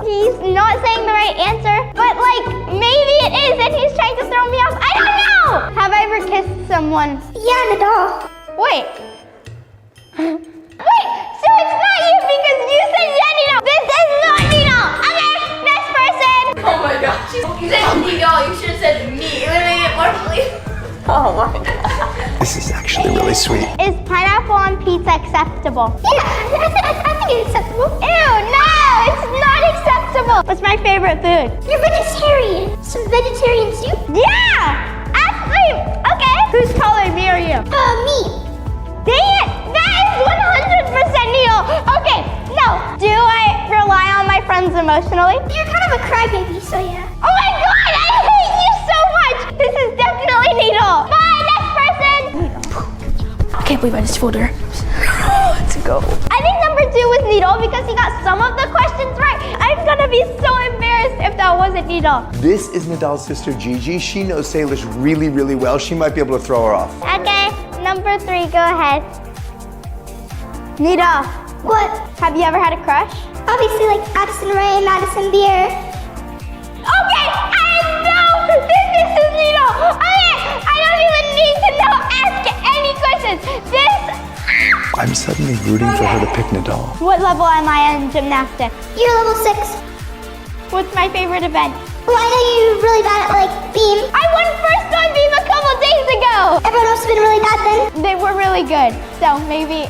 Needle. He's not saying the right answer, but like maybe it is and he's trying to throw me off. I don't know. Have I ever kissed someone? Yeah, Nadal. Wait. Wait, so it's not you because you said yeah, Needle. This is not Needle. Okay, next person. Oh my gosh. You said Needle, you should have said me. Eliminate it more, please. Oh my god. This is actually really sweet. Is pineapple on pizza acceptable? Yeah, I think it's acceptable. Ew, no, it's not acceptable. What's my favorite food? You're vegetarian. Some vegetarian soup? Yeah, actually, okay. Who's taller, me or you? Me. Dang it, that is 100% Needle. Okay, no, do I rely on my friends emotionally? You're kind of a crybaby, so yeah. Oh my god, I hate you so much. This is definitely Needle. Bye, next person. I can't believe I just fooled her. Let's go. I think number 2 was Needle because he got some of the questions right. I'm gonna be so embarrassed if that wasn't Needle. This is Nadal's sister Gigi. She knows Salish really, really well. She might be able to throw her off. Okay, number 3, go ahead. Needle, What? have you ever had a crush? Obviously, like Addison Rae, Madison Beer. Okay, I know this is Needle. Okay, I don't even need to know. Ask any questions. This. I'm suddenly rooting for her to pick Nadal. What level am I in gymnastics? You're level 6. What's my favorite event? Well, I know you're really bad at like beam. I won first on Beam a couple days ago. Everyone else has been really bad then. They were really good, so maybe.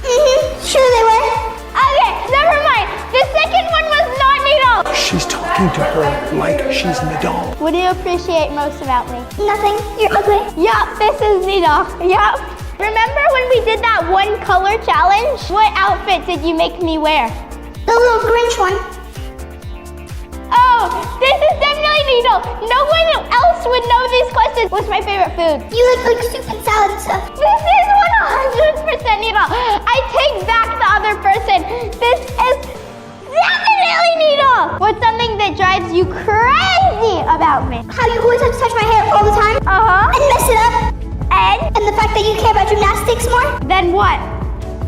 Sure they were. Okay, never mind. The second one was not Needle. She's talking to her like she's Nadal. What do you appreciate most about me? Nothing. You're ugly. Yup, this is Needle. Yup. Remember when we did that one color challenge? What outfit did you make me wear? The little Grinch one. Oh, this is definitely Needle. No one else would know these questions. What's my favorite food? You like soup and salad and stuff. This is 100% Needle. I take back the other person. This is definitely Needle. What's something that drives you crazy about me? How you always have to touch my hair all the time. Uh-huh. And mess it up. And And the fact that you care about gymnastics more. then what?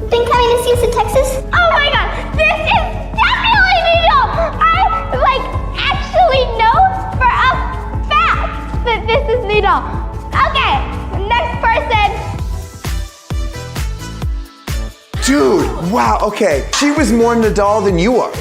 Been coming to see us in Texas. Oh my god, this is definitely Needle. I actually know for a fact that this is Needle. Okay, next person. Dude, wow, okay. She was more Nadal than you are.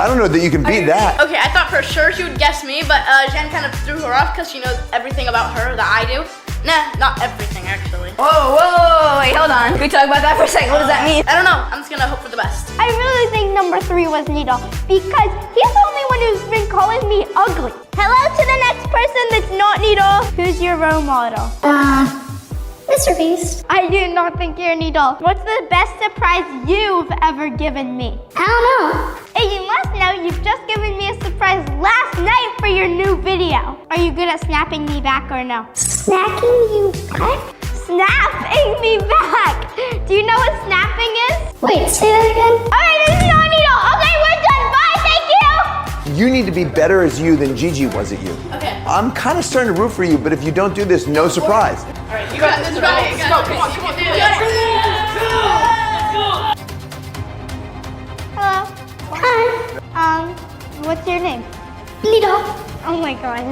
I don't know that you can beat that. Okay, I thought for sure she would guess me, but Jen kind of threw her off because she knows everything about her that I do. Nah, not everything actually. Whoa, wait, hold on. Can we talk about that for a second? What does that mean? I don't know. I'm just gonna hope for the best. I really think number 3 was Needle because he's the only one who's been calling me ugly. Hello to the next person that's not Needle. Who's your role model? Mr. Beast. I do not think you're Needle. What's the best surprise you've ever given me? I don't know. Hey, you must know you've just given me a surprise last night for your new video. Are you good at snapping me back or no? Snacking you back? Snapping me back! Do you know what snapping is? Wait, say that again. Alright, this is not Needle. Okay, we're done. Bye, thank you! You need to be better as you than Gigi was at you. Okay. I'm kind of starting to root for you, but if you don't do this, no surprise. All right, you got this. Right. Let's go. Come on, come on, do it. Hello. Hi. What's your name? Needle. Oh my god.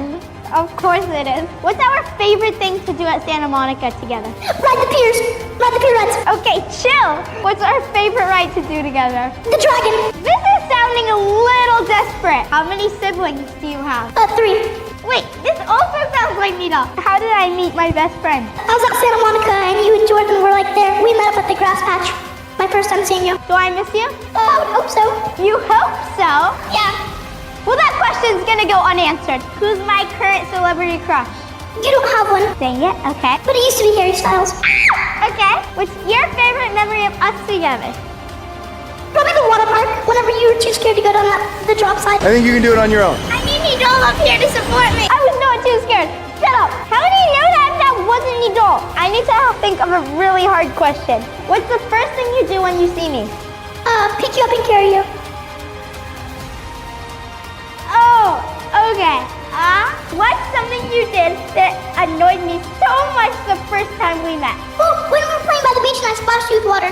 Of course it is. What's our favorite thing to do at Santa Monica together? Ride the piers. Ride the pier rides. Okay, chill. What's our favorite ride to do together? The dragon. This is sounding a little desperate. How many siblings do you have? 3. Wait, this also sounds like Needle. How did I meet my best friend? I was at Santa Monica and you and Jordan were like there. We met up at the grass patch. My first time seeing you. Do I miss you? I would hope so. You hope so? Yeah. Well, that question's gonna go unanswered. Who's my current celebrity crush? You don't have one. Dang it, okay. But it used to be Harry Styles. Okay, what's your favorite memory of us together? Probably the water park. Whenever you were too scared to go down the drop slide. I think you can do it on your own. I need Needle up here to support me. I was not too scared. Shut up. How do you know that wasn't Needle? I need to think of a really hard question. What's the first thing you do when you see me? Pick you up and carry you. Oh, okay. What's something you did that annoyed me so much the first time we met? Oh, when we were playing by the beach and I splashed you with water.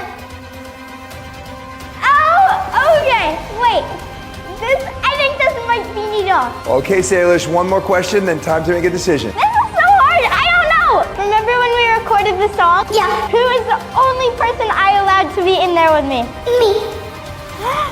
Oh, okay. Wait. I think this might be Nidal. Okay, Salish, one more question, then time to make a decision. This is so hard. I don't know. Remember when we recorded the song? Yeah. Who is the only person I allowed to be in there with me? Me. No!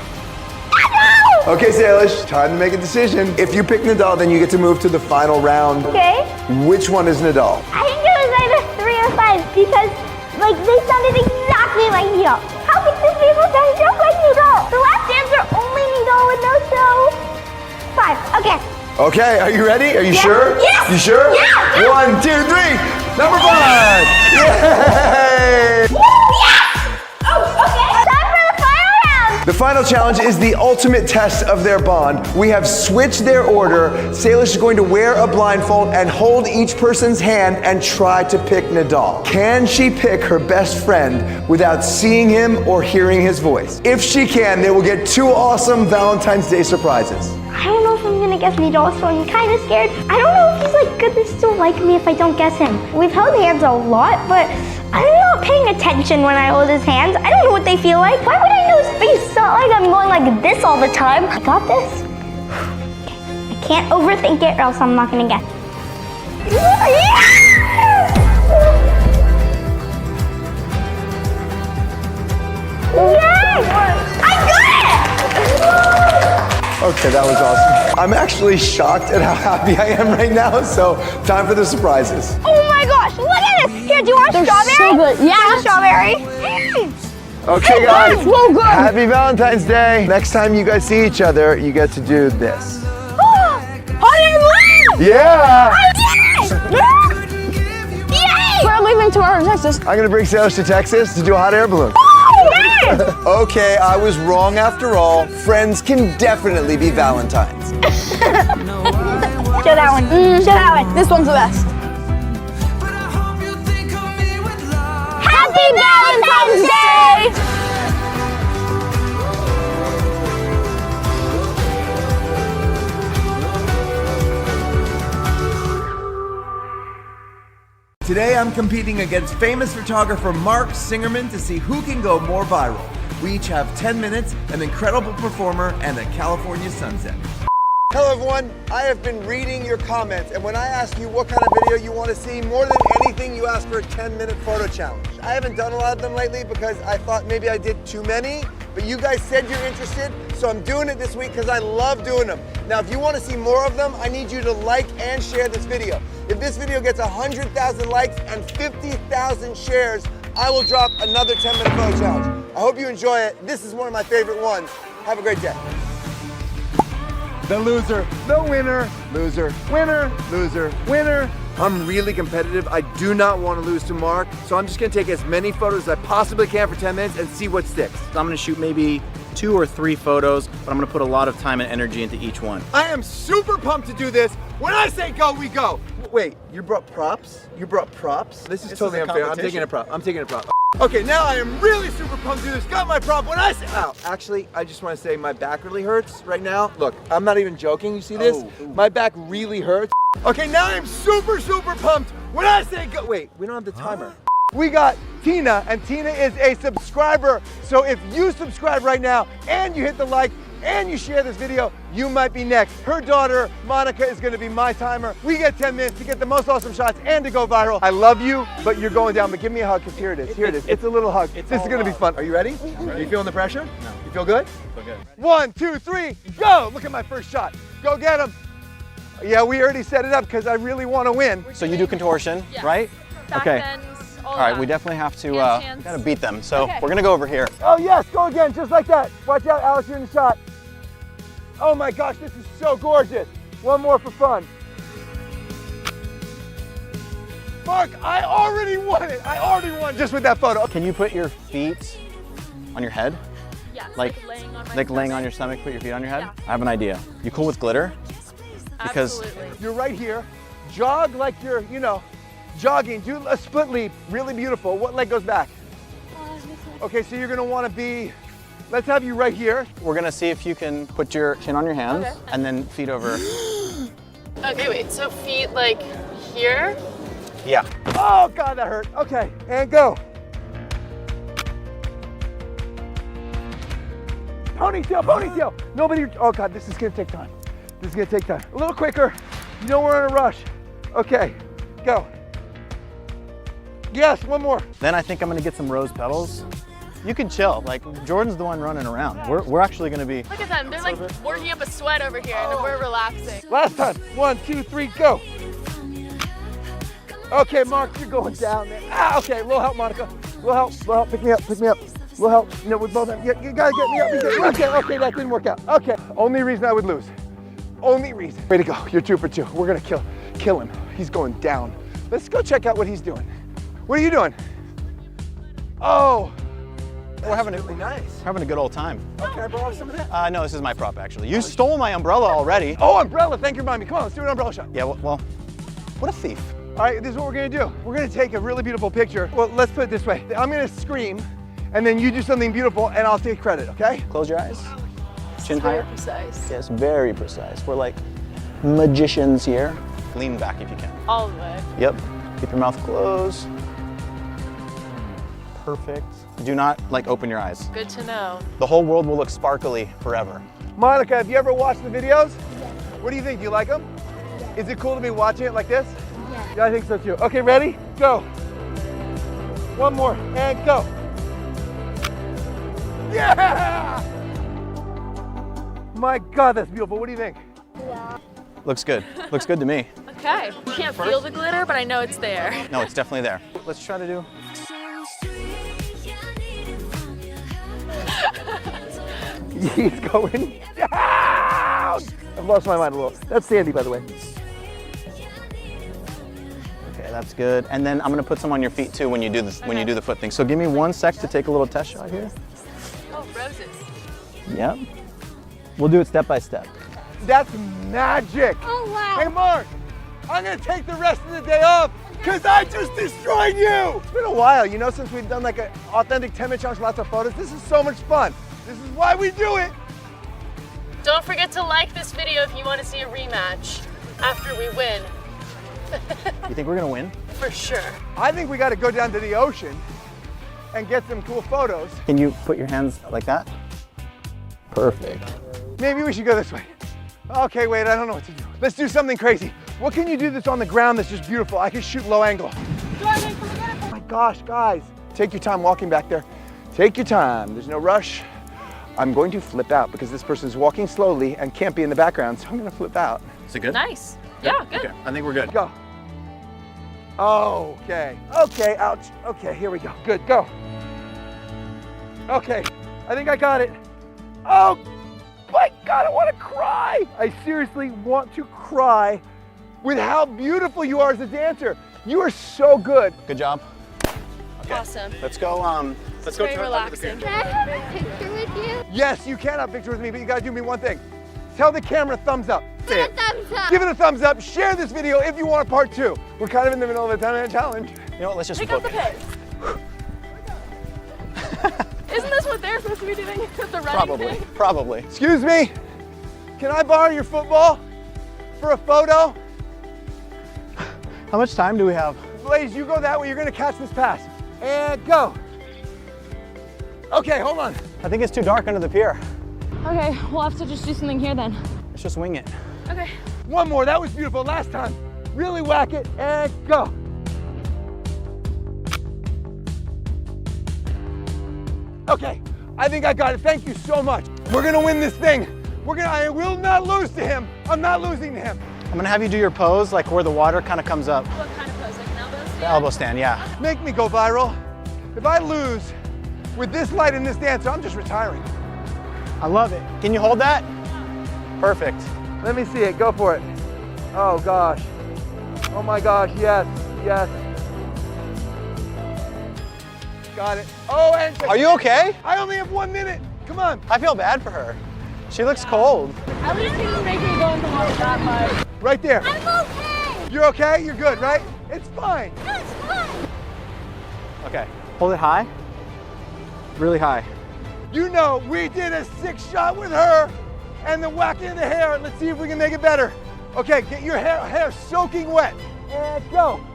Okay, Salish, time to make a decision. If you pick Nadal, then you get to move to the final round. Okay. Which one is Nadal? I think it was either 3 or 5 because, like, they sounded exactly like Nidal. How could two people sound just like Nidal? The last answer only Nidal would know, so 5. Okay. Okay, are you ready? Are you Yeah. sure? Yes. You sure? Yeah. 1, 2, 3. Number 5. Yay! Oh, okay. Time for the final round. The final challenge is the ultimate test of their bond. We have switched their order. Salish is going to wear a blindfold and hold each person's hand and try to pick Nadal. Can she pick her best friend without seeing him or hearing his voice? If she can, they will get 2 awesome Valentine's Day surprises. I don't know if I'm gonna guess Nidal, so I'm kind of scared. I don't know if he's like gonna still like me if I don't guess him. We've held hands a lot, but I'm not paying attention when I hold his hands. I don't know what they feel like. Why would I know his face? It's not like I'm going like this all the time. I got this. Okay. I can't overthink it or else I'm not gonna guess. Yes! I got it! Okay, that was awesome. I'm actually shocked at how happy I am right now, so time for the surprises. Oh my gosh, look at this! Here, do you want a strawberry? so good. Yeah. Here's a strawberry. Okay, guys. so good. Happy Valentine's Day. Next time you guys see each other, you get to do this. Hot air balloon! Yeah! Yay! We're leaving tomorrow to Texas. I'm gonna bring Salish to Texas to do a hot air balloon. Okay, I was wrong after all. Friends can definitely be Valentines. Show that one. Show that one. This one's the best. Happy Valentine's Day! Today I'm competing against famous photographer Mark Singerman to see who can go more viral. We each have 10 minutes, an incredible performer, and a California sunset. Hello everyone, I have been reading your comments, and when I ask you what kind of video you want to see, more than anything you ask for a 10-minute photo challenge. I haven't done a lot of them lately because I thought maybe I did too many, but you guys said you're interested, so I'm doing it this week because I love doing them. Now if you want to see more of them, I need you to like and share this video. If this video gets 100,000 likes and 50,000 shares, I will drop another 10-minute photo challenge. I hope you enjoy it. This is one of my favorite ones. Have a great day. The loser, the winner, loser, winner, loser, winner. I'm really competitive. I do not want to lose to Mark, so I'm just gonna take as many photos as I possibly can for 10 minutes and see what sticks. I'm gonna shoot maybe 2 or 3 photos, but I'm gonna put a lot of time and energy into each one. I am super pumped to do this. When I say go, we go. Wait, you brought props? You brought props? This is totally a unfair. I'm competition. taking a prop. I'm taking a prop. Okay, now I am really super pumped to do this. Got my prop. When I say, ow, actually, I just want to say my back really hurts right now. Look, I'm not even joking. You see this? My back really hurts. Okay, now I'm super pumped. When I say go, wait, we don't have the timer. We got Tina, and Tina is a subscriber. So if you subscribe right now and you hit the like and you share this video, you might be next. Her daughter, Monica, is gonna be my timer. We get 10 minutes to get the most awesome shots and to go viral. I love you, but you're going down, but give me a hug, because here it is. Here it is. It's a little hug. This is gonna be fun. Are you ready? Are you feeling the pressure? No. You feel good? Feel good. 1, 2, 3, go! Look at my first shot. Go get him. Yeah, we already set it up because I really want to win. So you do contortion, right? Okay. All right, we definitely have to gotta beat them. So we're gonna go over here. Oh yes, go again, just like that. Watch out, Alex, you're in the shot. Oh my gosh, this is so gorgeous. One more for fun. Mark, I already won it. I already won just with that photo. Can you put your feet on your head? Yes, Like laying on your stomach, put your feet on your head? Yeah. I have an idea. You cool with glitter? Because Absolutely. You're right here. Jog like you're, jogging. Do a split leap, really beautiful. What leg goes back? Okay, so you're gonna wanna be, let's have you right here. we're gonna see if you can put your chin on your hands and then feet over. Okay, wait, so feet like here? Yeah. Oh God, that hurt. Okay, and go. Ponytail, ponytail. Nobody, oh God, this is gonna take time. This is gonna take time. A little quicker. You know we're in a rush. Okay, go. Yes, one more. Then I think I'm gonna get some rose petals. You can chill, like Jordan's the one running around. We're actually gonna be. Look at them, they're like working up a sweat over here and we're relaxing. Last time. 1, 2, 3, go. Okay, Mark, you're going down there. Ah, okay, a little help, Monica. A little help, pick me up, pick me up. A little help. No, with both hands. You gotta get me up. Okay, that didn't work out. Okay, only reason I would lose. Only reason. Way to go, you're 2 for 2. We're gonna kill him. He's going down. Let's go check out what he's doing. What are you doing? Oh. We're having a good old time. Can I borrow some of that? No, this is my prop actually. You stole my umbrella already. Oh, umbrella, thank you for reminding me. Come on, let's do an umbrella shot. Yeah, well, what a thief. All right, this is what we're gonna do. We're gonna take a really beautiful picture. Well, let's put it this way. I'm gonna scream, and then you do something beautiful, and I'll take credit, okay? Close your eyes. Chin Very higher. precise. Yes, very precise. We're like magicians here. Lean back if you can. All the way. Yep. Keep your mouth closed. Perfect. Do not open your eyes. Good to know. The whole world will look sparkly forever. Monica, have you ever watched the videos? What do you think? Do you like them? Is it cool to be watching it like this? Yeah, I think so too. Okay, ready? Go. One more, and go. Yeah! My God, that's beautiful. What do you think? Looks good. Looks good to me. Okay. You can't feel the glitter, but I know it's there. No, it's definitely there. Let's try to do. He's going down! I've lost my mind a little. That's Sandy, by the way. Okay, that's good. And then I'm gonna put some on your feet too when you do this, when you do the foot thing. So give me 1 sec to take a little test shot here. Oh, roses. Yep. We'll do it step by step. That's magic! Oh, wow. Hey, Mark, I'm gonna take the rest of the day off because I just destroyed you! It's been a while, you know, since we've done like an authentic 10-minute challenge, lots of photos. This is so much fun. This is why we do it. Don't forget to like this video if you want to see a rematch after we win. You think we're gonna win? For sure. I think we gotta go down to the ocean and get some cool photos. Can you put your hands like that? Perfect. Maybe we should go this way. Okay, wait, I don't know what to do. Let's do something crazy. What can you do that's on the ground that's just beautiful? I can shoot low angle. Oh my gosh, guys. Take your time walking back there. Take your time, there's no rush. I'm going to flip out because this person is walking slowly and can't be in the background, so I'm gonna flip out. Is it good? Nice. Yeah, good. Okay, I think we're good. Go. Oh, okay. Okay, ouch. Okay, here we go. Good, go. Okay, I think I got it. Oh my God, I want to cry. I seriously want to cry with how beautiful you are as a dancer. You are so good. Good job. Okay. Awesome. Let's go. Let's go. Very relaxing. Can I have a picture with you? Yes, you can have a picture with me, but you gotta do me one thing. Tell the camera thumbs up. Give it a thumbs up. Give it a thumbs up. Share this video if you want a part 2. We're kind of in the middle of a 10-minute challenge. You know what? Let's just Pick up book the it. pace. Isn't this what they're supposed to be doing with the running Probably. thing? Probably. Excuse me, can I borrow your football for a photo? How much time do we have? Blaze, you go that way, you're gonna catch this pass. And go. Okay, hold on. I think it's too dark under the pier. Okay, we'll have to just do something here then. Let's just wing it. Okay. One more, that was beautiful last time. Really whack it and go. Okay, I think I got it. Thank you so much. We're gonna win this thing. I will not lose to him. I'm not losing to him. I'm gonna have you do your pose like where the water kind of comes up. What kind of pose? Like an elbow stand? The elbow stand, yeah. Make me go viral. If I lose with this light and this dancer, I'm just retiring. I love it. Can you hold that? Perfect. Let me see it, go for it. Oh gosh. Oh my gosh, yes, yes. Got it. Oh, and Are you okay? I only have 1 minute. Come on. I feel bad for her. She looks cold. At least you didn't make me go into water that much. Right there. I'm okay. You're okay? You're good, right? It's fine. No, it's fine. Okay. Hold it high. Really high. You know, we did a 6-shot with her and the whacking of the hair. Let's see if we can make it better. Okay, get your hair soaking wet. And go.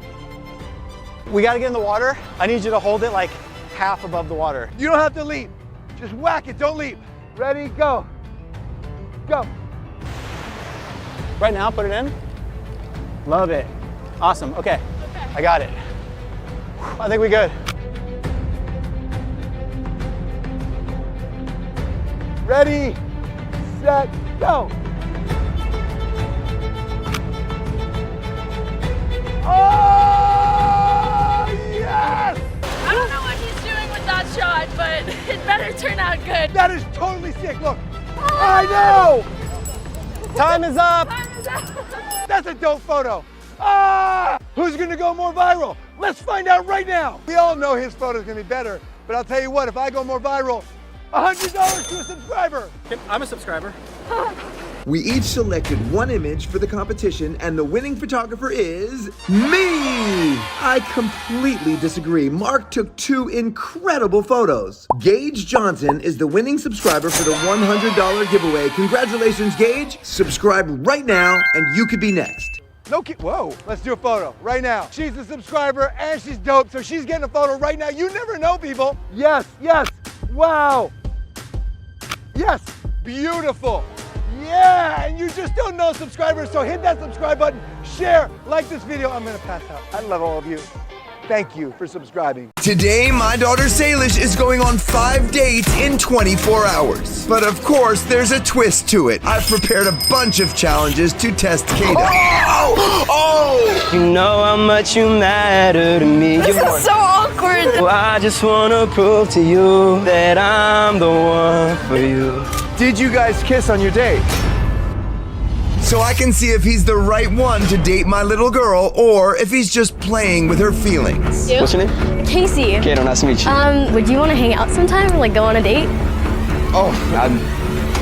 We gotta get in the water. I need you to hold it like half above the water. You don't have to leap. Just whack it, don't leap. Ready, go. Go. Right now, put it in. Love it. Awesome, okay. I got it. I think we good. Ready, set, go. Oh, yes! I don't know what he's doing with that shot, but it better turn out good. That is totally sick, look. I know! Time is up. That's a dope photo. Ah! Who's gonna go more viral? Let's find out right now. We all know his photo's gonna be better, but I'll tell you what, if I go more viral, $100 to a subscriber. I'm a subscriber. We each selected one image for the competition, and the winning photographer is me! I completely disagree. Mark took 2 incredible photos. Gage Johnson is the winning subscriber for the $100 giveaway. Congratulations, Gage. Subscribe right now, and you could be next. No kid. Whoa, let's do a photo right now. She's a subscriber and she's dope, so she's getting a photo right now. You never know, people. Yes, yes. Wow. Yes, beautiful. Yeah, and you just don't know subscribers, so hit that subscribe button, share, like this video. I'm gonna pass out. I love all of you. Thank you for subscribing. Today, my daughter Salish is going on 5 dates in 24 hours. But of course, there's a twist to it. I've prepared a bunch of challenges to test Kato. Oh! You know how much you matter to me. This is so awkward. Well, I just wanna prove to you that I'm the one for you. Did you guys kiss on your date? So I can see if he's the right one to date my little girl or if he's just playing with her feelings. What's your name? Casey. Kato, nice to meet you. Would you want to hang out sometime? Like go on a date? Oh, I'm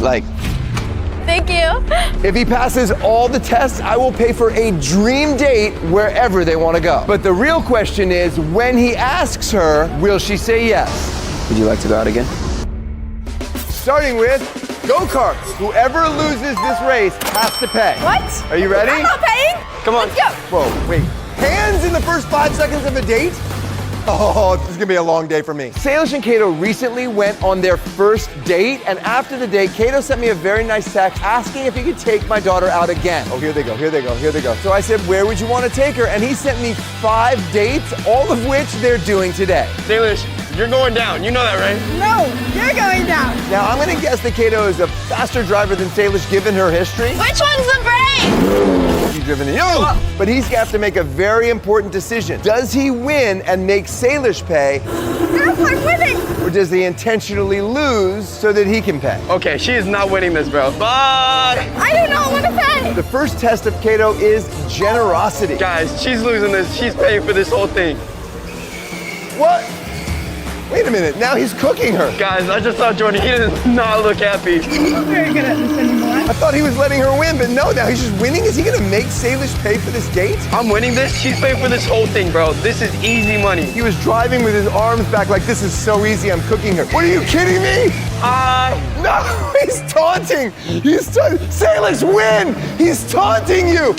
like, Thank you. if he passes all the tests, I will pay for a dream date wherever they want to go. But the real question is, when he asks her, will she say yes? would you like to go out again? Starting with go-karts. Whoever loses this race has to pay. What? Are you ready? I'm not paying. Come on. Let's go. Whoa, wait. Hands in the first 5 seconds of a date? Oh, this is gonna be a long day for me. Salish and Kato recently went on their first date, and after the date, Kato sent me a very nice text asking if he could take my daughter out again. Oh, here they go, here they go, here they go. So I said, where would you want to take her? And he sent me 5 dates, all of which they're doing today. Salish, you're going down. You know that, right? No, you're going down. Now, I'm gonna guess that Kato is a faster driver than Salish given her history. Which one's the brake? He's driven in. But he's got to make a very important decision. Does he win and make Salish pay? No, I'm winning. Or does he intentionally lose so that he can pay? Okay, she is not winning this, bro. Bye! I do not want to pay. The first test of Kato is generosity. Guys, she's losing this. She's paying for this whole thing. What? Wait a minute, now he's cooking her. Guys, I just saw Jordan. He does not look happy. I'm not very good at this anymore. I thought he was letting her win, but no, now he's just winning? Is he gonna make Salish pay for this date? I'm winning this. She's paying for this whole thing, bro. This is easy money. He was driving with his arms back like, this is so easy, I'm cooking her. What, are you kidding me? No, he's taunting. Salish, win! He's taunting you!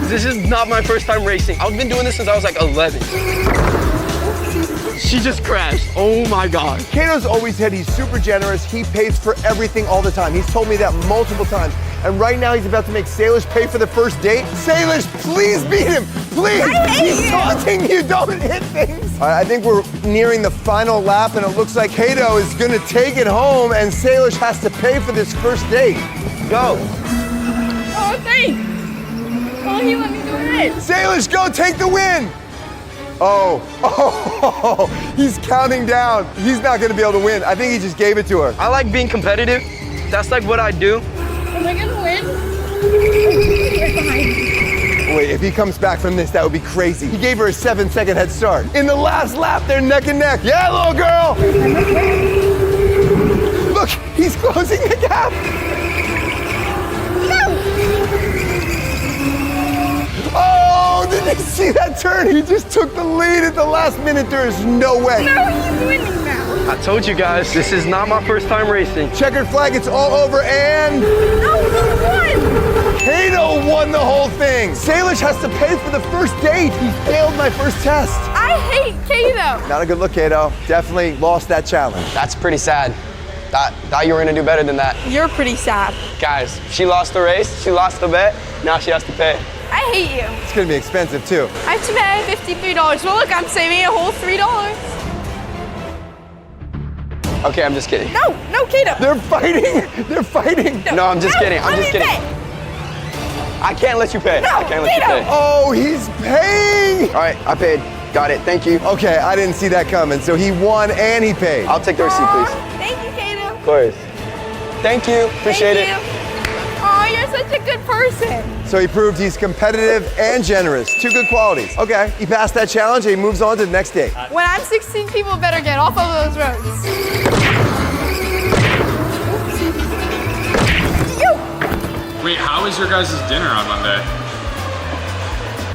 This is not my first time racing. I've been doing this since I was like 11. She just crashed. Oh my God. Kato's always said he's super generous. He pays for everything all the time. He's told me that multiple times. And right now he's about to make Salish pay for the first date. Salish, please beat him. Please. He's taunting you. Don't hit things. All right, I think we're nearing the final lap, and it looks like Kato is going to take it home, and Salish has to pay for this first date. Go. Oh, thanks. Oh, he let me do it. Salish, go take the win. Oh, he's counting down. He's not gonna be able to win. I think he just gave it to her. I like being competitive. That's like what I do. Am I gonna win? Wait, if he comes back from this, that would be crazy. He gave her a 7-second head start. In the last lap, they're neck and neck. Yeah, little girl. Look, he's closing the gap. Oh, did you see that turn? He just took the lead at the last minute. There is no way. No, he's winning now. I told you guys, this is not my first time racing. Checkered flag, it's all over, and... No, he won. Kato won the whole thing. Salish has to pay for the first date. He failed my first test. I hate Kato. Not a good look, Kato. Definitely lost that challenge. That's pretty sad. Thought you were gonna do better than that. You're pretty sad. Guys, she lost the race, she lost the bet, now she has to pay. I hate you. It's gonna be expensive too. I have to pay $53. Well, look, I'm saving a whole $3. Okay, I'm just kidding. No, Kato. They're fighting. They're fighting. No, I'm just kidding. I'm just kidding. I can't let you pay. No, I can't let you Kato. pay. Oh, he's paying. All right, I paid. Got it. Thank you. Okay, I didn't see that coming. So he won and he paid. I'll take the receipt, please. Thank you, Kato. Of course. Thank you. Appreciate it. Oh, you're such a good person. So he proved he's competitive and generous. Two good qualities. Okay, he passed that challenge and he moves on to the next date. When I'm 16, people better get off of those roads. Wait, how was your guys' dinner on Monday?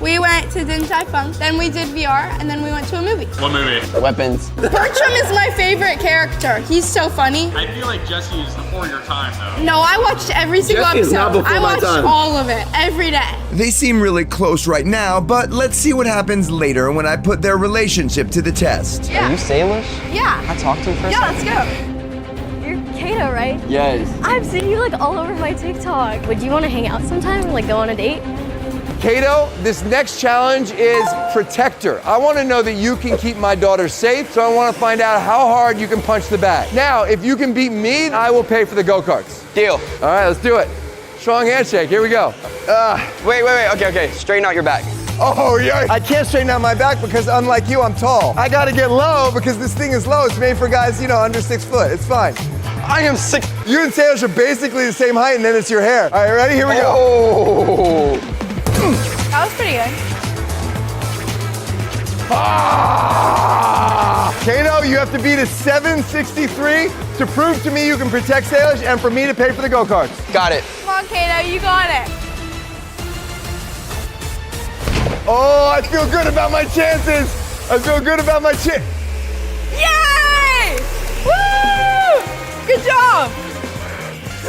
We went to Din Tai Fung, then we did VR, and then we went to a movie. What movie? Weapons. Bertram is my favorite character. He's so funny. I feel like Jesse is before your time, though. No, I watched every single Jesse is not episode. before I my watched time. all of it every day. They seem really close right now, but let's see what happens later when I put their relationship to the test. Are you Salish? Yeah. I talked to him first. Yeah, let's go. You're Kato, right? Yes. I've seen you like all over my TikTok. Would you want to hang out sometime? Like go on a date? Kato, this next challenge is protector. I want to know that you can keep my daughter safe, so I want to find out how hard you can punch the bag. Now, if you can beat me, I will pay for the go-karts. Deal. All right, let's do it. Strong handshake, here we go. Wait. Okay. Straighten out your back. Oh, yeah. I can't straighten out my back because unlike you, I'm tall. I got to get low because this thing is low. It's made for guys, under 6 foot. It's fine. I am 6. You and Salish are basically the same height, and then it's your hair. All right, ready? Here we go. Oh. That was pretty good. Kato, you have to beat a 763 to prove to me you can protect Salish and for me to pay for the go-karts. Got it. Come on, Kato, you got it. Oh, I feel good about my chances. I feel good about my chance. Yay! Woo! Good job.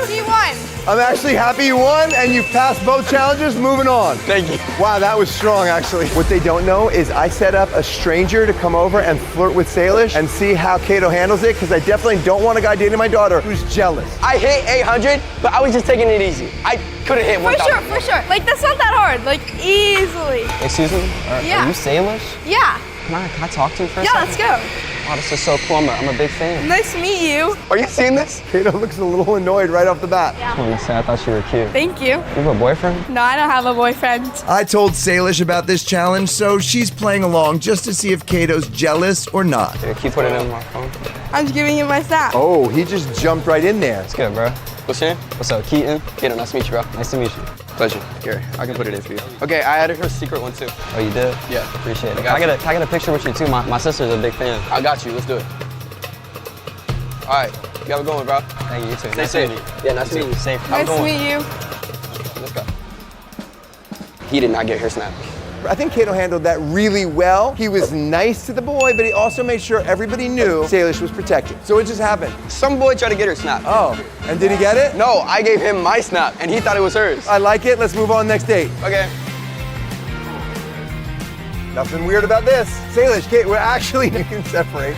He won. I'm actually happy you won and you passed both challenges. Moving on. Thank you. Wow, that was strong, actually. What they don't know is I set up a stranger to come over and flirt with Salish and see how Kato handles it, because I definitely don't want a guy dating my daughter who's jealous. I hit 800, but I was just taking it easy. I couldn't hit 1,000. For sure. Like, that's not that hard. Like, easily. Excuse me? Yeah. Are you Salish? Yeah. Can I talk to you for a Yeah, second? let's go. Wow, this is so cool. I'm a big fan. Nice to meet you. Are you seeing this? Kato looks a little annoyed right off the bat. I want to say I thought you were cute. Thank you. You have a boyfriend? No, I don't have a boyfriend. I told Salish about this challenge, so she's playing along just to see if Kato's jealous or not. Can you put it in my phone? I'm just giving you my snap. Oh, he just jumped right in there. It's good, bro. What's your name? What's up, Keaton? Keaton, nice to meet you, bro. Nice to meet you. Pleasure. Here, I can put it in for you. Okay, I added her secret one too. Oh, you did? Yeah. Appreciate it. Can I get a picture with you too? My sister's a big fan. I got you. Let's do it. All right, you have a good one, bro. Thank you. You too. Stay safe. Yeah, nice to meet you. Safe. Nice to meet you. Let's go. He did not get her snap. I think Kato handled that really well. He was nice to the boy, but he also made sure everybody knew Salish was protected. So it just happened. Some boy tried to get her snap. Oh, and did he get it? No, I gave him my snap, and he thought it was hers. I like it. Let's move on next date. Okay. Nothing weird about this. Salish, Kate, we're actually, you can separate.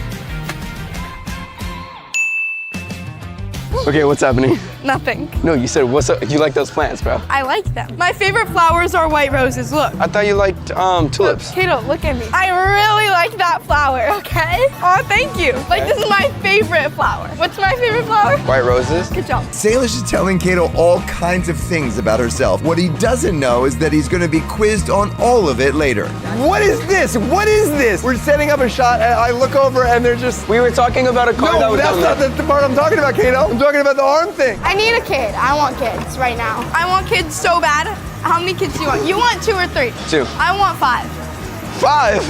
Okay, what's happening? Nothing. No, you said what's up? You like those plants, bro? I like them. My favorite flowers are white roses. Look. I thought you liked tulips. Kato, look at me. I really like that flower, okay? Oh, thank you. Like, this is my favorite flower. What's my favorite flower? White roses. Good job. Salish is telling Kato all kinds of things about herself. What he doesn't know is that he's going to be quizzed on all of it later. What is this? What is this? We're setting up a shot, and I look over, and they're just... We were talking about a car that No, was that's down not there. the part I'm talking about, Kato. I'm talking about the arm thing. I need a kid. I want kids right now. I want kids so bad. How many kids do you want? You want 2 or 3? 2. I want 5. 5.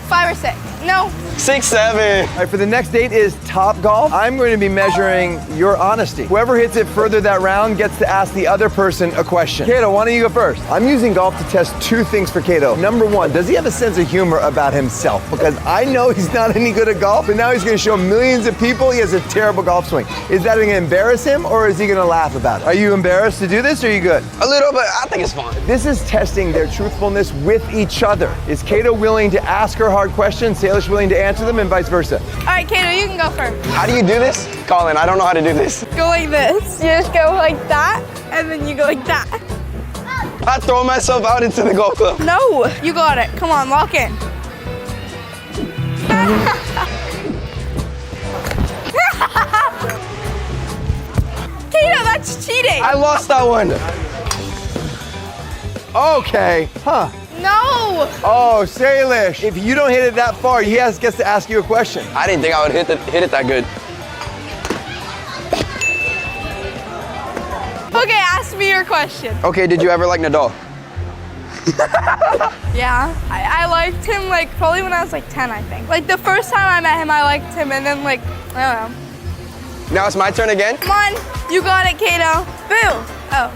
5 or 6. No. 6, 7. All right, for the next date is Top Golf. I'm going to be measuring your honesty. Whoever hits it further that round gets to ask the other person a question. Kato, why don't you go first? I'm using golf to test 2 things for Kato. Number 1, does he have a sense of humor about himself? Because I know he's not any good at golf, but now he's going to show millions of people he has a terrible golf swing. Is that going to embarrass him, or is he going to laugh about it? Are you embarrassed to do this, or are you good? A little, but I think it's fun. This is testing their truthfulness with each other. Is Kato willing to ask her hard questions? Salish willing to answer them and vice versa. All right, Kato, you can go first. How do you do this? Colin, I don't know how to do this. Go like this. You just go like that, and then you go like that. I throw myself out into the golf club. No, you got it. Come on, lock in. Kato, that's cheating. I lost that one. Okay, huh. No. Oh, Salish, if you don't hit it that far, he gets to ask you a question. I didn't think I would hit it that good. Okay, ask me your question. Okay, did you ever like Nadal? Yeah, I liked him like probably when I was like 10, I think. Like the first time I met him, I liked him, and then like, I don't know. Now it's my turn again? Come on, you got it, Kato. Boo. Oh.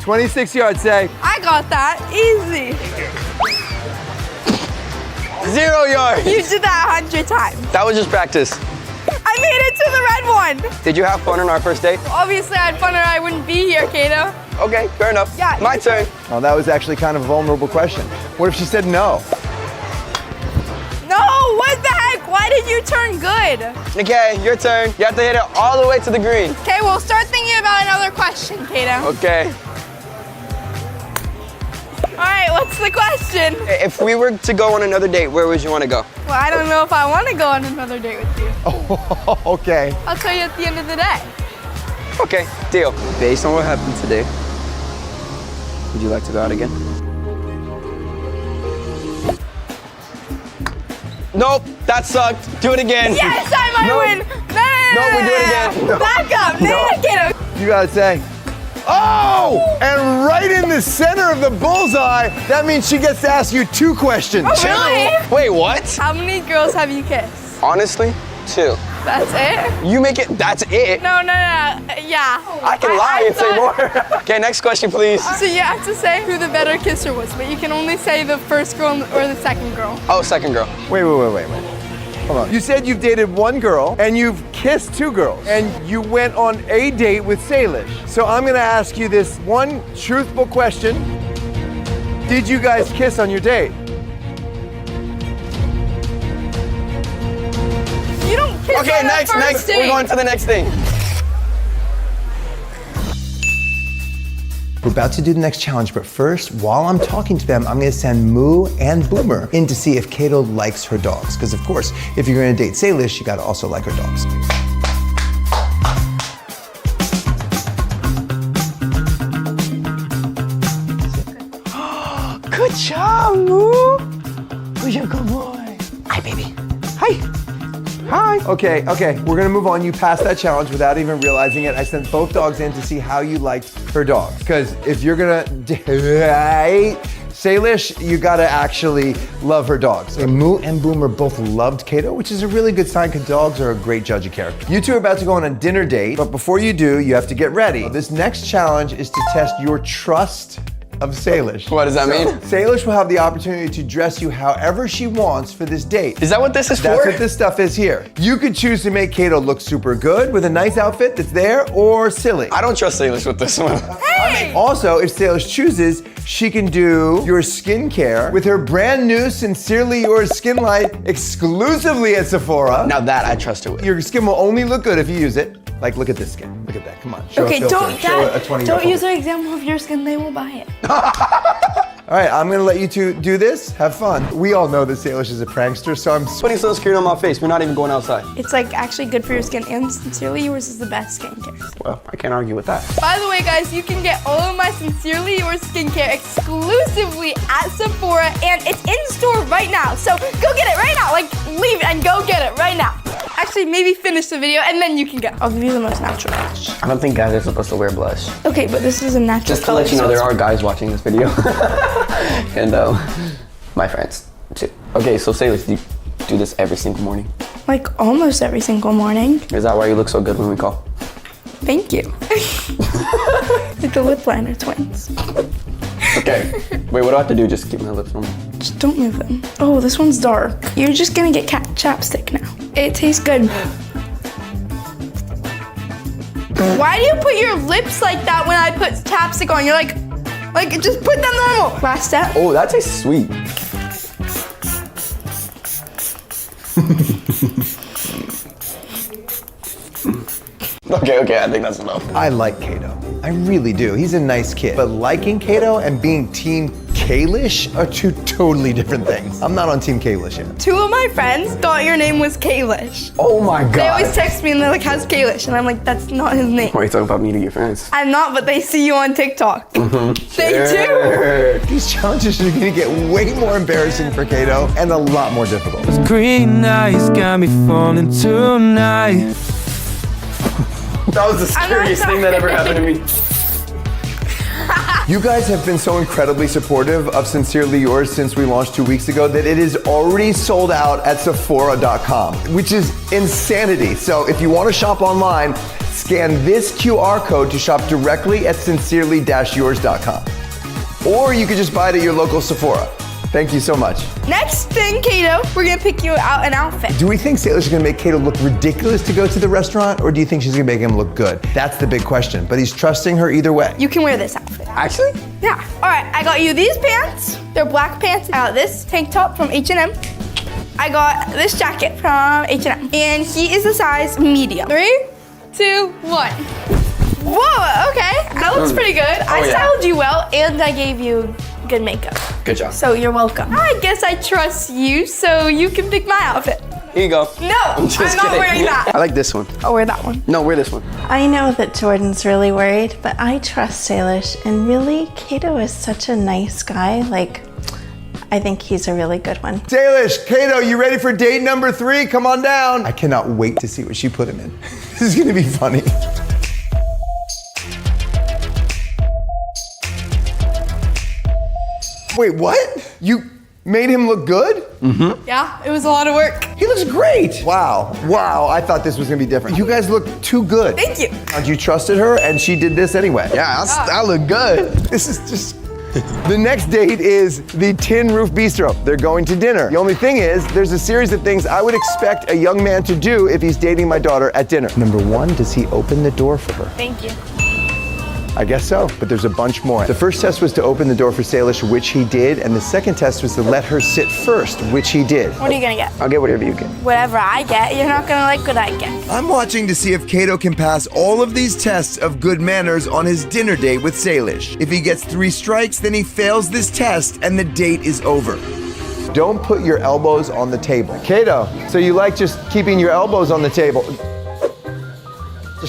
26 yards, say. I got that, easy. 0 yards. You did that 100 times. That was just practice. I made it to the red one. Did you have fun on our first date? Obviously, I had fun or I wouldn't be here, Kato. Okay, fair enough. Yeah. My turn. Oh, that was actually kind of a vulnerable question. What if she said no? No, what the heck? Why did you turn good? Okay, your turn. You have to hit it all the way to the green. Okay, well, start thinking about another question, Kato. Okay. All right, what's the question? If we were to go on another date, where would you want to go? Well, I don't know if I want to go on another date with you. Oh, okay. I'll tell you at the end of the day. Okay, deal. Based on what happened today, would you like to go out again? Nope, that sucked. Do it again. Yes, I might win. No, we do it again. No. Back up. No, Kato. You gotta say, oh! And right in the center of the bullseye, that means she gets to ask you 2 questions. Oh, really? Wait, what? How many girls have you kissed? Honestly, 2. That's it? You make it, that's it. No. Yeah. I can lie and say more. Okay, next question, please. So you have to say who the better kisser was, but you can only say the first girl or the second girl. Oh, second girl. Wait. Hold on. You said you've dated 1 girl and you've kissed 2 girls and you went on a date with Salish. So I'm gonna ask you this one truthful question. Did you guys kiss on your date? You don't kiss Okay, on next. the first date. We're going to the next thing. We're about to do the next challenge, but first, while I'm talking to them, I'm gonna send Moo and Boomer in to see if Kato likes her dogs. Because of course, if you're gonna date Salish, you gotta also like her dogs. Good job, Moo. Who's your good boy? Hi, baby. Hi. Okay, we're gonna move on. You passed that challenge without even realizing it. I sent both dogs in to see how you liked her dogs. Because if you're gonna date Salish, you gotta actually love her dogs. And Moo and Boomer both loved Kato, which is a really good sign because dogs are a great judge of character. You two are about to go on a dinner date, but before you do, you have to get ready. This next challenge is to test your trust of Salish. What does that mean? Salish will have the opportunity to dress you however she wants for this date. Is that what this is That's for? what this stuff is here. You could choose to make Kato look super good with a nice outfit that's there or silly. I don't trust Salish with this one. Hey! Also, if Salish chooses, she can do your skincare with her brand new Sincerely Yours Skin Light exclusively at Sephora. Now that I trust her with. Your skin will only look good if you use it. Like, look at this skin. Look at that. Come on. Show Okay, a filter. don't Show a 20-year-old. don't use an example of your skin. They will buy it. All right, I'm gonna let you two do this. Have fun. We all know that Salish is a prankster, so I'm Putting sunscreen on my face. We're not even going outside. It's like actually good for your skin, and Sincerely Yours is the best skincare. Well, I can't argue with that. By the way, guys, you can get all of my Sincerely Yours skincare exclusively at Sephora, and it's in store right now. So go get it right now. Like, leave and go get it right now. Actually, maybe finish the video and then you can go. I'll give you the most natural blush. I don't think guys are supposed to wear blush. Okay, but this is a natural Just to color, let you know, so there it's- are guys watching this video. And my friends too. Okay, so Salish, do you do this every single morning? like almost every single morning. Is that why you look so good when we call? Thank you. Like the lip liner twins. Okay. Wait, what do I have to do? Just keep my lips normal. Just don't move them. Oh, this one's dark. You're just gonna get cat chapstick now. It tastes good. Why do you put your lips like that when I put chapstick on? You're like just put them normal. Last step. Oh, that tastes sweet. Okay, I think that's enough. I like Kato. I really do. He's a nice kid. But liking Kato and being Team Salish are two totally different things. I'm not on Team Salish yet. 2 of my friends thought your name was Salish. Oh my God. They always text me and they're like, how's Salish? And I'm like, that's not his name. Why are you talking about me to your friends? I'm not, but they see you on TikTok. They do. These challenges are gonna get way more embarrassing for Kato and a lot more difficult. Green eyes got me falling tonight. That was the scariest thing that ever happened to me. You guys have been so incredibly supportive of Sincerely Yours since we launched 2 weeks ago that it is already sold out at Sephora.com, which is insanity. So if you want to shop online, scan this QR code to shop directly at sincerely-yours.com. Or you could just buy it at your local Sephora. Thank you so much. Next thing, Kato, we're gonna pick you out an outfit. Do we think Salish is gonna make Kato look ridiculous to go to the restaurant, or do you think she's gonna make him look good? That's the big question, but he's trusting her either way. You can wear this outfit. Actually? Yeah. All right, I got you these pants. They're black pants. I got this tank top from H&M. I got this jacket from H&M. And he is a size medium. 3, 2, 1. Whoa, okay. That looks pretty good. I styled you well, and I gave you good makeup. Good job. So you're welcome. I guess I trust you, so you can pick my outfit. Here you go. No, I'm not wearing that. I like this one. I'll wear that one. No, wear this one. I know that Jordan's really worried, but I trust Salish, and really, Kato is such a nice guy. Like, I think he's a really good one. Salish, Kato, you ready for date number 3? Come on down. I cannot wait to see what she put him in. This is gonna be funny. Wait, what? You made him look good? Mm-hmm. Yeah, it was a lot of work. He looks great. Wow, I thought this was gonna be different. You guys look too good. Thank you. You trusted her and she did this anyway. Yeah, I look good. This is just... The next date is the Tin Roof Bistro. They're going to dinner. The only thing is, there's a series of things I would expect a young man to do if he's dating my daughter at dinner. Number 1, does he open the door for her? Thank you. I guess so, but there's a bunch more. The first test was to open the door for Salish, which he did, and the second test was to let her sit first, which he did. What are you gonna get? I'll get whatever you get. Whatever I get, you're not gonna like what I get. I'm watching to see if Kato can pass all of these tests of good manners on his dinner date with Salish. If he gets 3 strikes, then he fails this test and the date is over. Don't put your elbows on the table. Kato, so you like just keeping your elbows on the table.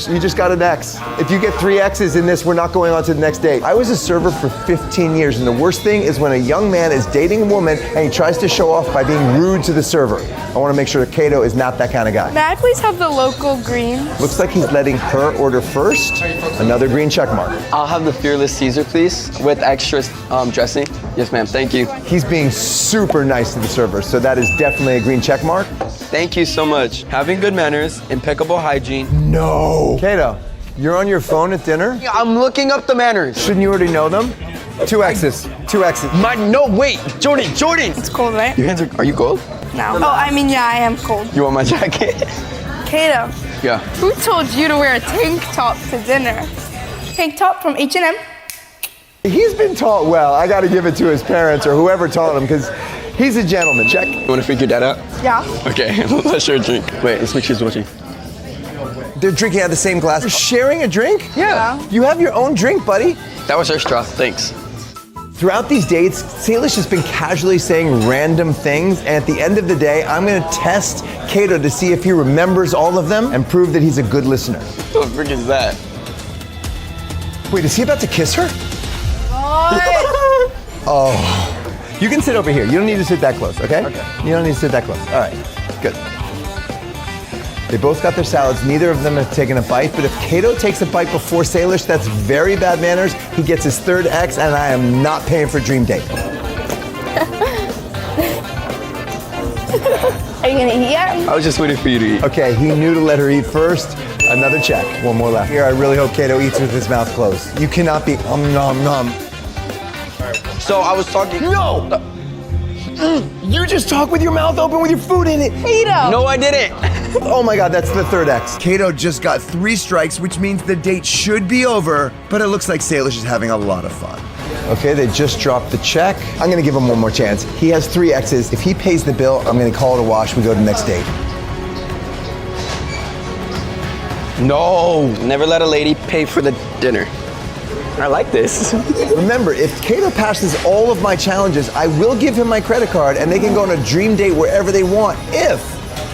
You just got an X. If you get 3 X's in this, we're not going on to the next date. I was a server for 15 years, and the worst thing is when a young man is dating a woman and he tries to show off by being rude to the server. I want to make sure that Kato is not that kind of guy. May I please have the local green? Looks like he's letting her order first. Another green check mark. I'll have the Fearless Caesar, please, with extra dressing. Yes, ma'am, thank you. He's being super nice to the server, so that is definitely a green check mark. Thank you so much. Having good manners, impeccable hygiene. No. Kato, you're on your phone at dinner? I'm looking up the manners. Shouldn't you already know them? 2 X's, 2 X's. No, wait, Jordan. It's cold, right? Your hands are you cold? No. Oh, I mean, yeah, I am cold. You want my jacket? Kato, Yeah. who told you to wear a tank top to dinner? Tank top from H&M. He's been taught well. I gotta give it to his parents or whoever taught him, because he's a gentleman. Check. You wanna freak your dad out? Yeah. Okay, let's share a drink. Wait, let's make sure he's watching. They're drinking out of the same glass. You're sharing a drink? Yeah. You have your own drink, buddy. That was our straw, thanks. Throughout these dates, Salish has been casually saying random things, and at the end of the day, I'm gonna test Kato to see if he remembers all of them and prove that he's a good listener. What the frick is that? Wait, is he about to kiss her? Oh. You can sit over here. You don't need to sit that close, okay? Okay. You don't need to sit that close. All right, good. They both got their salads. Neither of them have taken a bite, but if Kato takes a bite before Salish, that's very bad manners. He gets his 3rd X, and I am not paying for Dream Date. Are you gonna eat yet? I was just waiting for you to eat. Okay, he knew to let her eat first. Another check. 1 more left. Here, I really hope Kato eats with his mouth closed. You cannot be nom nom. So I was talking. No! You just talk with your mouth open with your food in it. Kato! No, I didn't. Oh my God, that's the 3rd X. Kato just got 3 strikes, which means the date should be over, but it looks like Salish is having a lot of fun. Okay, they just dropped the check. I'm gonna give him 1 more chance. He has 3 X's. If he pays the bill, I'm gonna call it a wash. We go to the next date. No, never let a lady pay for the dinner. I like this. Remember, if Kato passes all of my challenges, I will give him my credit card and they can go on a dream date wherever they want if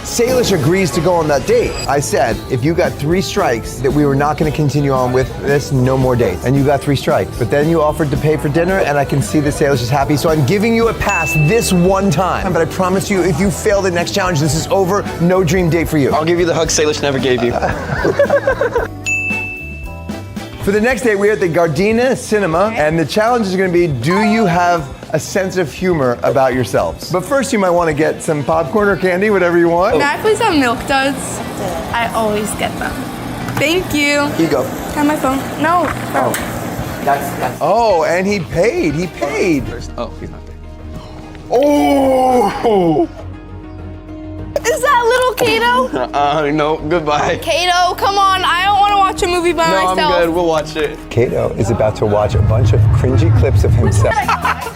Salish agrees to go on that date. I said, if you got 3 strikes, that we were not going to continue on with this, no more dates. And you got 3 strikes. But then you offered to pay for dinner, and I can see that Salish is happy, so I'm giving you a pass this one time. But I promise you, if you fail the next challenge, this is over. No dream date for you. I'll give you the hug Salish never gave you. For the next date, we're at the Gardena Cinema, and the challenge is going to be, do you have a sense of humor about yourselves? But first, you might want to get some popcorn or candy, whatever you want. Can I please have Milk Duds? I always get them. Thank you. Here you go. Have my phone. No. Oh, that's. Oh, and he paid. He paid. Oh, he's not there. Oh! Is that little Kato? No, goodbye. Kato, come on. I don't want to watch a movie by myself. No, I'm good. We'll watch it. Kato is about to watch a bunch of cringy clips of himself.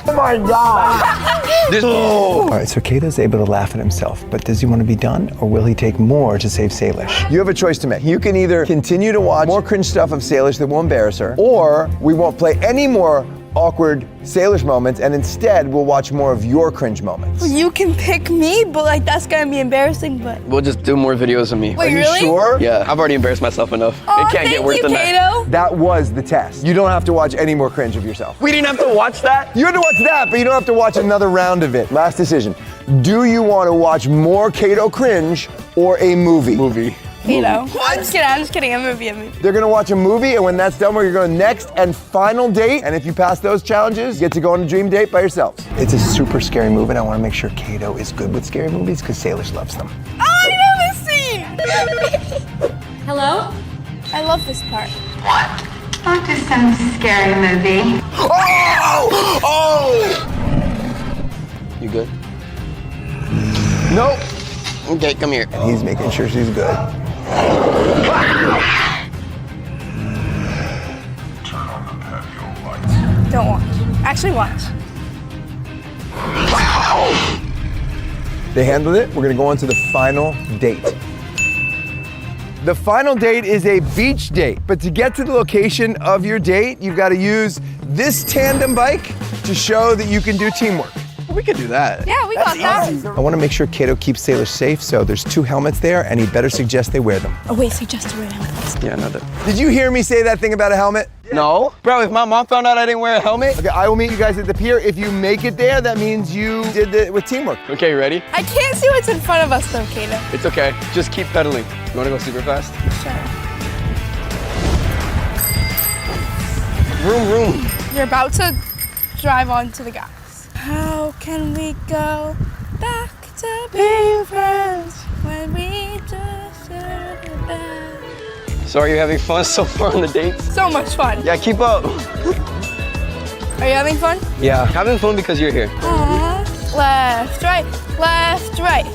Oh my God! All right, so Kato's able to laugh at himself, but does he want to be done, or will he take more to save Salish? You have a choice to make. You can either continue to watch more cringe stuff of Salish that will embarrass her, or we won't play any more awkward Salish moments, and instead we'll watch more of your cringe moments. You can pick me, but like that's gonna be embarrassing. But We'll just do more videos of me. wait, Are you really? sure? Yeah, I've already embarrassed myself enough. Oh, It can't get worse thank than you, that. Kato. That was the test. You don't have to watch any more cringe of yourself. We didn't have to watch that? You have to watch that, but you don't have to watch another round of it. Last decision. Do you want to watch more Kato cringe or a movie? Movie. Kato. I'm just kidding. I'm gonna be a movie. They're gonna watch a movie, and when that's done, we're gonna go next and final date. And if you pass those challenges, you get to go on a dream date by yourselves. It's a super scary movie, and I want to make sure Kato is good with scary movies because Salish loves them. Oh, I know this scene. Hello? I love this part. Not just some scary movie. Oh! Oh! You good? Nope. Okay, come here. And he's making sure she's good. Don't watch. Actually, watch. They handled it. We're gonna go on to the final date. The final date is a beach date, but to get to the location of your date, you've got to use this tandem bike to show that you can do teamwork. We could do that. Yeah, we got that. I want to make sure Kato keeps Salish safe, so there's 2 helmets there, and he better suggest they wear them. Oh wait, suggest to wear helmet. Yeah, no, that. Did you hear me say that thing about a helmet? No? Bro, if my mom found out I didn't wear a helmet. Okay, I will meet you guys at the pier. If you make it there, that means you did it with teamwork. Okay, you ready? I can't see what's in front of us though, Kato. It's okay. Just keep pedaling. You want to go super fast? Sure. Vroom, vroom. You're about to drive onto the gas. How can we go back to being friends when we just shared a bed? So are you having fun so far on the dates? So much fun. Yeah, keep up. Are you having fun? Yeah, having fun because you're here. Left, right, left, right.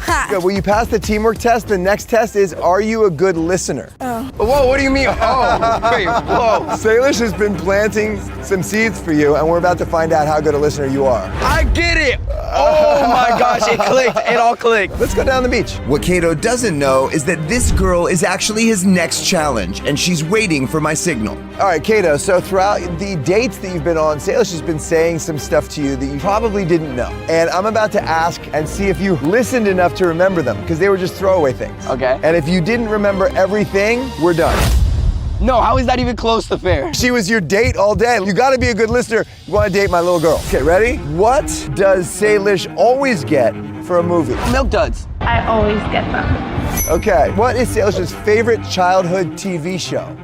Ha. Good. Well, you passed the teamwork test. The next test is, are you a good listener? Oh. Whoa, what do you mean? Oh, wait, whoa. Salish has been planting some seeds for you, and we're about to find out how good a listener you are. I get it. Oh my gosh, it clicked. It all clicked. Let's go down the beach. What Kato doesn't know is that this girl is actually his next challenge, and she's waiting for my signal. All right, Kato, so throughout the dates that you've been on, Salish has been saying some stuff to you that you probably didn't know. And I'm about to ask and see if you listened enough to remember them, because they were just throwaway things. Okay. And if you didn't remember everything, we're done. No, how is that even close to fair? She was your date all day. You gotta be a good listener. You wanna date my little girl. Okay, ready? What does Salish always get for a movie? Milk Duds. I always get them. Okay, what is Salish's favorite childhood TV show?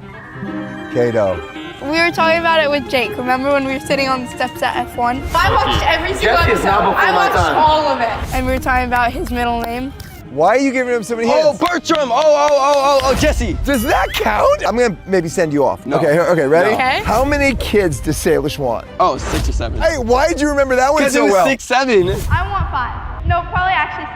Kato. We were talking about it with Jake. Remember when we were sitting on the steps at F1? I watched every single episode. I watched all of it. And we were talking about his middle name. Why are you giving him so many hints? Oh, Bertram. Oh, Jesse. Does that count? I'm gonna maybe send you off. No. Okay, ready? No. Okay. How many kids does Salish want? Oh, 6 or 7. Hey, why did you remember that one Because so it was well? 6, 7. I want 5. No, probably actually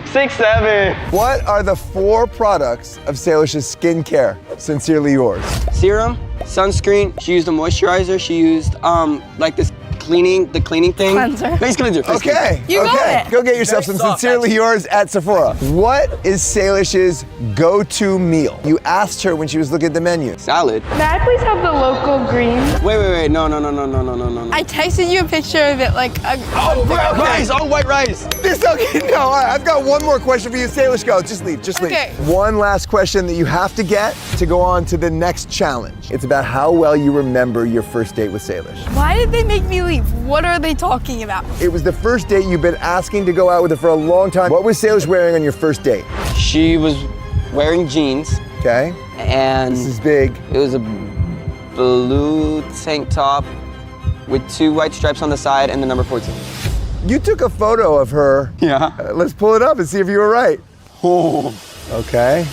6. 6, 7. What are the 4 products of Salish's skincare? Sincerely yours. Serum, sunscreen. She used a moisturizer. She used like this cleaning thing. Cleanser. Face cleanser. Okay. You got okay. it. Go get yourself some Sincerely Yours at Sephora. What is Salish's go-to meal? You asked her when she was looking at the menu. Salad. May I please have the local green? Wait. No. I texted you a picture of it like a Rice. Oh, white rice. This okay? No. All right. I've got one more question for you, Salish. Go. Just leave. Okay. One last question that you have to get to go on to the next challenge. It's about how well you remember your first date with Salish. Why did they make me leave? What are they talking about? It was the first date you've been asking to go out with her for a long time. What was Salish wearing on your first date? She was wearing jeans. Okay. And this is big. It was a blue tank top with 2 white stripes on the side and the number 14. You took a photo of her. Yeah. Let's pull it up and see if you were right. Oh. Okay.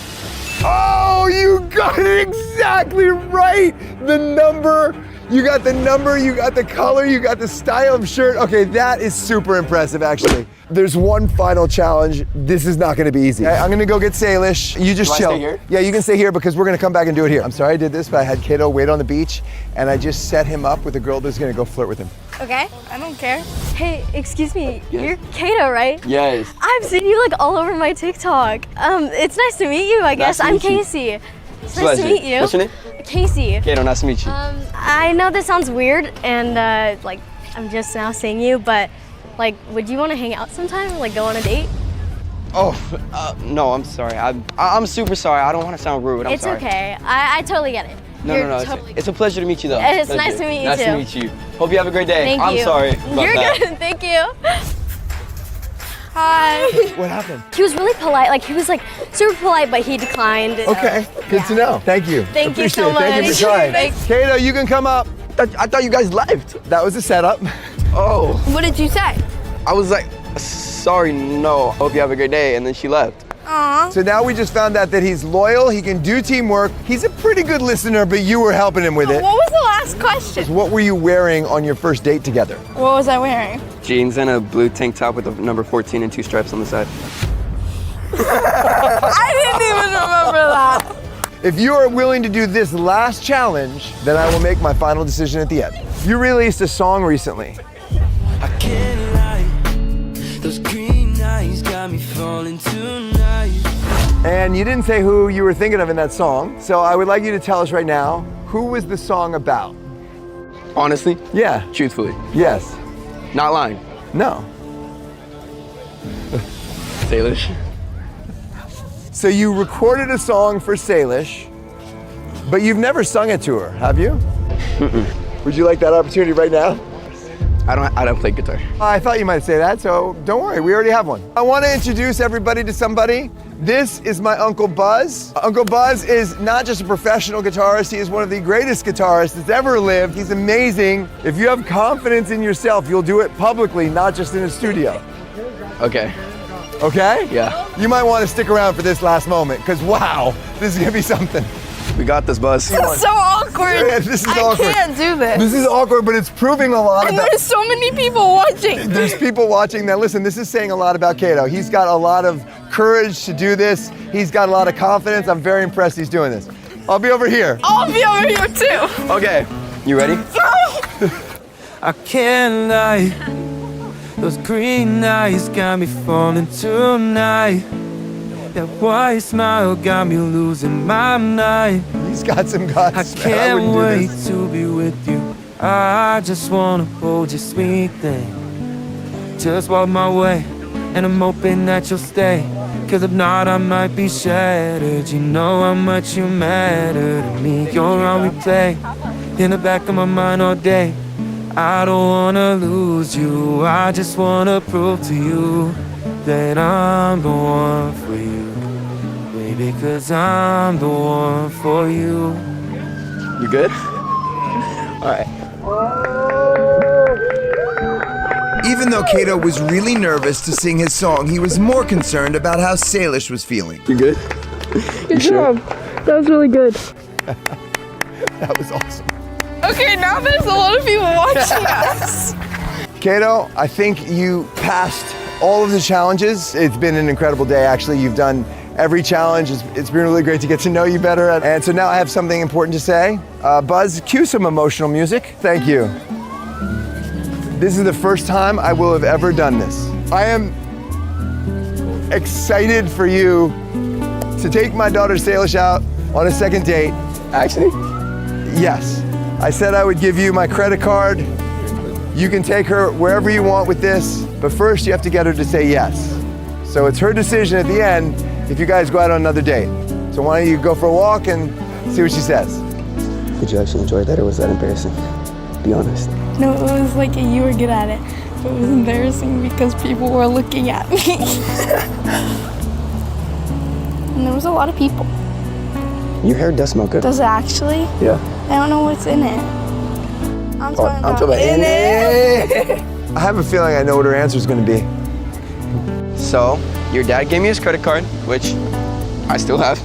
Oh, you got it exactly right. The number. You got the number, you got the color, you got the style of shirt. Okay, that is super impressive, actually. There's one final challenge. This is not gonna be easy. Okay, I'm gonna go get Salish. You just chill. Do I stay here? Yeah, you can stay here because we're gonna come back and do it here. I'm sorry I did this, but I had Kato wait on the beach, and I just set him up with a girl that's gonna go flirt with him. Okay, I don't care. Hey, excuse me, you're Kato, right? Yes. I've seen you like all over my TikTok. It's nice to meet you, I guess. I'm Casey. It's nice to meet you. What's your name? Casey. Kato, nice to meet you. I know this sounds weird, and like I'm just now seeing you, but like, would you want to hang out sometime? Like, go on a date? Oh, no, I'm sorry. I'm super sorry. I don't want to sound rude. I'm sorry. It's okay. I totally get it. No. It's a pleasure to meet you, though. It's nice to meet you, nice too. Nice to meet you. Hope you have a great day. Thank you. I'm sorry about You're that. good. Thank you. Hi. What happened? He was really polite. Like, he was like super polite, but he declined. Okay, good to know. Thank you. Thank you Appreciate so it. Thank you much. for trying. Thanks. Kato, you can come up. I thought you guys left. That was a setup. Oh. What did you say? I was like, sorry, no. Hope you have a great day. And then she left. Aww. So now we just found out that he's loyal, he can do teamwork. He's a pretty good listener, but you were helping him with it. What was the last question? What were you wearing on your first date together? What was I wearing? Jeans and a blue tank top with a number 14 and 2 stripes on the side. I didn't even remember that. If you are willing to do this last challenge, then I will make my final decision at the end. You released a song recently. I can't lie. Those green eyes got me falling tonight. And you didn't say who you were thinking of in that song, so I would like you to tell us right now, who was the song about? Honestly? Yeah. Truthfully? Yes. Not lying? No. Salish. So you recorded a song for Salish, but you've never sung it to her, have you? Mm-mm. Would you like that opportunity right now? I don't play guitar. I thought you might say that, so don't worry, we already have one. I want to introduce everybody to somebody. This is my Uncle Buzz. Uncle Buzz is not just a professional guitarist, he is one of the greatest guitarists that's ever lived. He's amazing. If you have confidence in yourself, you'll do it publicly, not just in a studio. Okay. Okay? Yeah. You might want to stick around for this last moment, because wow, this is going to be something. We got this, Buzz. It's so awkward. Yeah, this is awkward. I can't do this. This is awkward, but it's proving a lot And about... there's so many people watching. There's people watching that. Listen, this is saying a lot about Kato. He's got a lot of courage to do this. He's got a lot of confidence. I'm very impressed he's doing this. I'll be over here. I'll be over here too. Okay, you ready? I can't lie. Those green eyes got me falling tonight. That white smile got me losing my mind. He's got some guts. I can't wait to be with you. I just wanna hold you, sweet thing. Just walk my way, and I'm hoping that you'll stay. Cause if not, I might be shattered. You know how much you matter to me. You're on replay, in the back of my mind all day. I don't wanna lose you. I just wanna prove to you that I'm the one for you, baby, cause I'm the one for you. You good? All right. Even though Kato was really nervous to sing his song, he was more concerned about how Salish was feeling. You good? Good job. That was really good. That was awesome. Okay, now there's a lot of people watching us. Kato, I think you passed all of the challenges. It's been an incredible day, actually. You've done every challenge. It's been really great to get to know you better. And so now I have something important to say. Buzz, cue some emotional music. Thank you. This is the first time I will have ever done this. I am excited for you to take my daughter Salish out on a second date. Actually? Yes. I said I would give you my credit card. You can take her wherever you want with this, but first you have to get her to say yes. So it's her decision at the end if you guys go out on another date. So why don't you go for a walk and see what she says. Did you actually enjoy that or was that embarrassing? Be honest. No, it was like you were good at it. But it was embarrassing because people were looking at me. And there was a lot of people. Your hair does smell good. Does it actually? Yeah. I don't know what's in it. I'm talking about in it. I have a feeling I know what her answer is going to be. So, your dad gave me his credit card, which I still have.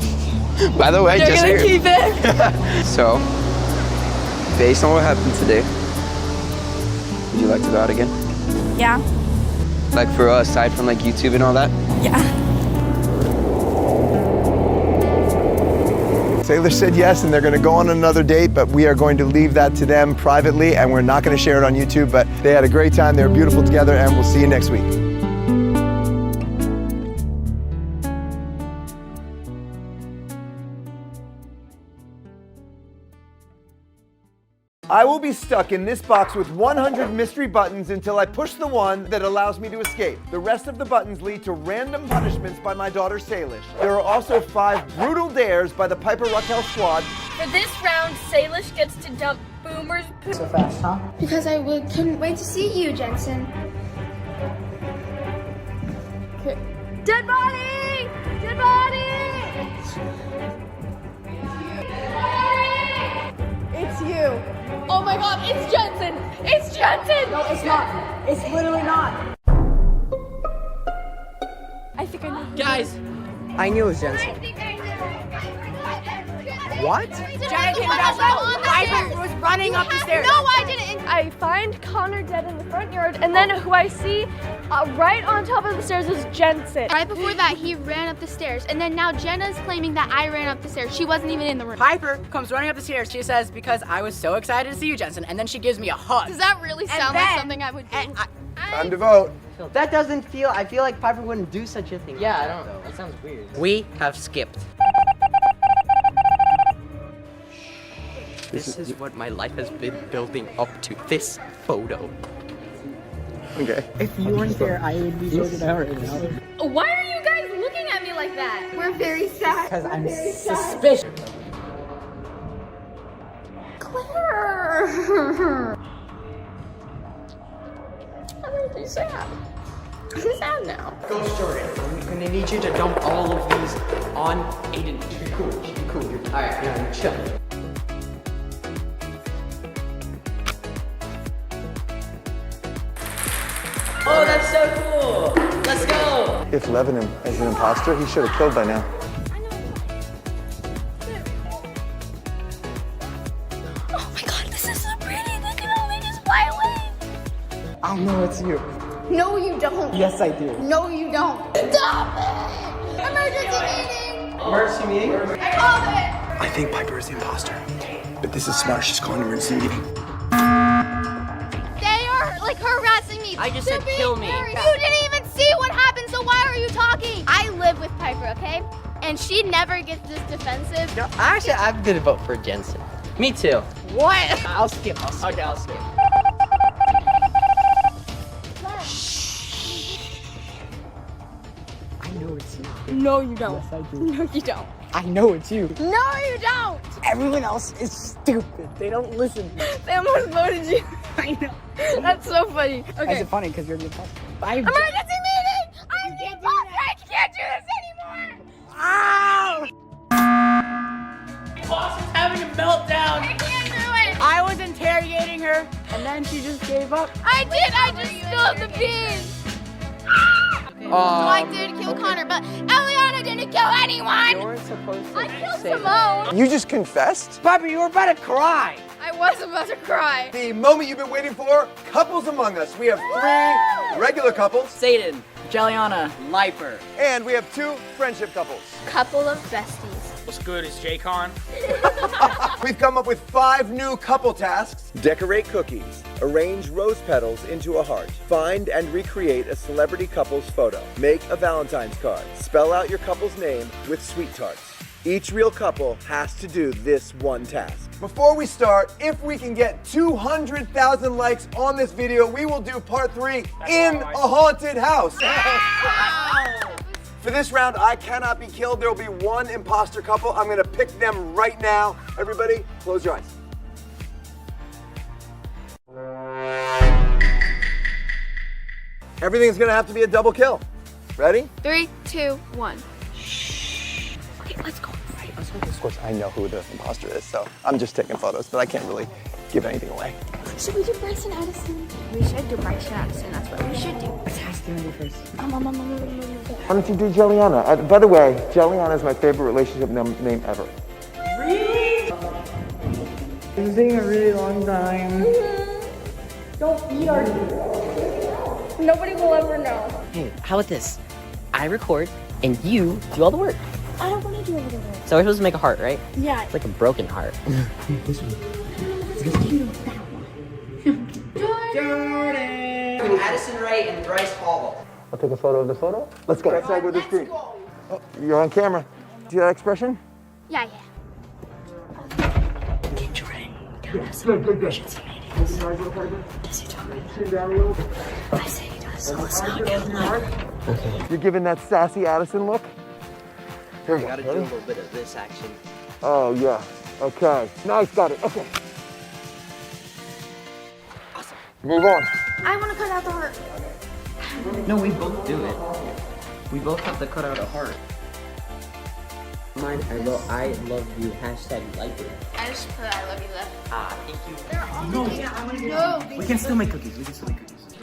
By the way, You're just gonna here. keep it? So, based on what happened today, would you like to go out again? Yeah. Like for us, aside from like YouTube and all that? Yeah. Salish said yes, and they're going to go on another date, but we are going to leave that to them privately, and we're not going to share it on YouTube, but they had a great time. They were beautiful together, and we'll see you next week. I will be stuck in this box with 100 mystery buttons until I push the one that allows me to escape. The rest of the buttons lead to random punishments by my daughter Salish. There are also 5 brutal dares by the Piper Raquel squad. For this round, Salish gets to dump Boomer's poop. So fast, huh? Because I couldn't wait to see you, Jensen. Dead body! Dead body! It's you. Oh my god, it's Jensen! It's Jensen! No, it's not. It's literally not. I think I know. Guys, I knew it was Jensen. What? Jensen was running up the stairs. No, I didn't! I find Connor dead in the front yard, and then who I see right on top of the stairs is Jensen. Right before that, he ran up the stairs, and then now Jenna's claiming that I ran up the stairs. She wasn't even in the room. Piper comes running up the stairs. She says, because I was so excited to see you, Jensen, and then she gives me a hug. Does that really sound like something I would do? Time to vote. That doesn't feel, I feel like Piper wouldn't do such a thing. Yeah, I don't know. That sounds weird. We have skipped. This is what my life has been building up to. This photo. Okay. If you weren't there, I would be voted out right now. Why are you guys looking at me like that? We're very sad. Because I'm suspicious. Claire! I'm really sad. I'm sad now. Ghost Jordan, I'm gonna need you to dump all of these on Aiden. Keep it cool, keep it cool. Alright, yeah, chill. Oh, that's so cool! Let's go! If Lebanon is an imposter, he should have killed by now. Oh my god, this is so pretty. They can only just fly away. I know it's you. No, you don't. Yes, I do. No, you don't. Stop it! Emergency meeting! Emergency meeting? I called it! I think Piper is the imposter, but this is smart. She's calling an emergency meeting. They are like harassing me. I just said kill me. You didn't even see what happened, so why are you talking? I live with Piper, okay? And she never gets this defensive. No, actually, I'm gonna vote for Jensen. Me too. What? I'll skip. Okay, I'll skip. I know it's you. No, you don't. Yes, I do. No, you don't. I know it's you. No, you don't. Everyone else is stupid. They don't listen. They almost voted you. I know. That's so funny. Is Okay. it funny because you're the imposter? Emergency meeting! I'm the imposter! I can't do this anymore! Ow! Boss is having a meltdown. I can't do it! I was interrogating her, and then she just gave up. I did. I just spilled the beans. So I did kill Connor, but Eliana didn't kill anyone. You weren't supposed to I killed say Simone. You just confessed? Piper, you were about to cry. I was about to cry. The moment you've been waiting for, couples among us. We have 3 regular couples, Satan, Jelliana, Liper. and we have 2 friendship couples. Couple of besties. What's good? It's J-Con. We we've come up with 5 new couple tasks. Decorate cookies. Arrange rose petals into a heart. Find and recreate a celebrity couple's photo. Make a Valentine's card. Spell out your couple's name with sweet tarts. Each real couple has to do this one task. Before we start, if we can get 200,000 likes on this video, we will do part 3 in a haunted house. For this round, I cannot be killed. There will be one imposter couple. I'm gonna pick them right now. Everybody, close your eyes. Everything's gonna have to be a double kill. Ready? 3, 2, 1. Okay, let's go. Right, let's go. Of course, I know who the imposter is, so I'm just taking photos, but I can't really give anything away. Should we do Bryson Addison? We should do Bryson Addison. That's what we should do. Let's ask them first. Why don't you do Jelliana? By the way, Jelliana is my favorite relationship name ever. Really? It's been taking a really long time. Don't eat our Nobody will ever know. Hey, how about this? I record and you do all the work. I don't want to do all the work. So we're supposed to make a heart, right? Yeah. It's like a broken heart. This one. Jordan! Addison Ray and Bryce Hall. I'll take a photo of the photo. Let's go. Let's go with the screen. Oh, you're on camera. Do you have that expression? Yeah. Get Jordan. Does he talk? I say he does. So let's not give him that. Okay. You're giving that sassy Addison look? Here we go. Gotta do a little bit of this action. Oh, yeah. Okay. Nice, got it. Okay. Awesome. Move on. I want to cut out the heart. No, we both do it. We both have to cut out a heart. Mine, I love you, hashtag like it. I just put I love you there. Ah, thank you. No. We can still make cookies.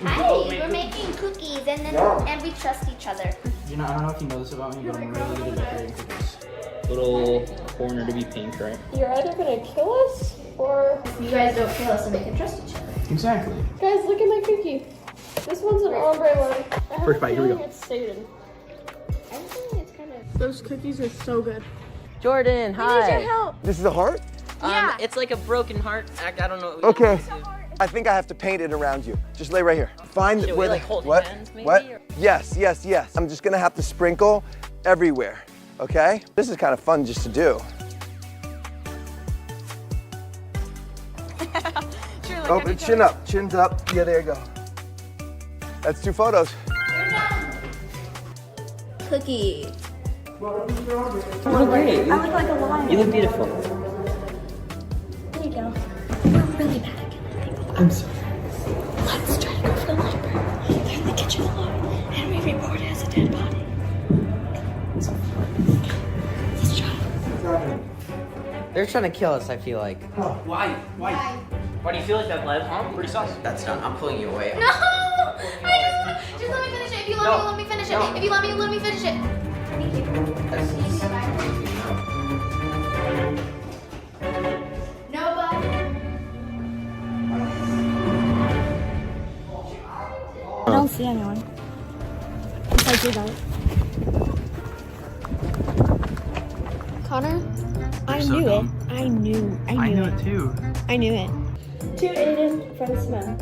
Hi, we're making cookies and we trust each other. You know, I don't know if you know this about me, but I'm really good at decorating cookies. Little corner to be pink, right? You're either gonna kill us or You guys don't kill us and we can trust each other. Exactly. guys, look at my cookie. This one's an ombre one. I have First a bite, here we feeling go. It's Satan. I think it's kind of. Those cookies are so good. Jordan, We need your help. This is a heart? Yeah. It's like a broken heart. I don't know. Okay. I think I have to paint it around you. Just lay right here. Find Should where we, like, hold what? hands, maybe, What? or- Yes. I'm just gonna have to sprinkle everywhere. Okay? This is kind of fun just to do. Oh, but chin up. Chin's up. Yeah, there you go. That's 2 photos. Cookie. You look great. I look like a lion. You look beautiful. There you go. We're really bad at killing people. I'm sorry. Let's try to go for the library. They're in the kitchen alone, and we report it as a dead body. Let's try. They're trying to kill us, I feel like. Why? Why do you feel like that, Lev? Huh? Pretty sus. That's done. I'm pulling you away. No! Just let me finish it. If you love me, let me finish it. If you love me, let me finish it. Thank you. Nobody. I don't see anyone. Besides you guys. Connor, I knew it. I knew it too. I knew it. To Aiden from Smell.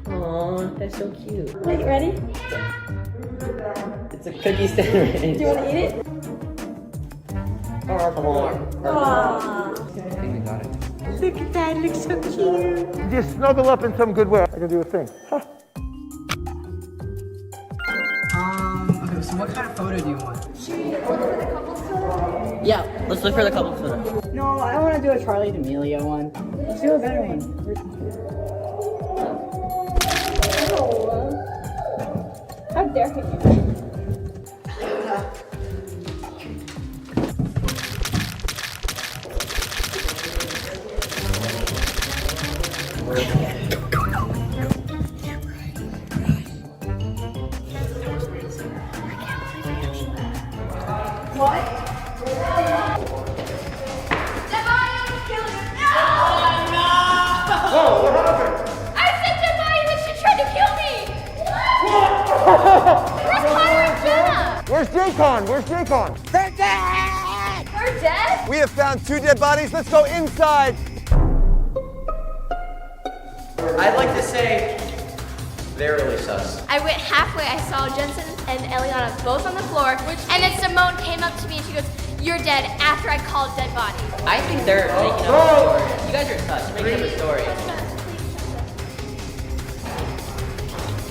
Aw, that's so cute. Wait, ready? It's a cookie stand. Do you want to eat it? Oh, come on. Aww. I think we got it. Look at that, it looks so cute. Just snuggle up in some good way. I can do a thing. Huh. Okay, so what kind of photo do you want? Yeah, let's look for the couple photo. No, I don't want to do a Charlie D'Amelio one. Let's do a better one. How dare you? Where's Jaycon? They're dead! They're dead? We have found 2 dead bodies. Let's go inside. I'd like to say they're really sus. I went halfway. I saw Jensen and Eliana both on the floor, and then Simone came up to me and she goes, "You're dead," after I called dead body. I think they're making up a story. You guys are sus. You're making up a story.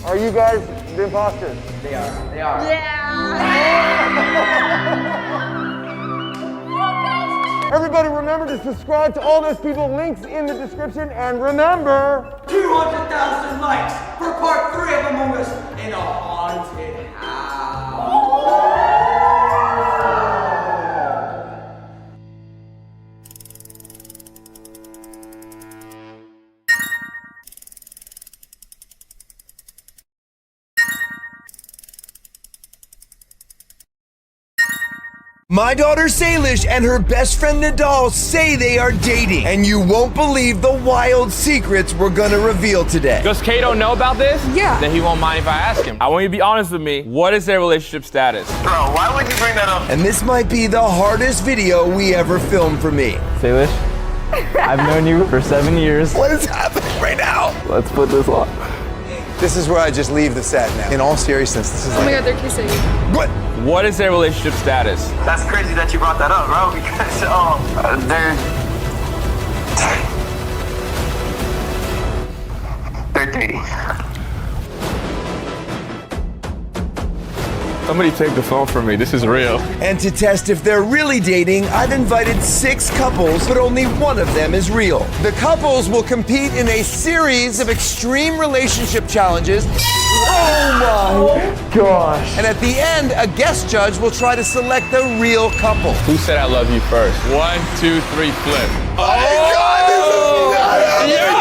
Are you guys the imposters? They are. They are. Everybody remember to subscribe to all those people, links in the description, and remember... 200,000 likes for part 3 of Among Us in a haunted house. My daughter Salish and her best friend Nadal say they are dating, and you won't believe the wild secrets we're gonna reveal today. Does Kato know about this? Yeah. Then he won't mind if I ask him. I want you to be honest with me. What is their relationship status? Bro, why would you bring that up? And this might be the hardest video we ever filmed for me. Salish, I've known you for 7 years. What is happening right now? Let's put this on. This is where I just leave the set now. In all seriousness, this is Oh my God, they're kissing. What? What is their relationship status? That's crazy that you brought that up, bro, because they're dating. Somebody take the phone from me. This is real. And to test if they're really dating, I've invited 6 couples, but only one of them is real. The couples will compete in a series of extreme relationship challenges. Oh my gosh. And at the end, a guest judge will try to select the real couple. Who said I love you first? 1, 2, 3, flip. Oh my God, this is Yo!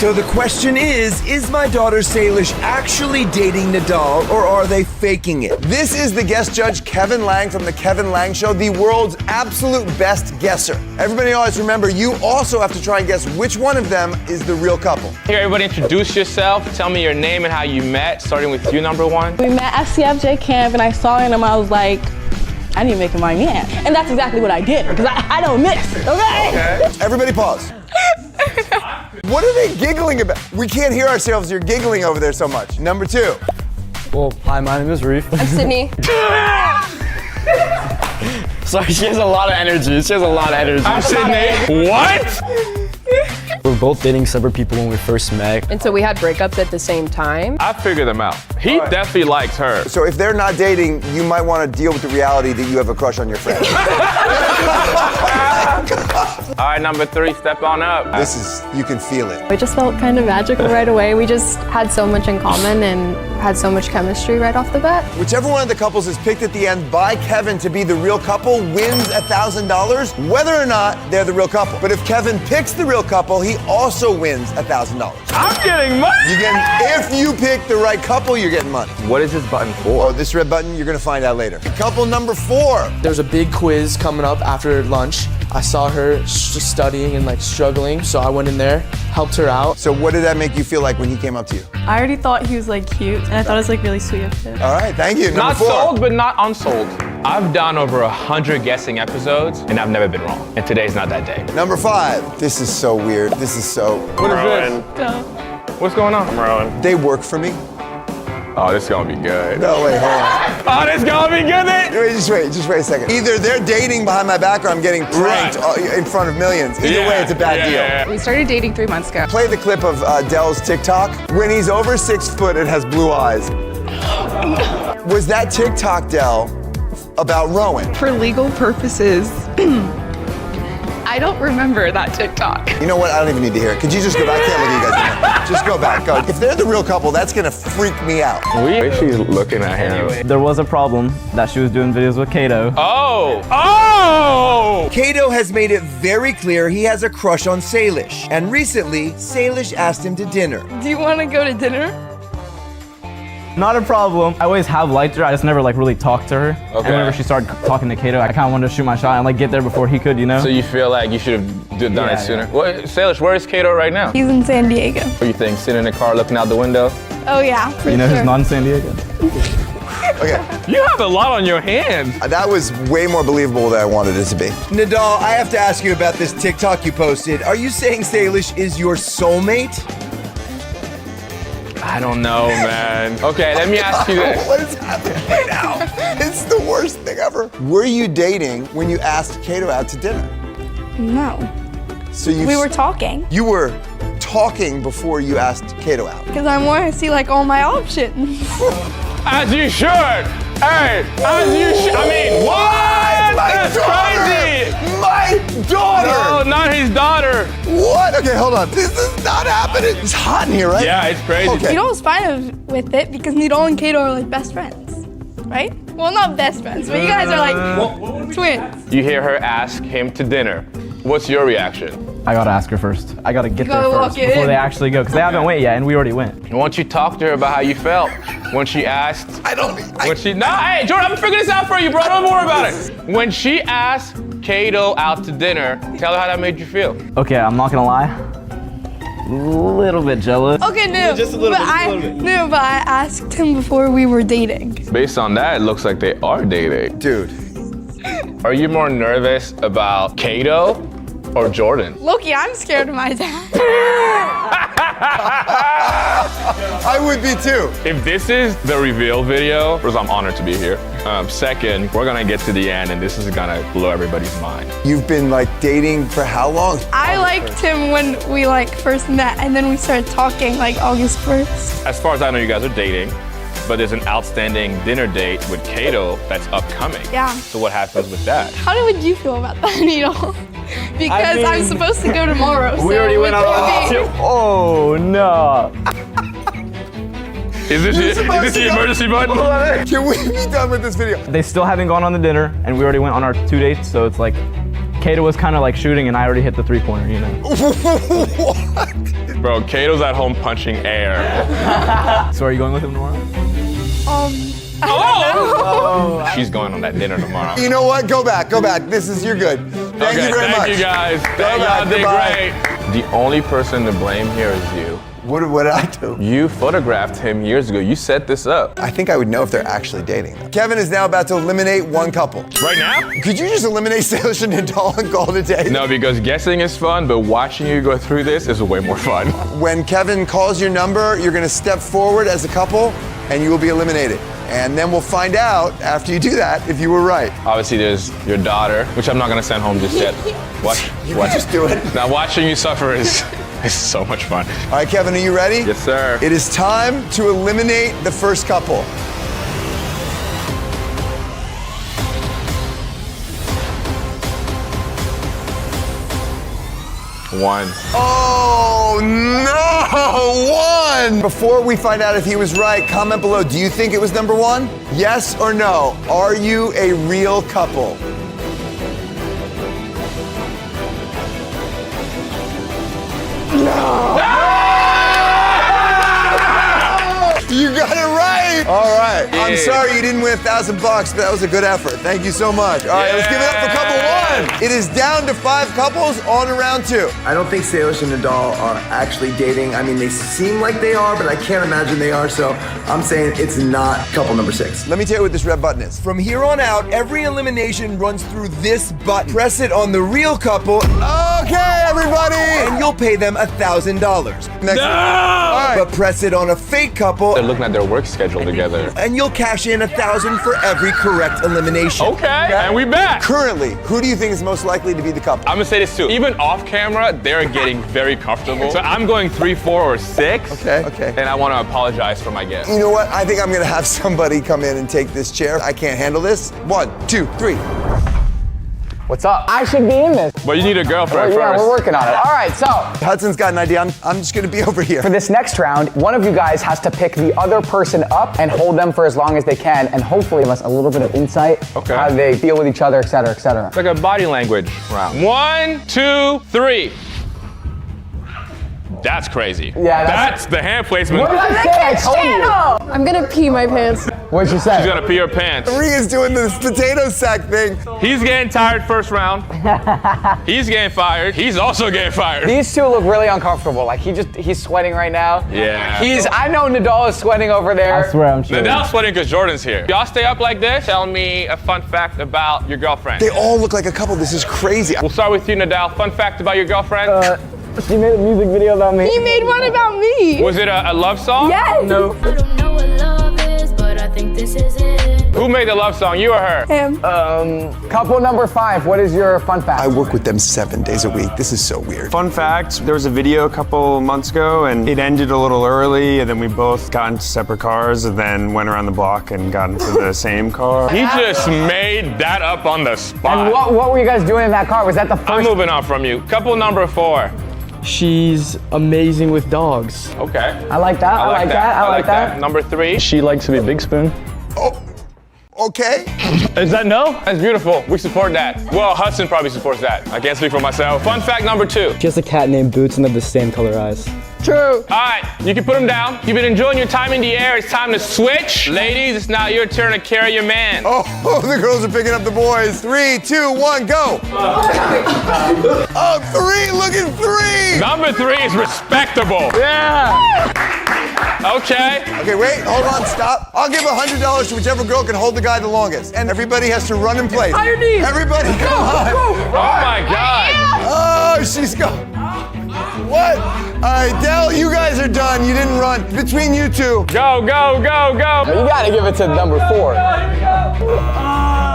So the question is my daughter Salish actually dating Nadal, or are they faking it? This is the guest judge, Kevin Lang from The Kevin Lang Show, the world's absolute best guesser. Everybody always remember, you also have to try and guess which one of them is the real couple. Here, everybody introduce yourself. Tell me your name and how you met, starting with you, number 1. We met at CFJ camp and I saw him and I was like, I need to make him my man. And that's exactly what I did, because I don't miss, okay? Everybody pause. What are they giggling about? We can't hear ourselves, you're giggling over there so much. Number 2. Well, hi, my name is Reef. I'm Sydney. Sorry, she has a lot of energy. She has a lot of energy. I'm Sydney. What? We were both dating separate people when we first met. And so we had breakups at the same time. I figured them out. He definitely likes her. So if they're not dating, you might want to deal with the reality that you have a crush on your friend. All right, number 3, step on up. This is, you can feel it. It just felt kind of magical right away. We just had so much in common and had so much chemistry right off the bat. Whichever one of the couples is picked at the end by Kevin to be the real couple wins $1,000, whether or not they're the real couple. But if Kevin picks the real couple, he also wins $1,000. I'm getting money! If you pick the right couple, you're getting money. What is this button for? Oh, this red button, you're gonna find out later. Couple number 4. There's a big quiz coming up after lunch. I saw her studying and like struggling, so I went in there, helped her out. So what did that make you feel like when he came up to you? I already thought he was like cute, and I thought it was like really sweet of him. All right, thank you. Not Number 4. sold, but not unsold. I've done over 100 guessing episodes, and I've never been wrong. And today's not that day. Number 5. This is so weird. This is so... What is this? What's going on? I'm Rowan. They work for me. Oh, this is gonna be good. No, wait, hold on. Oh, this is gonna be good then? Wait, just wait a second. Either they're dating behind my back or I'm getting pranked in front of millions. Either way, it's a bad deal. We started dating 3 months ago. Play the clip of Dell's TikTok. When he's over 6 foot and has blue eyes. Was that TikTok, Dell, about Rowan? For legal purposes, I don't remember that TikTok. You know what? I don't even need to hear it. Could you just go back? I can't look at you guys anymore. Just go back. Go. If they're the real couple, that's gonna freak me out. She's looking at him. There was a problem that she was doing videos with Kato. Oh! Kato has made it very clear he has a crush on Salish. And recently, Salish asked him to dinner. Do you want to go to dinner? Not a problem. I always have liked her. I just never like really talked to her. Okay. And whenever she started talking to Kato, I kind of wanted to shoot my shot and like get there before he could, you know? So you feel like you should have done it sooner? Well, Salish, where is Kato right now? He's in San Diego. What do you think? Sitting in the car looking out the window? Oh yeah, for you know sure. who's not in San Diego? Okay. You have a lot on your hands. That was way more believable than I wanted it to be. Nadal, I have to ask you about this TikTok you posted. Are you saying Salish is your soulmate? I don't know, man. Okay, let me ask you this. What is happening right now? It's the worst thing ever. Were you dating when you asked Kato out to dinner? No. So We were talking. You were talking before you asked Kato out. Because I want to see like all my options. As you should. Hey, as you should. I mean, what? My That's daughter! crazy. My daughter! No, not his daughter. What? Okay, hold on. This is not happening. It's hot in here, right? Yeah, it's crazy. Okay. Nidal's fine with it because Nidal and Kato are like best friends, right? Well, not best friends, but you guys are like twins. You hear her ask him to dinner. What's your reaction? I gotta ask her first. I gotta get You there gotta first walk it before in. they actually go, because they haven't went yet, and we already went. Why don't you talk to her about how you felt when she asked? Hey, Jordan, I'm figuring this out for you, bro. Don't worry about it. When she asked Kato out to dinner, tell her how that made you feel. Okay, I'm not gonna lie. A little bit jealous. Okay, no. Just a little but bit, just a little bit. No, but I asked him before we were dating. Based on that, it looks like they are dating. Dude. Are you more nervous about Kato or Jordan? Loki, I'm scared of my dad. I would be too. If this is the reveal video, first I'm honored to be here. Second, we're gonna get to the end and this is gonna blow everybody's mind. You've been like dating for how long? I liked him when we like first met, and then we started talking like August 1st. As far as I know, you guys are dating, but there's an outstanding dinner date with Kato that's upcoming. Yeah. So what happens with that? How would you feel about that, Needle? Because I'm supposed to go tomorrow. We already went on a Oh, no. Is this the emergency button? Can we be done with this video? They still haven't gone on the dinner, and we already went on our 2 dates, so it's like, Kato was kind of like shooting, and I already hit the three-pointer, you know? What? Bro, Kato's at home punching air. So are you going with him tomorrow? Oh! She's going on that dinner tomorrow. You know what? Go back. You're good. Thank you very much. Thank you guys. Y'all did great. The only person to blame here is you. What did I do? You photographed him years ago. You set this up. I think I would know if they're actually dating. Kevin is now about to eliminate one couple. Right now? Could you just eliminate Salish and Nadal and call it a day? No, because guessing is fun, but watching you go through this is way more fun. When Kevin calls your number, you're gonna step forward as a couple and you will be eliminated. And then we'll find out after you do that if you were right. Obviously, there's your daughter, which I'm not gonna send home just yet. Watch. Just do it. Now, watching you suffer is so much fun. All right, Kevin, are you ready? Yes, sir. It is time to eliminate the first couple. One. Oh no, one! Before we find out if he was right, comment below, do you think it was number one? Yes or no? Are you a real couple? No! You got it right! All right. Yeah. I'm sorry you didn't win $1,000, but that was a good effort. Thank you so much. All right, let's give it up for couple one. It is down to 5 couples on to round 2. I don't think Salish and Nadal are actually dating. I mean, they seem like they are, but I can't imagine they are, so I'm saying it's not couple number 6. Let me tell you what this red button is. From here on out, every elimination runs through this button. Press it on the real couple. Okay, everybody! And you'll pay them $1,000. Next No! All right. But press it on a fake couple. They're looking at their work schedule together. And you'll cash in $1,000 for every correct elimination. Okay, and we back. Currently, who do you think is most likely to be the couple? I'm gonna say this too. Even off camera, they're getting very comfortable. So I'm going 3, 4, or 6. Okay. And I want to apologize for my guess. You know what? I think I'm gonna have somebody come in and take this chair. I can't handle this. 1, 2, 3. What's up? I should be in this. But you need a girlfriend Yeah, first. we're working on it. All right, so Hudson's got an idea. I'm just gonna be over here. for this next round, one of you guys has to pick the other person up and hold them for as long as they can, and hopefully give us a little bit of insight Okay. how they deal with each other, et cetera, et cetera. It's like a body language round. 1, 2, 3. That's crazy. Yeah, that's the hand placement. What did I say? I told you. I'm gonna pee my pants. What'd you say? She's gonna pee her pants. 3 is doing this potato sack thing. He's getting tired first round. He's getting fired. He's also getting fired. These two look really uncomfortable. Like he's sweating right now. Yeah. I know Nadal is sweating over there. I swear I'm sure. Nadal's sweating because Jordan's here. Y'all stay up like this. Tell me a fun fact about your girlfriend. They all look like a couple. This is crazy. We'll start with you, Nadal. Fun fact about your girlfriend. She made a music video about me. He made one about me. Was it a love song? Yes. No. I don't know what love is, but I think this is it. Who made the love song, you or her? Him. Couple number 5, what is your fun fact? I work with them 7 days a week. This is so weird. Fun fact, there was a video a couple months ago and it ended a little early and then we both got into separate cars and then went around the block and got into the same car. He just made that up on the spot. And what were you guys doing in that car? Was that the first? I'm moving on from you. Couple number 4. She's amazing with dogs. Okay. I like that. I like that. I like that. Number 3. She likes to be Big Spoon. Oh, okay. Is that no? That's beautiful. We support that. Well, Hudson probably supports that. I can't speak for myself. Fun fact number 2. She has a cat named Boots and they have the same color eyes. True. All right, you can put him down. You've been enjoying your time in the air. It's time to switch. Ladies, it's now your turn to carry your man. Oh, the girls are picking up the boys. 3, 2, 1, go. Oh, 3, look at 3. Number 3 is respectable. Yeah. Okay. Okay, wait, hold on, stop. I'll give $100 to whichever girl can hold the guy the longest. And everybody has to run in place. On your knees. Everybody, come on. Oh my God. Oh, she's going. What? All right, Dell, you guys are done. You didn't run. Between you two. Go, go, go, go. You gotta give it to number 4.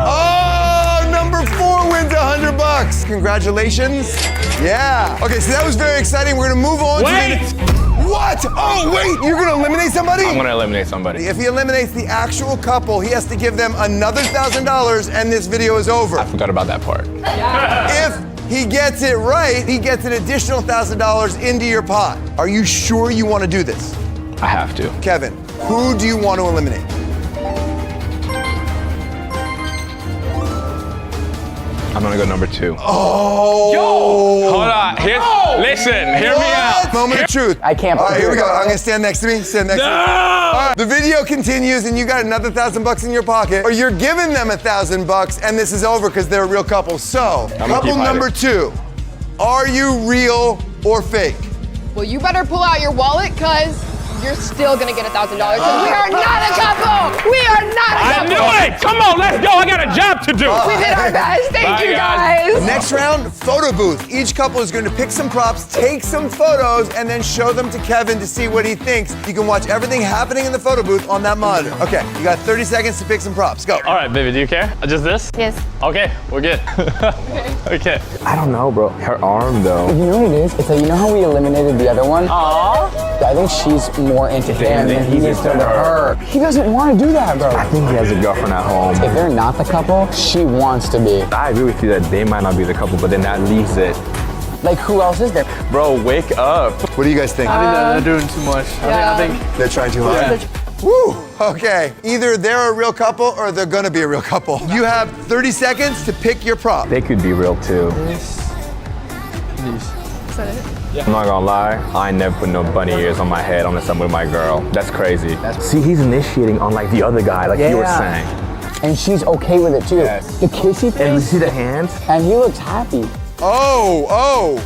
Oh, number 4 wins $100. Congratulations. Yeah. Okay, so that was very exciting. We're gonna move on to the... What? Oh, wait, you're gonna eliminate somebody? I'm gonna eliminate somebody. If he eliminates the actual couple, he has to give them another $1,000 and this video is over. I forgot about that part. If he gets it right, he gets an additional $1,000 into your pot. Are you sure you want to do this? I have to. Kevin, who do you want to eliminate? I'm gonna go number 2. Oh! Yo! Hold on. Listen, hear me out. Moment of truth. I can't. All right, here we go. I'm gonna stand next to me. Stand next to me. All right, the video continues, and you got another $1,000 in your pocket, or you're giving them $1,000, and this is over because they're a real couple. So, couple number 2, are you real or fake? Well, you better pull out your wallet, cause you're still gonna get $1,000. Cause we are not a couple. We are not a couple. I knew it. Come on, let's go. I got a job to do. We did our best. Thank you guys. Next round, photo booth. Each couple is going to pick some props, take some photos, and then show them to Kevin to see what he thinks. You can watch everything happening in the photo booth on that monitor. Okay, you got 30 seconds to pick some props. Go. All right, baby, do you care? Just this? Yes. Okay, we're good. Okay. I don't know, bro. Her arm, though. You know what it is? It's like, you know how we eliminated the other one? Aww. I think she's more into him than he's into her. He doesn't want to do that, bro. I think he has a girlfriend at home. If they're not the couple, she wants to be. I agree with you that they might not be the couple, but then that leaves it. Like, who else is there? Bro, wake up. What do you guys think? I think they're doing too much. I think They're trying too hard. Woo! Okay, either they're a real couple or they're gonna be a real couple. You have 30 seconds to pick your prop. They could be real, too. Is that it? I'm not gonna lie, I ain't never put no bunny ears on my head unless I'm with my girl. That's crazy. See, he's initiating on like the other guy, like you were saying. And she's okay with it too. Yes. The kissy thing. And you see the hands? And he looks happy. Oh.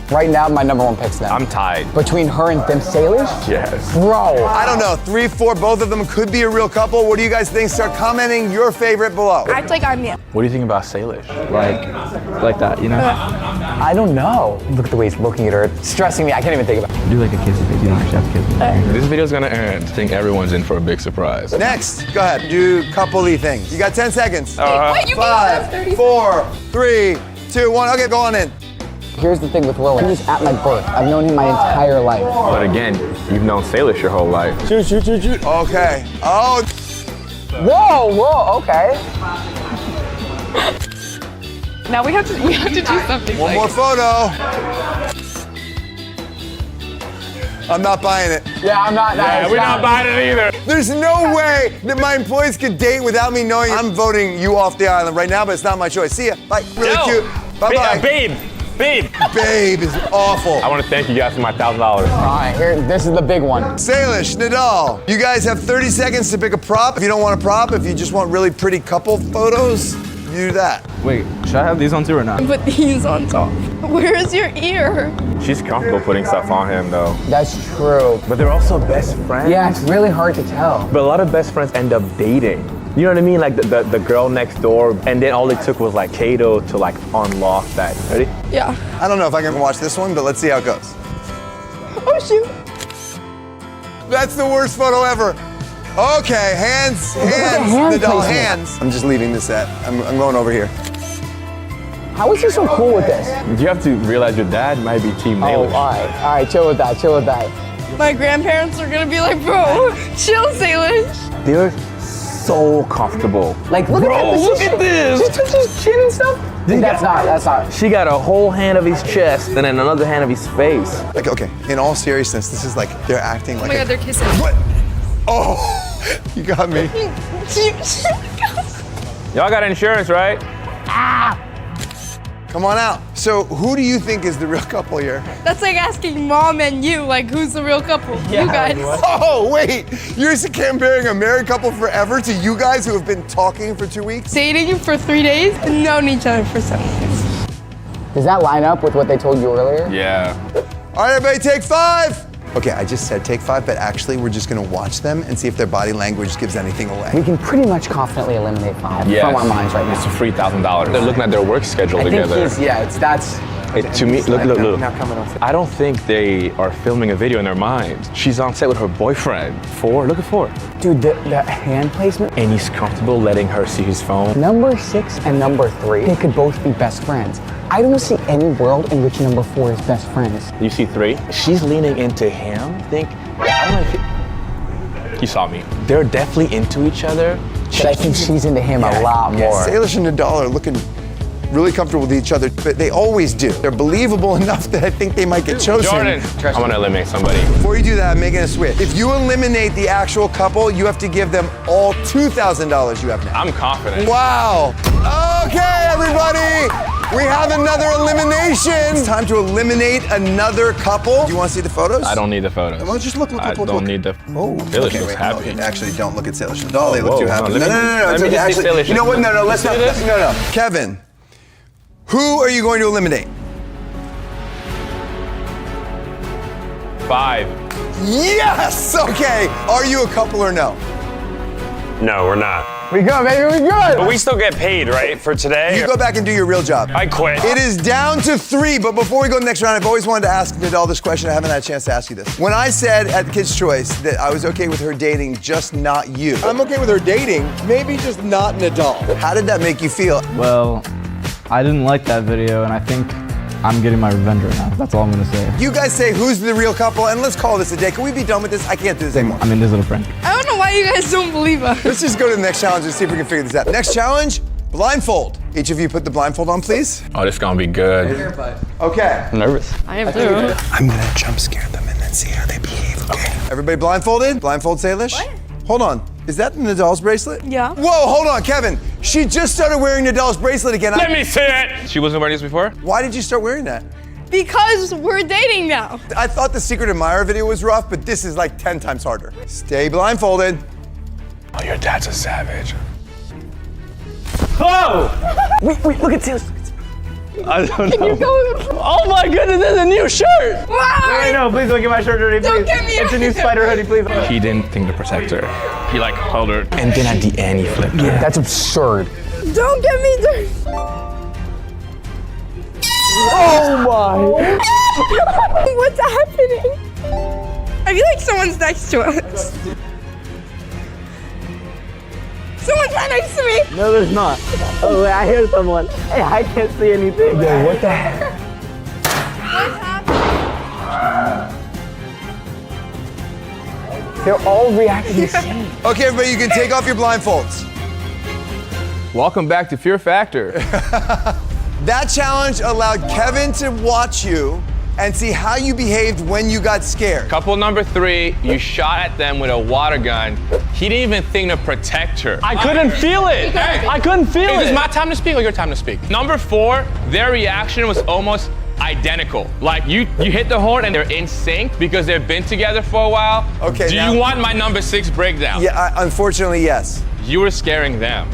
Right now, my number 1 pick's them. I'm tied. Between her and them Salish? Yes. Bro. I don't know, 3, 4, both of them could be a real couple. What do you guys think? Start commenting your favorite below. Act like I'm you. What do you think about Salish? Like that, you know? I don't know. Look at the way he's looking at her. It's stressing me. I can't even think about it. Do like a kissy face. You don't actually have to kiss me. This video's gonna end. I think everyone's in for a big surprise. Next, go ahead. Do couple-y things. You got 10 seconds. Wait, you can 5, 4, 3, 2, 1. Okay, go on in. Here's the thing with Rowan. He's at my birth. I've known him my entire life. But again, you've known Salish your whole life. shoot. Okay. Oh. Whoa, okay. Now we have to do something. One more photo. I'm not buying it. Yeah, I'm not. Yeah, we're not buying it either. There's no way that my employees could date without me knowing. I'm voting you off the island right now, but it's not my choice. See ya. Bye. Really cute. Bye-bye. Babe, Babe. Babe is awful. I want to thank you guys for my $1,000. All right, here, this is the big one. Salish, Nadal, you guys have 30 seconds to pick a prop. If you don't want a prop, if you just want really pretty couple photos, you do that. Wait, should I have these on too or not? Put these on top. Where's your ear? She's comfortable putting stuff on him though. That's true. But they're also best friends. Yeah, it's really hard to tell. But a lot of best friends end up dating. You know what I mean? Like the girl next door, and then all it took was like Kato to like unlock that. Ready? Yeah. I don't know if I can watch this one, but let's see how it goes. Oh shoot. That's the worst photo ever. Okay, hands, hand Nadal, placement. hands. I'm just leaving this set. I'm going over here. How is he so cool with this? You have to realize your dad might be Team Oh, Salish. all right, chill with that, chill with that. My grandparents are gonna be like, bro, chill, Salish. They're so comfortable. Like, look Bro, at that look position. at this. Just touch his chin and stuff. That's not. She got a whole hand of his chest and then another hand of his face. Like, okay, in all seriousness, this is like, they're acting like Oh my God, they're kissing. What? Oh, you got me. Y'all got insurance, right? Come on out. So who do you think is the real couple here? That's like asking mom and you, like, who's the real couple? Yeah, you guys. Oh, wait. You're comparing a married couple forever to you guys who have been talking for 2 weeks? Dating for 3 days and known each other for 7 years. Does that line up with what they told you earlier? Yeah. All right, everybody, take 5. Okay, I just said take 5, but actually we're just gonna watch them and see if their body language gives anything away. We can pretty much confidently eliminate 5 from our minds right It's now. a $3,000. They're looking at their work schedule I together. think that's. To me, look. Now coming on. I don't think they are filming a video in their mind. She's on set with her boyfriend. 4, look at 4. Dude, the hand placement. And he's comfortable letting her see his phone. Number 6 and number 3, they could both be best friends. I don't see any world in which number 4 is best friends. You see 3? She's leaning into him. I don't know if you saw me. They're definitely into each other. But I think she's into him a lot more. Salish and Nadal are looking really comfortable with each other, but they always do. They're believable enough that I think they might get chosen. Jordan, I want to eliminate somebody. Before you do that, I'm making a switch. If you eliminate the actual couple, you have to give them all $2,000 you have now. I'm confident. Wow. Okay, everybody. We have another elimination. It's time to eliminate another couple. Do you want to see the photos? I don't need the photos. Well, just look. I don't need the. Oh, Salish okay, looks wait, happy. No, actually, don't look at Salish and Nadal. They look too happy. No, No. Let me just see Salish. You know what? No. Let's not. No. Kevin, who are you going to eliminate? 5. Yes. Okay. Are you a couple or no? No, we're not. We good, baby, we good. But we still get paid, right, for today? You go back and do your real job. I quit. It is down to 3, but before we go to the next round, I've always wanted to ask Nadal this question. I haven't had a chance to ask you this. When I said at Kids' Choice that I was okay with her dating, just not you. I'm okay with her dating, maybe just not Nadal. How did that make you feel? Well, I didn't like that video, and I think I'm getting my revenge right now. That's all I'm gonna say. You guys say who's the real couple, and let's call this a day. Can we be done with this? I can't do this anymore. I mean, this little prank. I don't know why you guys don't believe us. Let's just go to the next challenge and see if we can figure this out. Next challenge, blindfold. Each of you put the blindfold on, please. Oh, this is gonna be good. Okay. I'm nervous. I am too. I'm gonna jump scare them and then see how they behave, okay? Everybody blindfolded? Blindfold Salish? What? Hold on. Is that Nadal's bracelet? Yeah. Whoa, hold on, Kevin. She just started wearing Nadal's bracelet again. Let me see it. She wasn't wearing this before? Why did you start wearing that? Because we're dating now. I thought the Secret Admirer video was rough, but this is like 10 times harder. Stay blindfolded. Oh, your dad's a savage. Oh! Wait, look at Salish. I don't know. Oh my goodness, this is a new shirt! Why? Wait, no, please don't get my shirt dirty, please. Don't get me It's a new spider hoodie, please. He didn't think to protect her. He like held her, and then at the end he flipped her. That's absurd. Don't get me dirty. Oh my. What's happening? I feel like someone's next to us. Someone's right next to me. No, there's not. Oh, wait, I hear someone. Hey, I can't see anything. Yo, what the heck? What's happening? They're all reacting the same. Okay, everybody, you can take off your blindfolds. Welcome back to Fear Factor. That challenge allowed Kevin to watch you and see how you behaved when you got scared. Couple number 3, you shot at them with a water gun. He didn't even think to protect her. I couldn't feel it. I couldn't feel Is it. this my time to speak or your time to speak? Number 4, their reaction was almost identical. Like you hit the horn and they're in sync because they've been together for a while. Okay. Do you want my number 6 breakdown? Yeah, unfortunately, yes. You were scaring them.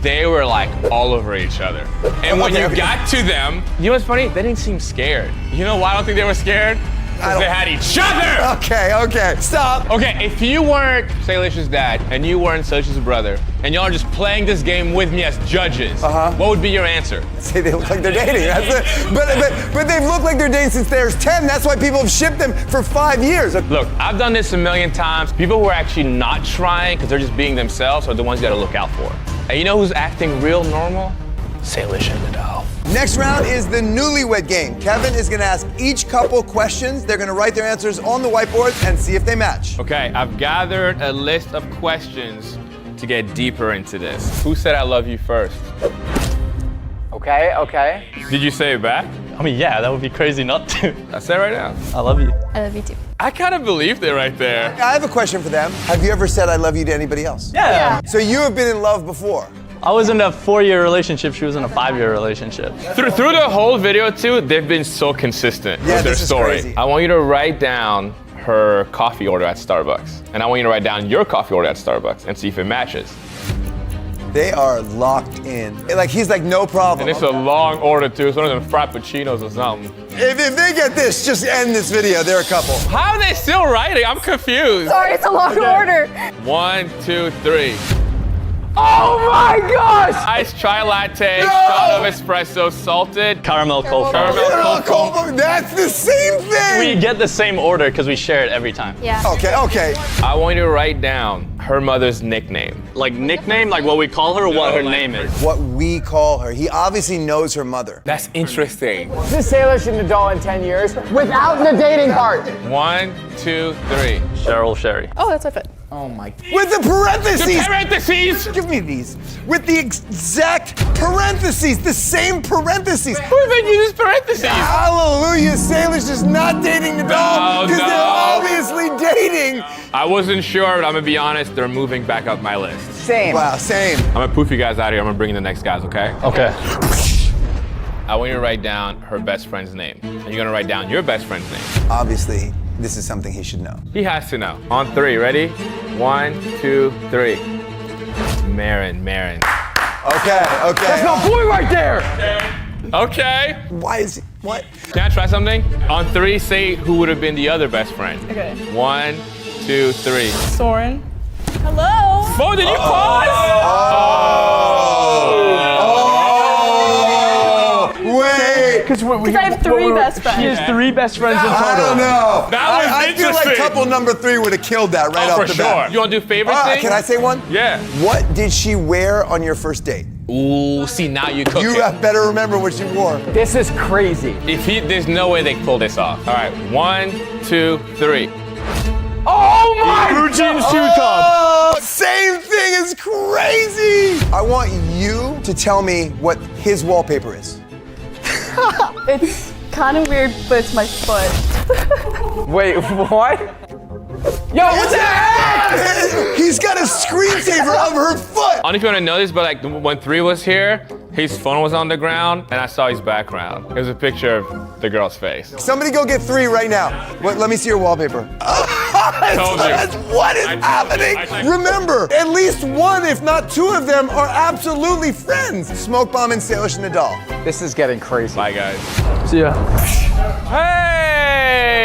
They were like all over each other. And when you got to them, you know what's funny? They didn't seem scared. You know why I don't think they were scared? Because they had each other! Okay, stop. Okay, if you weren't Salish's dad and you weren't Salish's brother, and y'all are just playing this game with me as judges, what would be your answer? Say they look like they're dating. But they've looked like they're dating since they're 10. That's why people have shipped them for 5 years. Look, I've done this a million times. People who are actually not trying because they're just being themselves are the ones you gotta look out for. And you know who's acting real normal? Salish and Nadal. Next round is the newlywed game. Kevin is gonna ask each couple questions. They're gonna write their answers on the whiteboard and see if they match. Okay, I've gathered a list of questions to get deeper into this. Who said I love you first? Okay. Did you say it back? I mean, yeah, that would be crazy not to. I said it right now. I love you. I love you too. I kind of believed it right there. I have a question for them. Have you ever said I love you to anybody else? Yeah. So you have been in love before? I was in a 4-year relationship. She was in a 5-year relationship. Through the whole video too, they've been so consistent with their this is story. crazy. I want you to write down her coffee order at Starbucks. And I want you to write down your coffee order at Starbucks and see if it matches. They are locked in. Like, he's like, no problem. And it's a long order too. It's one of them frappuccinos or something. If they get this, just end this video. They're a couple. How are they still writing? I'm confused. Sorry, it's a long order. 1, 2, 3. Oh my gosh! Iced chai latte, shot of espresso, salted. Caramel cold foam. Caramel cold foam. That's the same thing. We get the same order because we share it every time. Yeah. Okay. I want you to write down her mother's nickname. Like nickname, like what we call her, or what her name is. What we call her. He obviously knows her mother. That's interesting. This is Salish and Nadal in 10 years without the dating part. 1, 2, 3. Cheryl Sherry. Oh, that's what I fit. Oh my. With the parentheses! The parentheses! Give me these. With the exact parentheses, the same parentheses. Who then uses parentheses? Hallelujah, Salish is not dating Nadal because they're obviously dating. I wasn't sure, but I'm gonna be honest, they're moving back up my list. Same. Wow, same. I'm gonna poof you guys out of here. I'm gonna bring in the next guys, okay? Okay. I want you to write down her best friend's name. And you're gonna write down your best friend's name. Obviously, this is something he should know. He has to know. On 3, ready? 1, 2, 3. Marin. Okay. That's my boy right there. Okay. Why is he? What? Can I try something? On 3, say who would have been the other best friend. Okay. 1, 2, 3. Soren. Hello. Oh, did you pause? Wait. Because I have 3 best friends. She has 3 best friends in total. I don't know. That was I feel like interesting. couple number 3 would have killed that right Oh, off for the bat. sure. You want to do favorite thing? Can I say one? Yeah. What did she wear on your first date? Ooh, see, now you cook You it. better remember what she wore. This is crazy. There's no way they can pull this off. All right, 1, 2, 3. Oh my Blue jeans, God. shoe top. Same thing is crazy. I want you to tell me what his wallpaper is. It's kind of weird, but it's my foot. Wait, what? Yo, what the heck? He's got a screensaver of her foot. I don't know if you want to know this, but like when 3 was here, his phone was on the ground, and I saw his background. It was a picture of the girl's face. Somebody go get 3 right now. Let me see your wallpaper. Told you. What is happening? Remember, at least 1, if not 2 of them are absolutely friends. Smoke Bomb and Salish and Nadal. This is getting crazy. Bye, guys. See ya. Hey!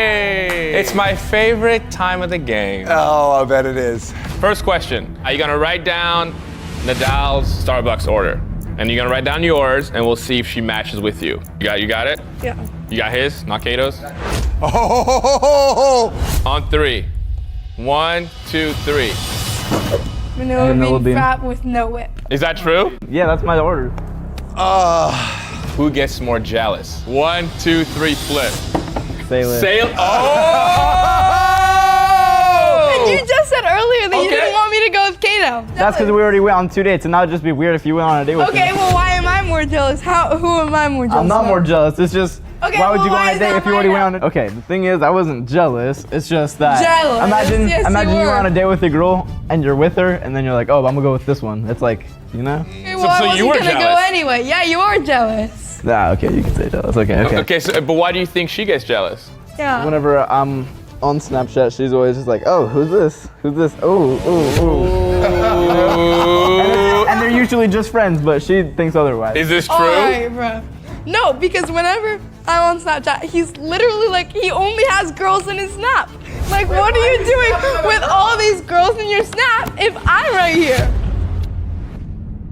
It's my favorite time of the game. Oh, I bet it is. First question. Are you going to write down Nadal's Starbucks order? And you're going to write down yours, and we'll see if she matches with you. You got it? Yeah. You got his, not Kato's? Oh! On 3. 1, 2, 3. Vanilla bean frap with no whip. Is that true? Yeah, that's my order. Who gets more jealous? 1, 2, 3, flip. Sail. And you just said earlier that you didn't want me to go with Kato. That's because we already went on 2 dates, and now it'd just be weird if you went on a date with me. Okay, well, why am I more jealous? Who am I more jealous I'm not of? more jealous. It's just, Okay, why would well, you go why on a is date that if you already mine went on a... Okay, the thing is, I wasn't jealous. It's just that... Jealous. Imagine, Yes, imagine you you were were. on a date with a girl, and you're with her, and then you're like, oh, I'm gonna go with this one. It's like, you know? Okay, well, I wasn't you were gonna go jealous. anyway. Yeah, you are jealous. jealous. Nah, okay, you can say jealous. Okay, okay. Okay, so, but why do you think she gets jealous? Yeah. Whenever I'm on Snapchat, she's always just like, oh, who's this? Who's this? Oh, and they're usually just friends, but she thinks otherwise. Is this true? Alright, bro. No, because whenever I'm on Snapchat, he's literally like, he only has girls in his Snap. Like, what are you doing with all these girls in your Snap if I'm right here?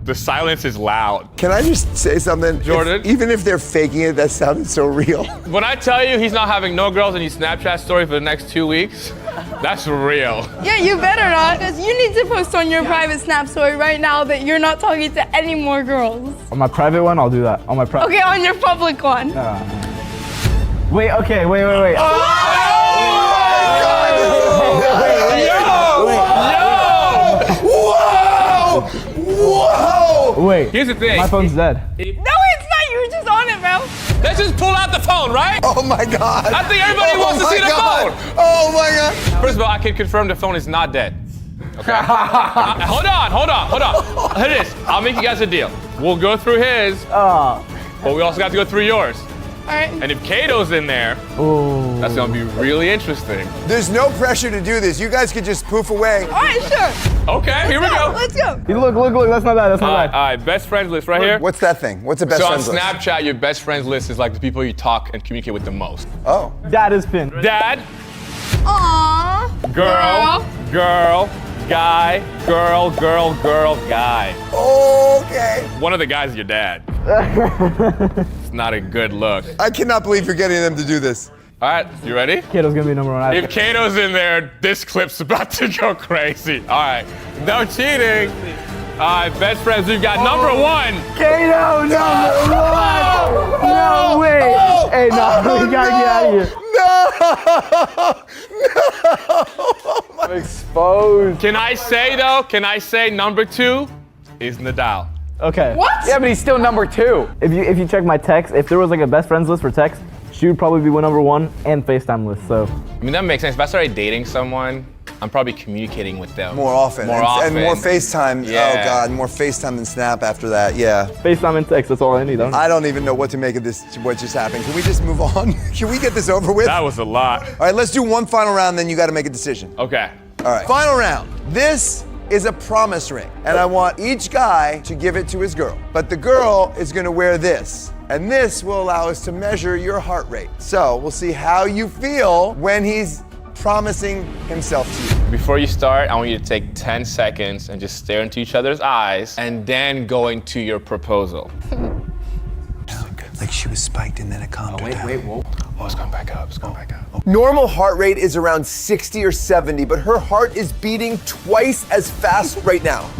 The silence is loud. Can I just say something? Jordan? Even if they're faking it, that sounded so real. When I tell you he's not having no girls in his Snapchat story for the next 2 weeks, that's real. Yeah, you better not, because you need to post on your private Snap story right now that you're not talking to any more girls. On my private one, I'll do that. On my private. Okay, on your public one. Wait, okay, wait. Whoa! Wait. Here's the thing. My phone's dead. No, it's not. You were just on it, bro. Let's just pull out the phone, right? Oh my God. I think everybody wants to see the phone. Oh my God. First of all, I can confirm the phone is not dead. Okay. Hold on. Here it is. I'll make you guys a deal. We'll go through his, but we also got to go through yours. All right. And if Kato's in there, that's gonna be really interesting. There's no pressure to do this. You guys could just poof away. All right, sure. Okay, here we go. Let's go. Look, that's not bad, All right, best friends list right here. What's that thing? What's a best friends So on list? Snapchat, your best friends list is like the people you talk and communicate with the most. Oh. Dad is pinned. Dad, Aww. girl, guy, girl, guy. Okay. One of the guys is your dad. It's not a good look. I cannot believe you're getting them to do this. All right, you ready? Kato's gonna be number one. If Kato's in there, this clip's about to go crazy. All right, no cheating. All right, best friends, we've got number one. Kato, number one! No way! Hey, no, we gotta get out of here. No! I'm exposed. Can I say number two is Nadal. Okay. What? Yeah, but he's still number 2. If you check my text, if there was like a best friends list for text, she would probably be number 1 and FaceTime list, so. I mean, that makes sense. If I started dating someone, I'm probably communicating with them. More often. And more FaceTime. Yeah. Oh God, more FaceTime than Snap after that, yeah. FaceTime and text, that's all I need. I don't even know what to make of this, what just happened. Can we just move on? Can we get this over with? That was a lot. All right, let's do one final round, then you gotta make a decision. Okay. All right, final round. This is a promise ring, and I want each guy to give it to his girl. But the girl is gonna wear this, and this will allow us to measure your heart rate. So we'll see how you feel when he's promising himself to you. Before you start, I want you to take 10 seconds and just stare into each other's eyes and then go into your proposal. Like she was spiked and then it calmed her down. Whoa. Oh, it's going back up. Normal heart rate is around 60 or 70, but her heart is beating twice as fast right now.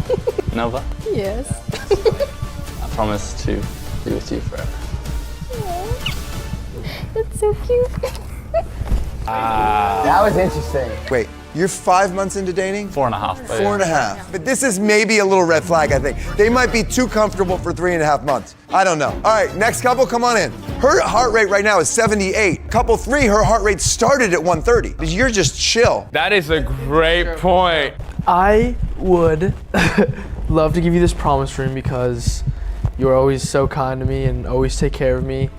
Nova, Yes. I promise to be with you forever. That's so cute. That was interesting. Wait, you're 5 months into dating? 4.5. but Four and a half. But this is maybe a little red flag, I think. They might be too comfortable for 3.5 months. I don't know. All right, next couple, come on in. Her heart rate right now is 78. Couple 3, her heart rate started at 130. You're just chill. That is a great point. I would love to give you this promise ring because you're always so kind to me and always take care of me.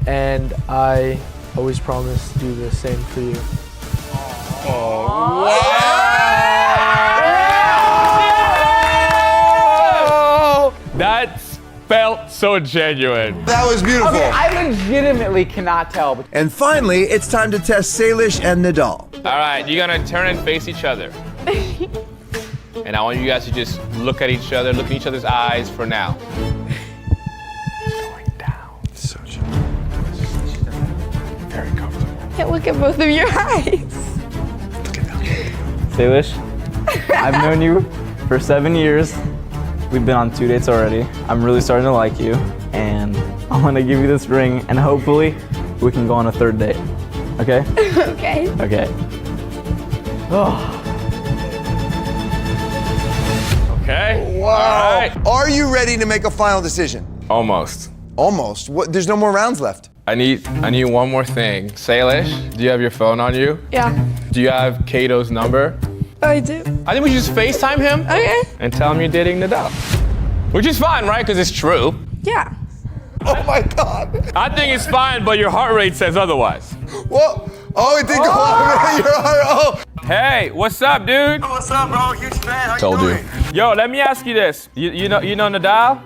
And I always promise to do the same for you. That felt so genuine. That was beautiful. Okay, I legitimately cannot tell. And finally, it's time to test Salish and Nadal. All right, you're gonna turn and face each other. And I want you guys to just look at each other, look in each other's eyes for now. Going down. So chill. Very comfortable. Can't look at both of your eyes. Salish, I've known you for 7 years. We've been on 2 dates already. I'm really starting to like you, and I want to give you this ring, and hopefully we can go on a 3rd date. Okay? Okay. Okay. Oh. Okay. Wow. All right. Are you ready to make a final decision? Almost. Almost. What? There's no more rounds left. I need one more thing. Salish, do you have your phone on you? Yeah. Do you have Kato's number? I do. I think we should just FaceTime him. Okay. And tell him you're dating Nadal. Which is fine, right? Because it's true. Yeah. Oh my God. I think it's fine, but your heart rate says otherwise. Whoa. Oh, it did go up. Your heart. Oh. Hey, what's up, dude? What's up, bro? Huge fan. How Told you you. doing? Yo, let me ask you this. You know Nadal?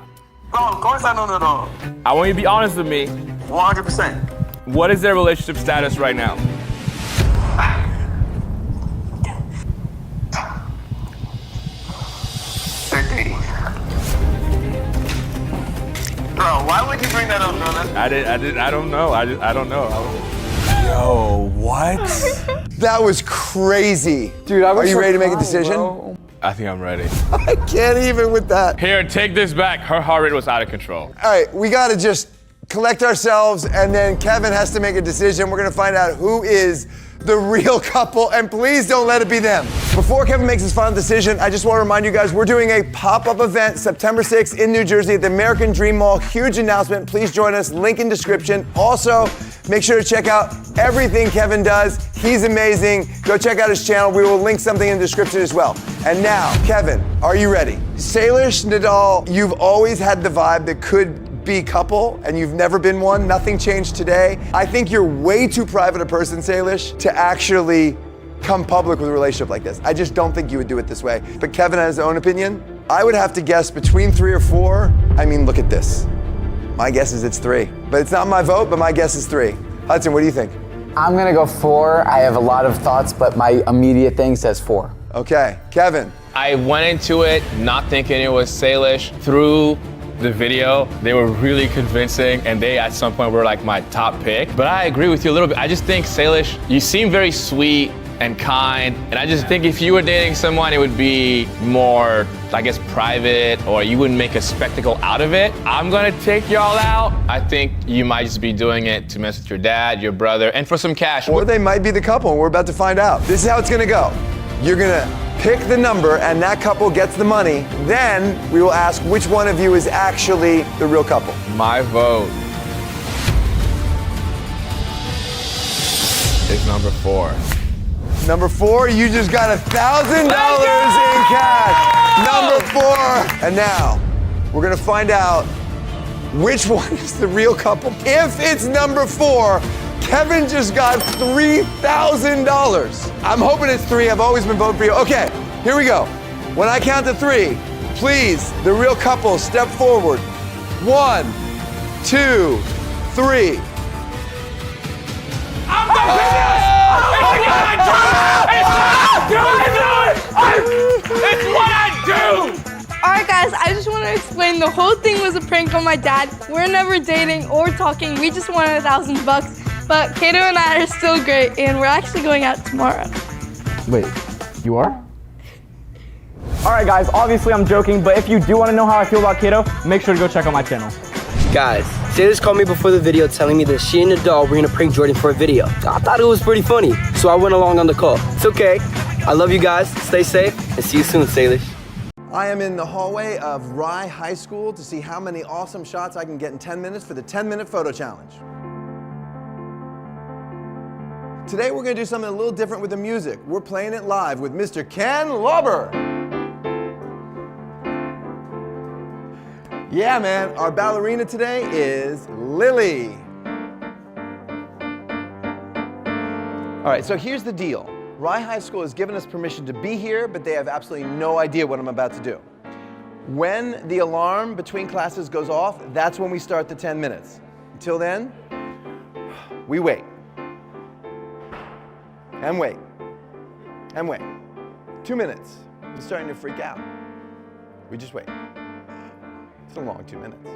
Bro, of course I know Nadal. I want you to be honest with me. 100%. What is their relationship status right now? They're dating. Bro, why would you bring that up, brother? I don't know. I don't know. Yo, what? That was crazy. Dude, Are you ready to make a decision? Bro. I think I'm ready. I can't even with that. Here, take this back. Her heart rate was out of control. All right, we gotta just collect ourselves, and then Kevin has to make a decision. We're gonna find out who is the real couple, and please don't let it be them. Before Kevin makes his final decision, I just want to remind you guys, we're doing a pop-up event September 6th in New Jersey at the American Dream Mall. Huge announcement. Please join us. Link in description. Also, make sure to check out everything Kevin does. He's amazing. Go check out his channel. We will link something in the description as well. And now, Kevin, are you ready? Salish, Nadal, you've always had the vibe that could be couple, and you've never been one. Nothing changed today. I think you're way too private a person, Salish, to actually come public with a relationship like this. I just don't think you would do it this way. But Kevin has his own opinion. I would have to guess between 3 or 4. I mean, look at this. My guess is it's 3. But it's not my vote, but my guess is 3. Hudson, what do you think? I'm gonna go 4. I have a lot of thoughts, but my immediate thing says 4. Okay, Kevin. I went into it not thinking it was Salish. Through the video, they were really convincing, and they at some point were like my top pick. But I agree with you a little bit. I just think Salish, you seem very sweet and kind, and I just think if you were dating someone, it would be more, I guess, private, or you wouldn't make a spectacle out of it. I'm gonna take y'all out. I think you might just be doing it to mess with your dad, your brother, and for some cash. Or they might be the couple, and we're about to find out. This is how it's gonna go. You're gonna pick the number, and that couple gets the money. Then we will ask which one of you is actually the real couple. My vote is number 4. Number 4, you just got $1,000 in cash. Number 4. And now, we're gonna find out which one is the real couple. If it's number 4, Kevin just got $3,000. I'm hoping it's 3. I've always been voting for you. Okay, here we go. When I count to 3, please, the real couple, step forward. 1, 2, 3. I'm the It's what I do! Alright guys, I just want to explain the whole thing was a prank on my dad. We're never dating or talking. We just wanted $1,000. But Kato and I are still great, and we're actually going out tomorrow. Wait, you are? All right, guys, obviously I'm joking, but if you do want to know how I feel about Kato, make sure to go check out my channel. Guys, Salish called me before the video telling me that she and Nadal were gonna prank Jordan for a video. I thought it was pretty funny, so I went along on the call. It's okay. I love you guys. Stay safe, and see you soon, Salish. I am in the hallway of Rye High School to see how many awesome shots I can get in 10 minutes for the 10-minute photo challenge. Today we're gonna do something a little different with the music. We're playing it live with Mr. Ken Lauber. Yeah, man, our ballerina today is Lily. All right, so here's the deal. Rye High School has given us permission to be here, but they have absolutely no idea what I'm about to do. When the alarm between classes goes off, that's when we start the 10 minutes. Until then, we wait. And wait. And wait. 2 minutes. It's starting to freak out. We just wait. It's a long 2 minutes.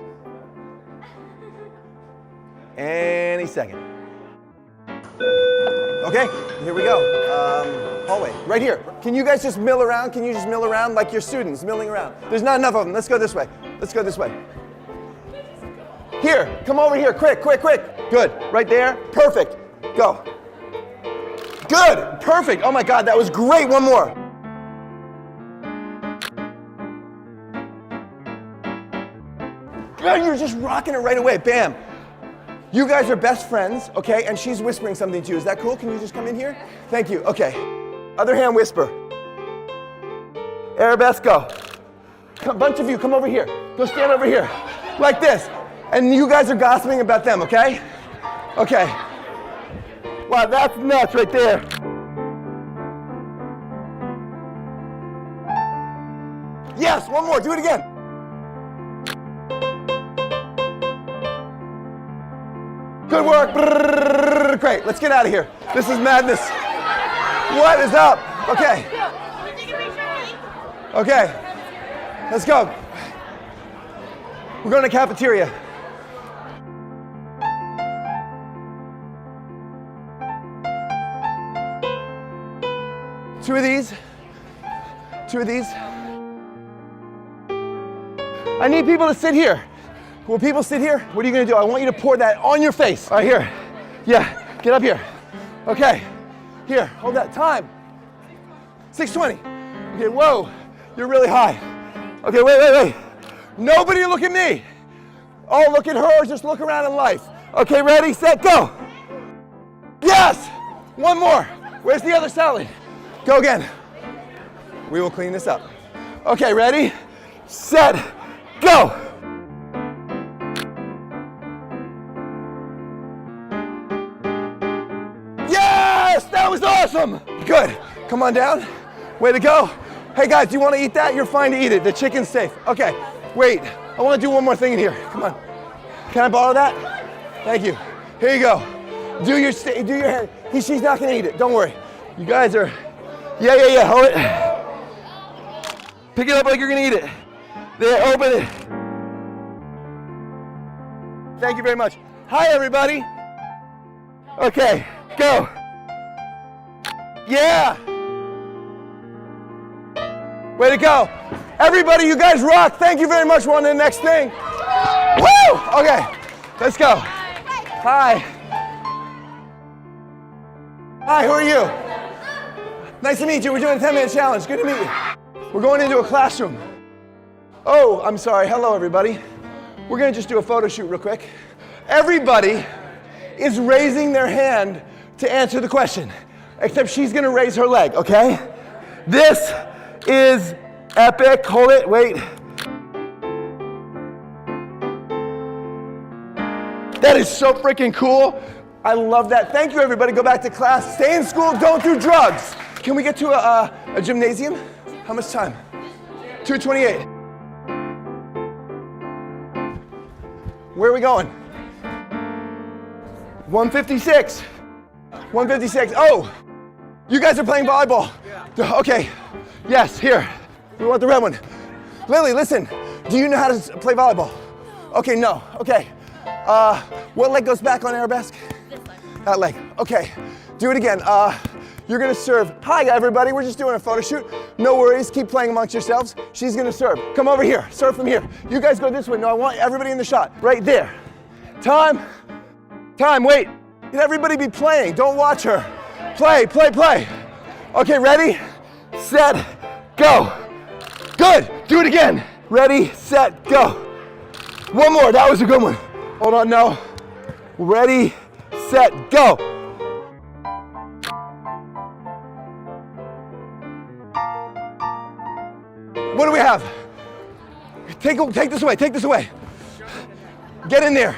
Any second. Okay, here we go. Hallway, right here. Can you guys just mill around? Can you just mill around like your students milling around? There's not enough of them. Let's go this way. Let's go this way. Here, come over here, quick, quick, quick. Good, right there, perfect. Go. Good, perfect. Oh my God, that was great. One more. You're just rocking it right away, bam. You guys are best friends, okay? And she's whispering something to you. Is that cool? Can you just come in here? Thank you, okay. Other hand whisper. Arabesque, go. A bunch of you, come over here. Go stand over here. Like this. And you guys are gossiping about them, okay? Okay. Wow, that's nuts right there. Yes, one more, do it again. Good work. Brrr, great, let's get out of here. This is madness. What is up? Okay. Okay, let's go. We're going to cafeteria. Two of these. I need people to sit here. Will people sit here? What are you gonna do? I want you to pour that on your face. All right, here. Yeah, get up here. Okay, here, hold that. Time. 6:20. Okay, whoa, you're really high. Okay, wait. Nobody look at me. Oh, look at her, just look around in life. Okay, ready, set, go. Yes, one more. Where's the other salad? Go again. We will clean this up. Okay, ready, set, go. Yes, that was awesome. Good, come on down. Way to go. Hey guys, do you want to eat that? You're fine to eat it. The chicken's safe. Okay, wait. I want to do one more thing in here. Come on. Can I borrow that? Thank you. Here you go. Do your hair. She's not gonna eat it. Don't worry. You guys are. Yeah. Hold it. Pick it up like you're gonna eat it. There. Open it. Thank you very much. Hi everybody. Okay. Go. Yeah. Way to go. Everybody, you guys rock. Thank you very much. We're on to the next thing. Woo! Okay, let's go. Hi. Hi, who are you? Nice to meet you. We're doing a 10-minute challenge. Good to meet you. We're going into a classroom. Oh, I'm sorry. Hello, everybody. We're going to just do a photo shoot real quick. Everybody is raising their hand to answer the question, except she's going to raise her leg, okay? This is epic. Hold it. Wait. That is so freaking cool. I love that. Thank you, everybody. Go back to class. Stay in school. Don't do drugs. Can we get to a gymnasium? How much time? 2:28. Where are we going? 156. 156. Oh, you guys are playing volleyball. Yeah. Okay. Yes, here. We want the red one. Lily, listen. Do you know how to play volleyball? Okay, no. Okay. What leg goes back on arabesque? This leg. That leg. Okay. Do it again. You're gonna serve. Hi, everybody. We're just doing a photo shoot. No worries. Keep playing amongst yourselves. She's gonna serve. Come over here. Serve from here. You guys go this way. No, I want everybody in the shot. Right there. Time. Wait. Can everybody be playing? Don't watch her. Play. Okay, ready? Set. Go. Good. Do it again. Ready, set, go. One more. That was a good one. Hold on, no. Ready, set, go. What do we have? Take this away. Get in there.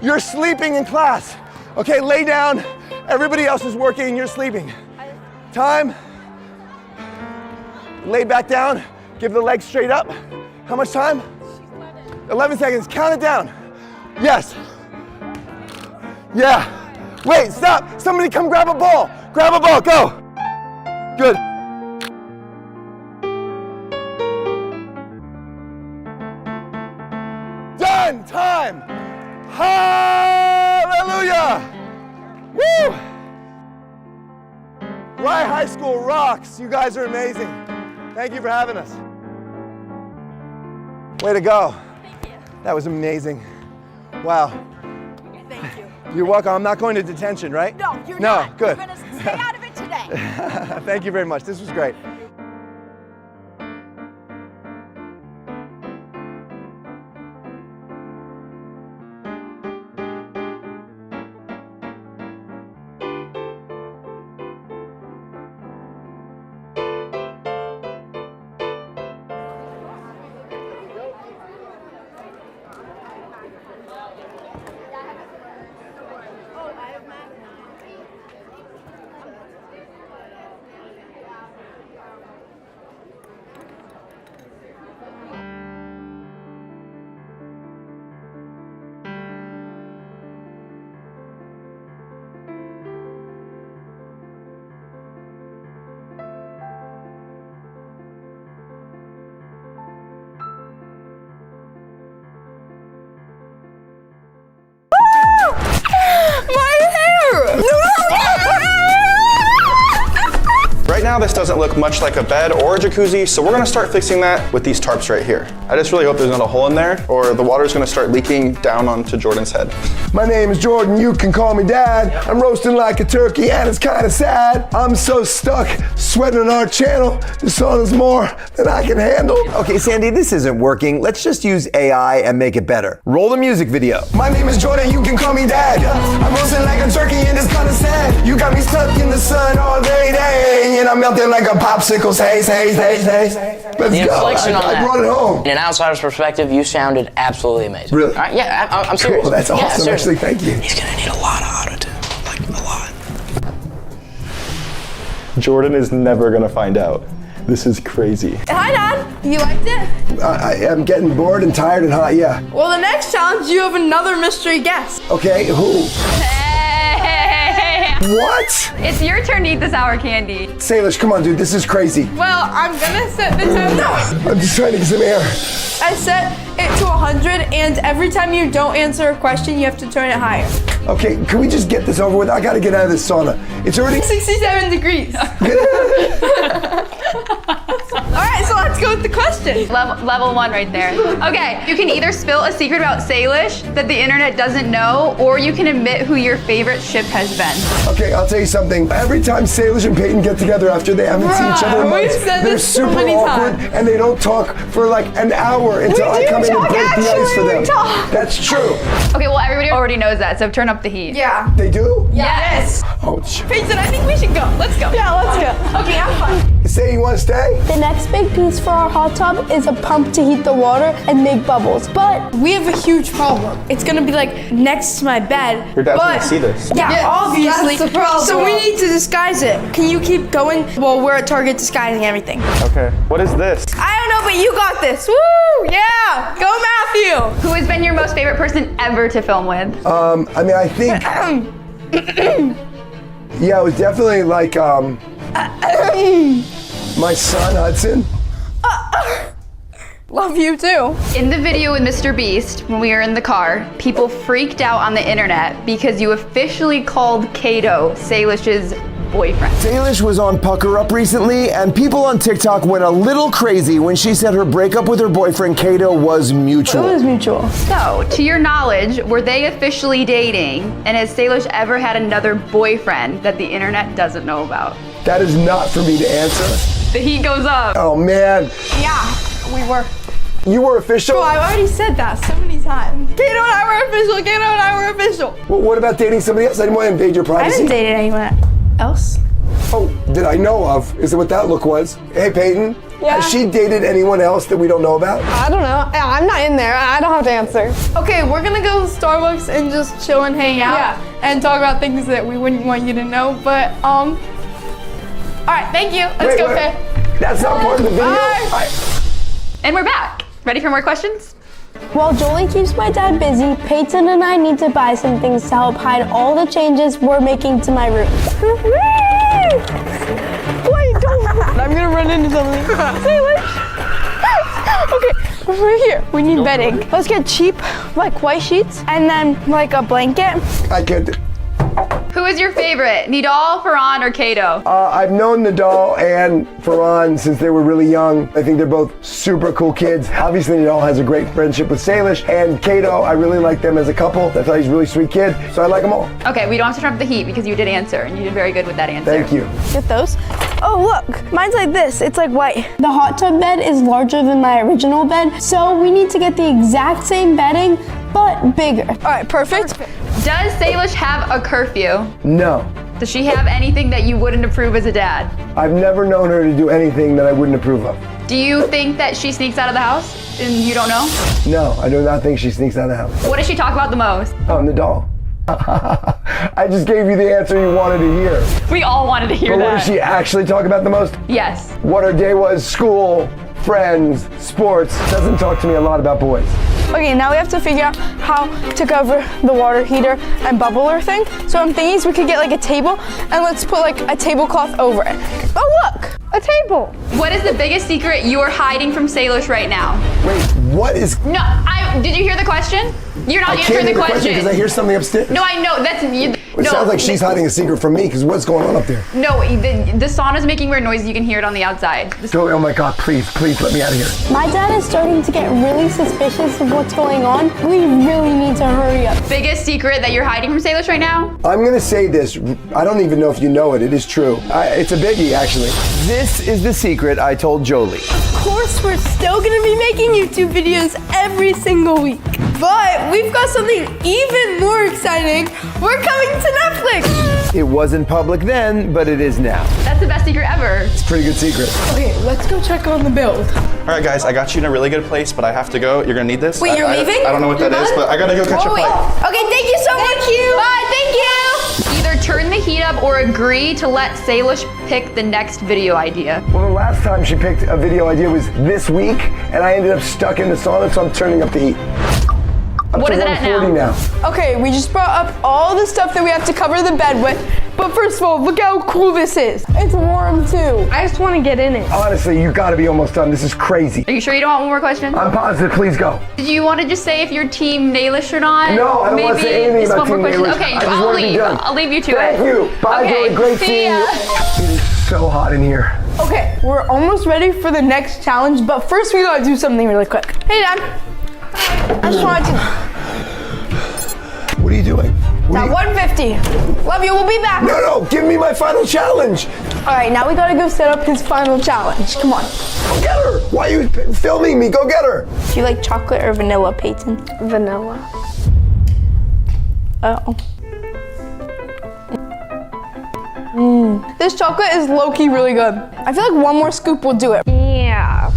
You're sleeping in class. Okay, lay down. Everybody else is working and you're sleeping. Time. Lay back down. Give the legs straight up. How much time? 11 seconds. Count it down. Yes. Yeah. Wait, stop. Somebody come grab a ball. Grab a ball. Go. Good. Done. Time. Hallelujah. Woo. Rye High School rocks. You guys are amazing. Thank you for having us. Way to go. Thank you. That was amazing. Wow. Thank you. You're welcome. I'm not going to detention, right? No, you're not. No, good. You're going to stay out of it today. Thank you very much. This was great. now this doesn't look much like a bed or a jacuzzi, so we're gonna start fixing that with these tarps right here. I just really hope there's not a hole in there or the water's gonna start leaking down onto Jordan's head. My name is Jordan, you can call me Dad. I'm roasting like a turkey and it's kinda sad. I'm so stuck sweating on our channel. The sun is more than I can handle. Okay, Sandy, this isn't working. Let's just use AI and make it better. Roll the music video. My name is Jordan, you can call me Dad. I'm roasting like a turkey and it's kinda sad. You got me stuck in the sun all day, and I'm melting like a popsicle. Let's The go. inflection on I that. brought it home. In an outsider's perspective, you sounded absolutely amazing. Really? All right, yeah, I'm serious. Cool, that's Yeah, awesome, seriously. actually, thank you. He's gonna need a lot of auto-tune, like a lot. Jordan is never gonna find out. This is crazy. Hi, Dad. You liked it? I am getting bored and tired and hot, yeah. Well, the next challenge, you have another mystery guest. Okay, who? Hey! What? It's your turn to eat the sour candy. Salish, come on, dude, this is crazy. Well, I'm gonna set the time. No! I'm just trying to get some air. I set it to 100, and every time you don't answer a question, you have to turn it higher. Okay, can we just get this over with? I gotta get out of this sauna. It's already 67 degrees. All right, so let's go with the question. Level 1 right there. Okay, you can either spill a secret about Salish that the internet doesn't know, or you can admit who your favorite ship has been. Okay, I'll tell you something. Every time Salish and Peyton get together after they haven't seen each other in months, they're super awkward and they don't talk for like an hour until I come in and break the ice for them. That's true. Okay, well, everybody already knows that, so turn up the heat. Yeah. They do? Yes. Oh, shit. Peyton, I think we should go. Let's go. Yeah, let's go. Okay, have fun. Say you want to stay? The next big piece for our hot tub is a pump to heat the water and make bubbles. But we have a huge problem. It's gonna be like next to my bed. Your dad's but gonna see this. Yeah, Yes, obviously. that's the problem. So we need to disguise it. Can you keep going while we're at Target disguising everything? Okay, what is this? I don't know, but you got this. Woo! Yeah! Go Matthew! Who has been your most favorite person ever to film with? I mean, I think, yeah, it was definitely like, my son, Hudson. Love you too. In the video with Mr. Beast, when we were in the car, people freaked out on the internet because you officially called Kato Salish's boyfriend. Salish was on Pucker Up recently, and people on TikTok went a little crazy when she said her breakup with her boyfriend Kato was mutual. it was mutual. So, to your knowledge, were they officially dating? And has Salish ever had another boyfriend that the internet doesn't know about? That is not for me to answer. The heat goes up. Oh, man. Yeah, we were. You were official? Bro, I've already said that so many times. Kato and I were official. Kato and I were official. Well, what about dating somebody else? I didn't want to invade your I privacy. haven't dated anyone else. Oh, that I know of. Is that what that look was? Hey, Peyton. Yeah? Has she dated anyone else that we don't know about? I don't know. I'm not in there. I don't have to answer. Okay, we're gonna go to Starbucks and just chill and hang out and talk about things that we wouldn't want you to know. But all right, thank you. Let's go, Faye. That's not part of the video. Bye. And we're back. Ready for more questions? While Jolie keeps my dad busy, Peyton and I need to buy some things to help hide all the changes we're making to my room. Wait, don't. I'm gonna run into something. Okay, we're here. We need bedding. Let's get cheap, like white sheets, and then like a blanket. I could. Who is your favorite? Nidal, Farhan, or Kato? I've known Nidal and Farhan since they were really young. I think they're both super cool kids. Obviously, Nidal has a great friendship with Salish, and Kato, I really like them as a couple. I thought he's a really sweet kid, so I like them all. Okay, we don't have to turn up the heat because you did answer, and you did very good with that answer. Thank you. Get those. Oh, look, mine's like this. It's like white. The hot tub bed is larger than my original bed, so we need to get the exact same bedding, but bigger. All right, perfect. Does Salish have a curfew? No. Does she have anything that you wouldn't approve as a dad? I've never known her to do anything that I wouldn't approve of. Do you think that she sneaks out of the house and you don't know? No, I do not think she sneaks out of the house. What does she talk about the most? Oh, Nidal. I just gave you the answer you wanted to hear. We all wanted to hear But that. what does she actually talk about the most? Yes. What her day was, school, friends, sports. Doesn't talk to me a lot about boys. Okay, now we have to figure out how to cover the water heater and bubbler thing. So I'm thinking we could get like a table and let's put like a tablecloth over it. Oh look, a table. What is the biggest secret you are hiding from Salish right now? Wait, what is? No, did you hear the question? You're not I can't answering the hear question. because I hear something upstairs. No, I know. That's you. It sounds like she's hiding a secret from me, because what's going on up there? No, the sauna's making weird noises. You can hear it on the outside. Oh my God, please let me out of here. My dad is starting to get really suspicious of what's going on. We really need to hurry up. Biggest secret that you're hiding from Salish right now? I'm gonna say this. I don't even know if you know it. It is true. It's a biggie, actually. This is the secret I told Jolie. Of course, we're still gonna be making YouTube videos every single week. But we've got something even more exciting. We're coming to Netflix. It wasn't public then, but it is now. That's the best secret ever. It's a pretty good secret. Okay, let's go check on the build. All right, guys, I got you in a really good place, but I have to go. You're gonna need this. Wait, you're leaving? I don't know what that is, but I gotta go catch a flight. Okay, thank you so much. Bye, thank you. Either turn the heat up or agree to let Salish pick the next video idea. Well, the last time she picked a video idea was this week, and I ended up stuck in the sauna, so I'm turning up the heat. What is it at now? Okay, we just brought up all the stuff that we have to cover the bed with. But first of all, look how cool this is. It's warm too. I just want to get in it. Honestly, you gotta be almost done. This is crazy. Are you sure you don't want one more question? I'm positive. Please go. Did you want to just say if you're team Nailish or not? No, I don't want to say anything just about one more Team question. Nailish. Okay, I just I'll want to be leave. done. I'll leave you to Thank it. you. Bye, Okay, Joey. Great see seeing ya. you. It is so hot in here. Okay, we're almost ready for the next challenge, but first we gotta do something really quick. Hey, Dad. I just wanted to... What are you doing? Now 150. Love you, we'll be back. No, give me my final challenge. All right, now we gotta go set up his final challenge. Come on. Go get her. Why are you filming me? Go get her. Do you like chocolate or vanilla, Peyton? Vanilla. Oh. This chocolate is low-key really good. I feel like one more scoop will do it. Yeah.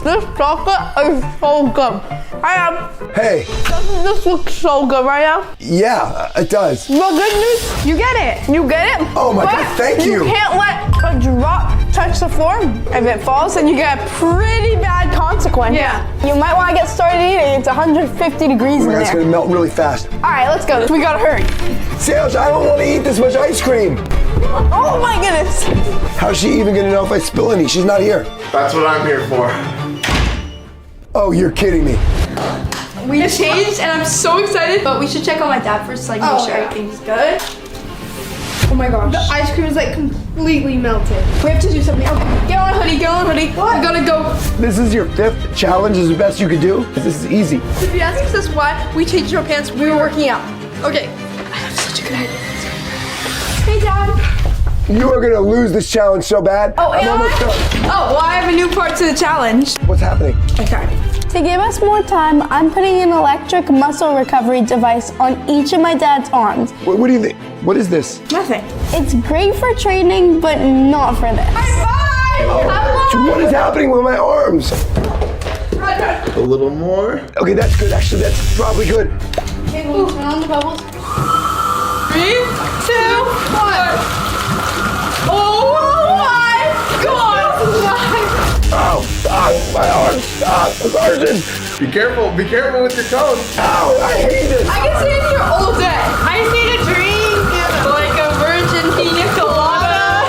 This chocolate is so good. Hi, Hey. Doesn't this look so good right now? Yeah, it does. The good news, you get it. You get it. Oh my God, thank you. You can't let a drop touch the floor. If it falls, then you get a pretty bad consequence. Yeah. You might want to get started eating. It's 150 degrees in It's there. gonna melt really fast. All right, let's go. We gotta hurry. Salish, I don't want to eat this much ice cream. Oh my goodness. How's she even gonna know if I spill any? She's not here. That's what I'm here for. Oh, you're kidding me. We changed and I'm so excited, but we should check on my dad first, like make sure everything's good. Oh my gosh. The ice cream is like completely melted. We have to do something. Okay, get on a hoodie, get on a hoodie. What? We gotta go. This is your 5th challenge. Is the best you could do? This is easy. If you ask us why we changed our pants, we were working out. Okay. I have such a good idea. Hey, Dad. You are gonna lose this challenge so bad. Oh, I'm almost done. Oh, well, I have a new part to the challenge. What's happening? Okay. To give us more time, I'm putting an electric muscle recovery device on each of my dad's arms. What do you think? What is this? Nothing. It's great for training, but not for this. What is happening with my arms? A little more. Okay, that's good. Actually, that's probably good. Okay, we'll turn on the bubbles. 3, 2, 1. Oh my God! Ow, my arm, Sergeant. Be careful with your toes. Ow, I hate this. I can stay in here all day. I just need a drink, like a virgin pina colada.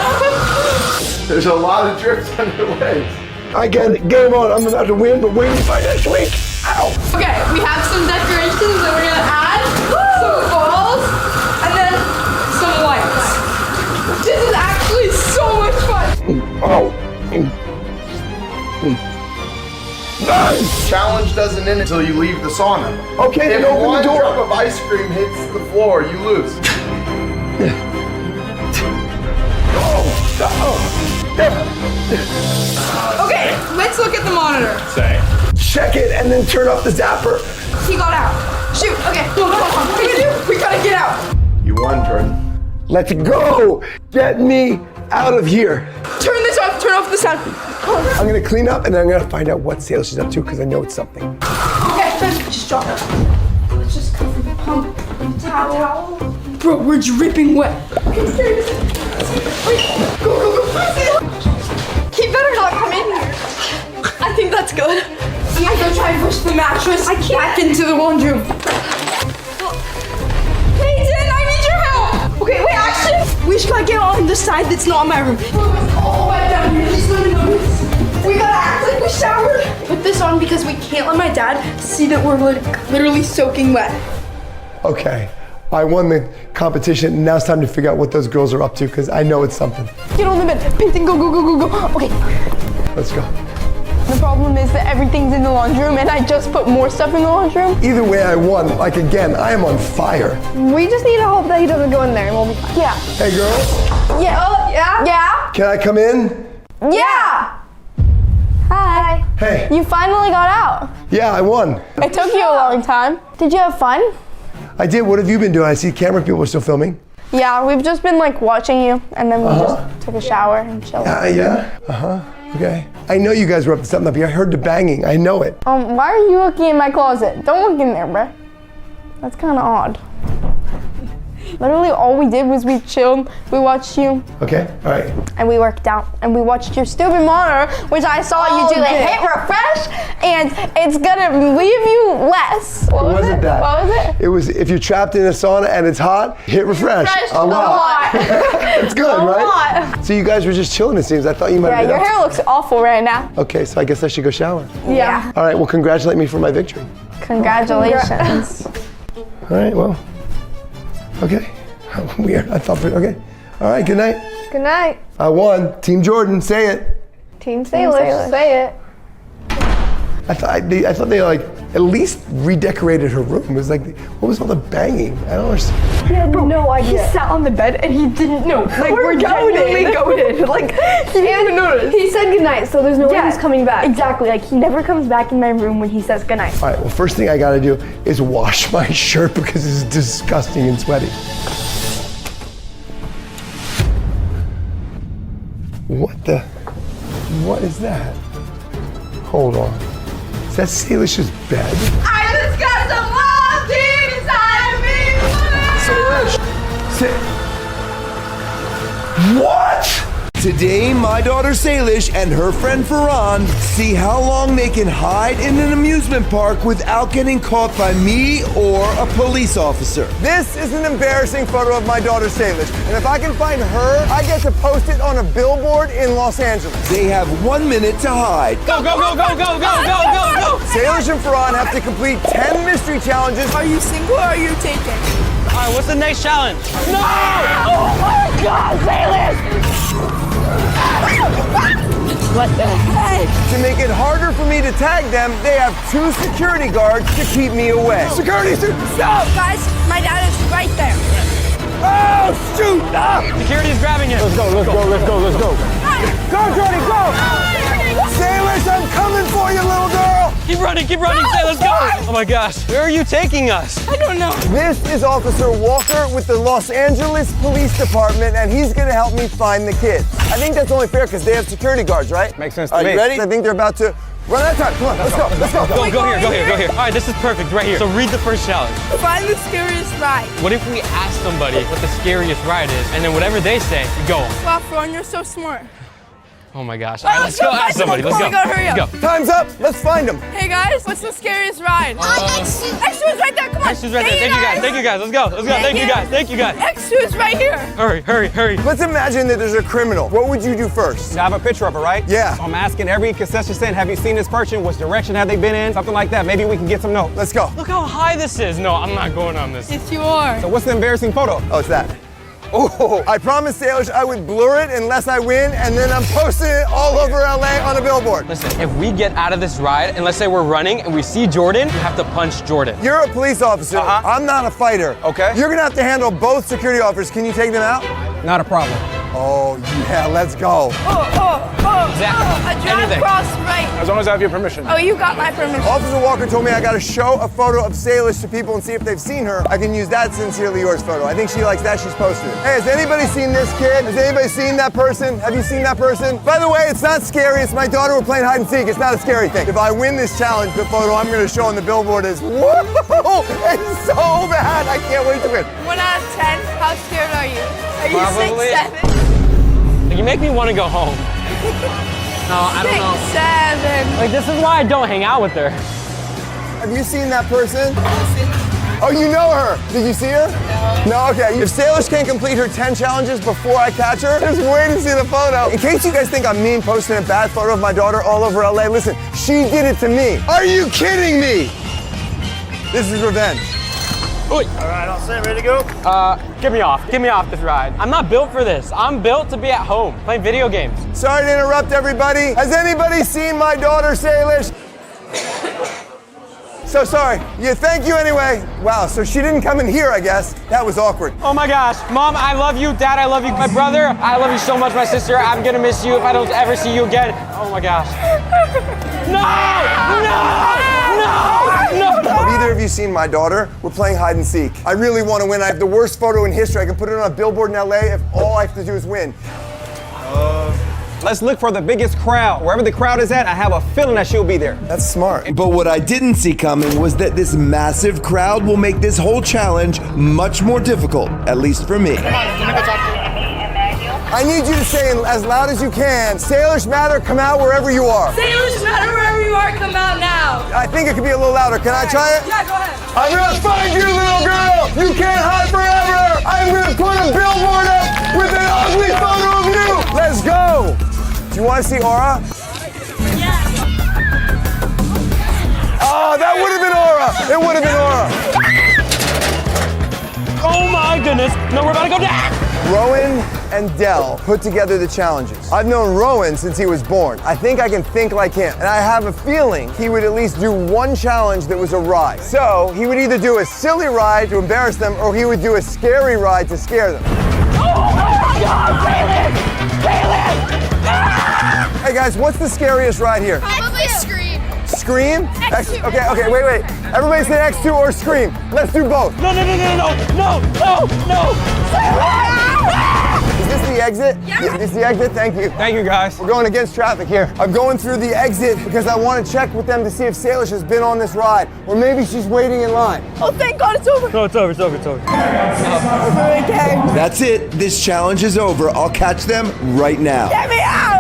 There's a lot of drips on your legs. I get it, game on. I'm about to win, but wait by next week. Ow. Okay, we have some decorations that we're gonna add. Some balls, and then some lights. This is actually so much fun. Oh. Challenge doesn't end until you leave the sauna. Okay, then open the If door. one drop of ice cream hits the floor, you lose. Okay, let's look at the monitor. Say. Check it and then turn off the zapper. He got out. Shoot, okay, come on. What are we gonna do? We gotta get out. You won, Jordan. Let's go. Get me out of here. Turn this off, turn off the sound. I'm gonna clean up and then I'm gonna find out what sale she's up to because I know it's something. Okay, just drop it. Let's just cover the pump with towel. Bro, we're dripping wet. Okay, wait, go. He better not come in here. I think that's good. I'm gonna try and push the mattress back into the laundry room. Peyton, I need your help. Okay, wait, actually, we should get on the side that's not my room. Bro, it's all wet down here. Just let me notice. We gotta act like we showered. Put this on because we can't let my dad see that we're like literally soaking wet. Okay, I won the competition. Now it's time to figure out what those girls are up to because I know it's something. Get on the bed. Painting, go, go, go, go, go. Okay. Let's go. The problem is that everything's in the laundry room and I just put more stuff in the laundry room. Either way, I won. Like again, I am on fire. We just need to hope that he doesn't go in there and we'll be fine. Yeah. Hey girls, Yeah. Yeah? Yeah? can I come in? Yeah. Hi. Hey. You finally got out. Yeah, I won. It took you a long time. Did you have fun? I did. What have you been doing? I see camera people are still filming. Yeah, we've just been like watching you and then we just took a shower and chilled. Yeah. Okay. I know you guys were up to something up here. I heard the banging. I know it. Why are you looking in my closet? Don't look in there, bruh. That's kind of odd. Literally all we did was we chilled, we watched you, Okay. All right. and we worked out, and we watched your stupid monitor, which I saw you do the hit refresh, and it's gonna leave you less. What was wasn't it? that. What was it? It was if you're trapped in a sauna and it's hot, hit refresh. A lot. It's good, A right? lot. So you guys were just chilling, it seems. I thought you might Yeah, have been your up hair looks awful right now. to- Okay, so I guess I should go shower. Yeah. All right, well, congratulate me for my victory. Congratulations. All right, well, okay. Weird. I thought, okay. All right, good night. Good night. I won. Team Jordan, say it. Team Salish, say it. I thought they like at least redecorated her room. It was like, what was all the banging? I don't understand. He had no idea. He sat on the bed and he didn't know. Like, we're genuinely goated. Like, he didn't even notice. He said goodnight, so there's no way he's coming back. Exactly. Like, he never comes back in my room when he says goodnight. All right, well, first thing I gotta do is wash my shirt because it's disgusting and sweaty. What is that? Hold on. Is that Salish's bed? I just got some love deep inside of me. What? Today, my daughter Salish and her friend Farhan see how long they can hide in an amusement park without getting caught by me or a police officer. This is an embarrassing photo of my daughter Salish, and if I can find her, I get to post it on a billboard in Los Angeles. They have 1 minute to hide. Go, go, go, go, go, go, go, go, go! Salish and Farhan have to complete 10 mystery challenges. Are you single or are you taken? All right, what's the next challenge? No! Oh my God, Salish! What the heck? To make it harder for me to tag them, they have 2 security guards to keep me away. Security, Stop! Guys, my dad is right there. Oh, shoot! Ah. Security's grabbing him. Let's go. Go, Jordy, go! Salish, I'm coming for you, little girl! Keep running, say, let's go! Oh my gosh, where are you taking us? I don't know. This is Officer Walker with the Los Angeles Police Department, and he's gonna help me find the kids. I think that's only fair because they have security guards, right? Makes sense to Are me. you ready? I think they're about to run out of time. Come on, let's go. Go here. All right, this is perfect, right here. So read the first challenge. Find the scariest ride. What if we ask somebody what the scariest ride is, and then whatever they say, we go. Wow, Ron, you're so smart. Oh my gosh. All right, let's go ask somebody. Let's go. We gotta hurry up. Let's go. Time's up. Let's find them. Hey guys, what's the scariest ride? X2 is right there. Come on. X2's right there. Thank you guys. Let's go. Thank you guys. X2 is right here. Hurry. Let's imagine that there's a criminal. What would you do first? I have a picture of her, right? Yeah. So I'm asking every concession stand, have you seen this person? Which direction have they been in? Something like that. Maybe we can get some notes. Let's go. Look how high this is. No, I'm not going on this. Yes, you are. So what's the embarrassing photo? Oh, it's that. Oh, I promised Salish I would blur it unless I win, and then I'm posting it all over LA on a billboard. Listen, if we get out of this ride, and let's say we're running and we see Jordan, you have to punch Jordan. You're a police officer. I'm not a fighher. Okay. You're gonna have to handle both security officers. Can you take them out? Not a problem. Oh, yeah, let's go. A drive cross right. As long as I have your permission. Oh, you got my permission. Officer Walker told me I gotta show a photo of Salish to people and see if they've seen her. I can use that Sincerely Yours photo. I think she likes that, she's posted it. Hey, has anybody seen this kid? Has anybody seen that person? Have you seen that person? By the way, it's not scary. It's my daughter. We're playing hide and seek. It's not a scary thing. If I win this challenge, the photo I'm gonna show on the billboard is, whoa, it's so bad. I can't wait to win. 1 out of 10, how scared are you? Are you Probably. 6, 7? You make me want to go home. No, I don't know. 6, 7. Like, this is why I don't hang out with her. Have you seen that person? Oh, you know her. Did you see her? No, okay. If Salish can't complete her 10 challenges before I catch her, just wait and see the photo. In case you guys think I'm mean posting a bad photo of my daughter all over LA, listen, she did it to me. Are you kidding me? This is revenge. All right, all set, ready to go? Get me off this ride. I'm not built for this. I'm built to be at home, playing video games. Sorry to interrupt everybody. Has anybody seen my daughter, Salish? So sorry. Yeah, thank you anyway. Wow, so she didn't come in here, I guess. That was awkward. Oh my gosh. Mom, I love you. Dad, I love you. My brother, I love you so much. My sister, I'm gonna miss you if I don't ever see you again. Oh my gosh. No! Have either of you seen my daughter? We're playing hide and seek. I really want to win. I have the worst photo in history. I can put it on a billboard in LA if all I have to do is win. Let's look for the biggest crowd. Wherever the crowd is at, I have a feeling that she'll be there. That's smart. But what I didn't see coming was that this massive crowd will make this whole challenge much more difficult, at least for me. I need you to say as loud as you can, Salish Matter, come out wherever you are. Salish Matter, wherever you are, come out now. I think it could be a little louder. Can I try it? Yeah, go ahead. I'm gonna find you, little girl! You can't hide forever! I'm gonna put a billboard up with an ugly photo of you! Let's go! Do you want to see Aura? Yeah. Oh, that would have been Aura! It would have been Aura! Oh my goodness. No, we're about to go down. Rowan and Dell put together the challenges. I've known Rowan since he was born. I think I can think like him. And I have a feeling he would at least do one challenge that was a ride. So he would either do a silly ride to embarrass them or he would do a scary ride to scare them. Oh my God, Bailey! Hey guys, what's the scariest ride here? Probably Scream. Scream? X2. Okay, wait. Everybody say X2 or Scream. Let's do both. No. Is this the exit? Yeah. This is the exit, thank you. Thank you, guys. We're going against traffic here. I'm going through the exit because I want to check with them to see if Salish has been on this ride. Or maybe she's waiting in line. Oh, thank God it's over. No, it's over. That's it. This challenge is over. I'll catch them right now. Get me out.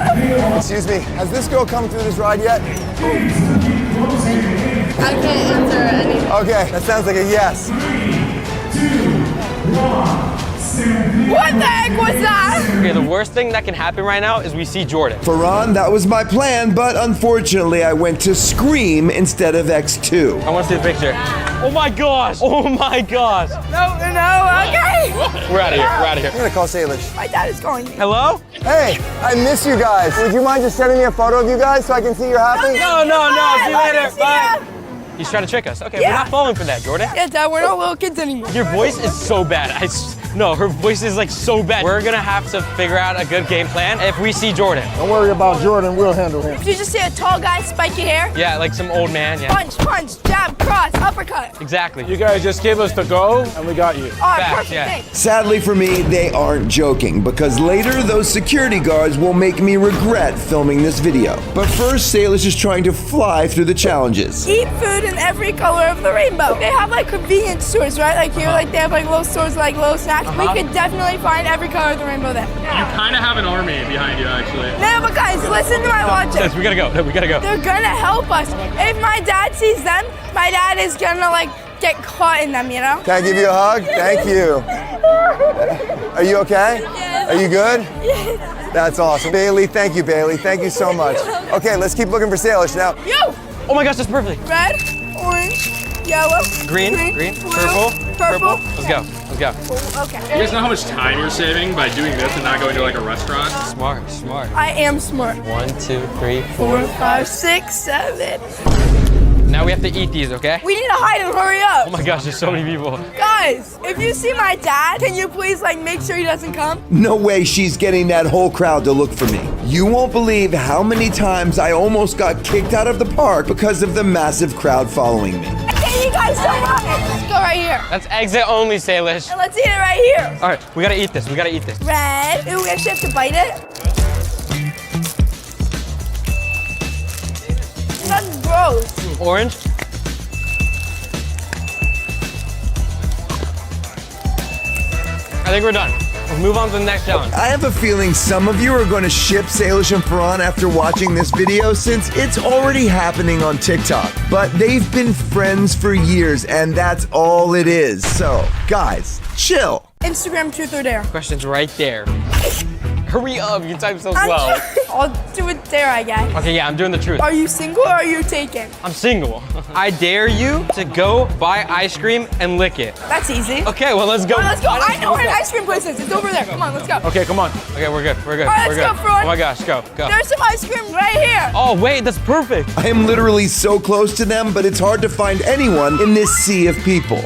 Excuse me, has this girl come through this ride yet? I can't answer anything. Okay, that sounds like a yes. What the heck was that? Okay, the worst thing that can happen right now is we see Jordan. Farhan, that was my plan, but unfortunately I went to Scream instead of X2. I want to see the picture. Oh my gosh. No, okay. We're out of here. I'm gonna call Salish. My dad is calling me. Hello? Hey, I miss you guys. Would you mind just sending me a photo of you guys so I can see you're happy? No. See you later. Bye. He's trying to trick us. Okay, we're not falling for that, Jordan. Yeah, Dad, we're not little kids anymore. Your voice is so bad. No, her voice is like so bad. We're gonna have to figure out a good game plan if we see Jordan. Don't worry about Jordan, we'll handle him. Did you just see a tall guy, spiky hair? Yeah, like some old man, yeah. Punch, jab, cross, uppercut. Exactly. You guys just give us the go, and we got you. All right, Fast, perfect, yeah. thanks. Sadly for me, they aren't joking, because later those security guards will make me regret filming this video. But first, Salish is trying to fly through the challenges. Eat food in every color of the rainbow. They have like convenience stores, right? Like here, like they have like little stores, like little snacks. We could definitely find every color of the rainbow there. You kind of have an army behind you, actually. No, but guys, listen to my logic. Sis, we gotta go. They're gonna help us. If my dad sees them, my dad is gonna like get caught in them, you know? Can I give you a hug? Thank you. Are you okay? Yes. Are you good? Yes. That's awesome. Bailey, thank you, Bailey. Thank you so much. Okay, let's keep looking for Salish now. Yo! Oh my gosh, that's perfect. Red, orange, yellow, Green, blue, purple. Let's go. Okay. You guys know how much time you're saving by doing this and not going to like a restaurant? Smart. I am smart. 1, 2, 3, 4, 5, 6, 7. Now we have to eat these, okay? We need to hide and hurry up. Oh my gosh, there's so many people. Guys, if you see my dad, can you please like make sure he doesn't come? No way she's getting that whole crowd to look for me. You won't believe how many times I almost got kicked out of the park because of the massive crowd following me. Thank you guys so much. Let's go right here. That's exit only, Salish. And let's eat it right here. All right, we gotta eat this. Red. Ooh, we actually have to bite it. That's gross. Orange. I think we're done. Let's move on to the next challenge. I have a feeling some of you are going to ship Salish and Farhan after watching this video since it's already happening on TikTok. But they've been friends for years and that's all it is. So, guys, chill. Instagram truth or dare. Question's right there. Hurry up, you type so slow. I'll do a dare, I guess. Okay, yeah, I'm doing the truth. Are you single or are you taken? I'm single. I dare you to go buy ice cream and lick it. That's easy. Okay, well, let's go. All right, let's go. I know where an ice cream place is. It's over there. Come on, let's go. Okay, come on. Okay, we're good. We're good. All right, we're let's good. go, Farhan. Oh my gosh, go. There's some ice cream right here. Oh, wait, that's perfect. I am literally so close to them, but it's hard to find anyone in this sea of people.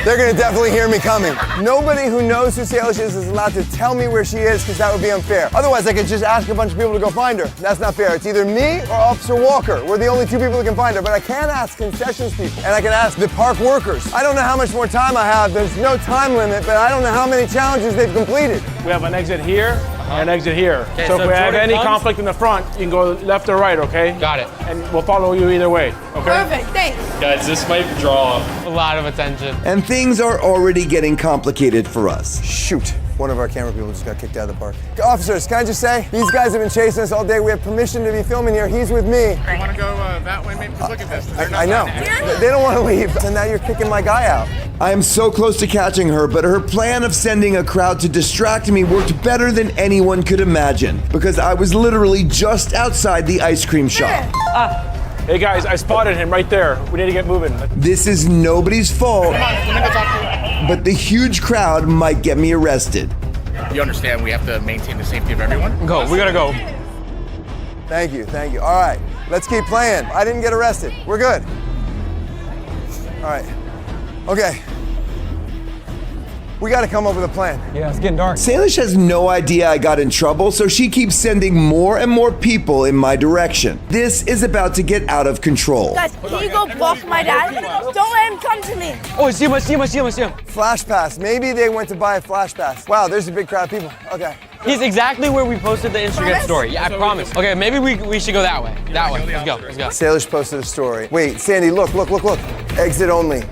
They're gonna definitely hear me coming. Nobody who knows who Salish is allowed to tell me where she is because that would be unfair. Otherwise, I could just ask a bunch of people to go find her. That's not fair. It's either me or Officer Walker. We're the only two people who can find her, but I can ask concessions people and I can ask the park workers. I don't know how much more time I have. There's no time limit, but I don't know how many challenges they've completed. We have an exit here and an exit here. Okay, so if we have Jordan any comes? conflict in the front, you can go left or right, okay? Got it. And we'll follow you either way, okay? Perfect, thanks. Guys, this might draw a lot of attention. And things are already getting complicated for us. Shoot. One of our camera people just got kicked out of the park. Officers, can I just say, these guys have been chasing us all day. We have permission to be filming here. He's with me. I want to go that way, maybe. Look at this. I know. They don't want to leave. And now you're kicking my guy out. I am so close to catching her, but her plan of sending a crowd to distract me worked better than anyone could imagine because I was literally just outside the ice cream shop. Hey guys, I spotted him right there. We need to get moving. This is nobody's fault, Come on, let me go talk to you. but the huge crowd might get me arrested. You understand we have to maintain the safety of everyone? Go, we gotta go. Thank you, thank you. All right, let's keep playing. I didn't get arrested. We're good. All right, okay. We gotta come up with a plan. Yeah, it's getting dark. Salish has no idea I got in trouble, so she keeps sending more and more people in my direction. This is about to get out of control. Guys, can you go block my dad? Don't let him come to me. Oh, I see him. Flash pass. Maybe they went to buy a flash pass. Wow, there's a big crowd of people. Okay. He's exactly where we posted the Instagram Promise? story. Yeah, I promise. Okay, maybe we should go that way. That way. Let's go. Salish posted a story. Wait, Sandy, look. Exit only.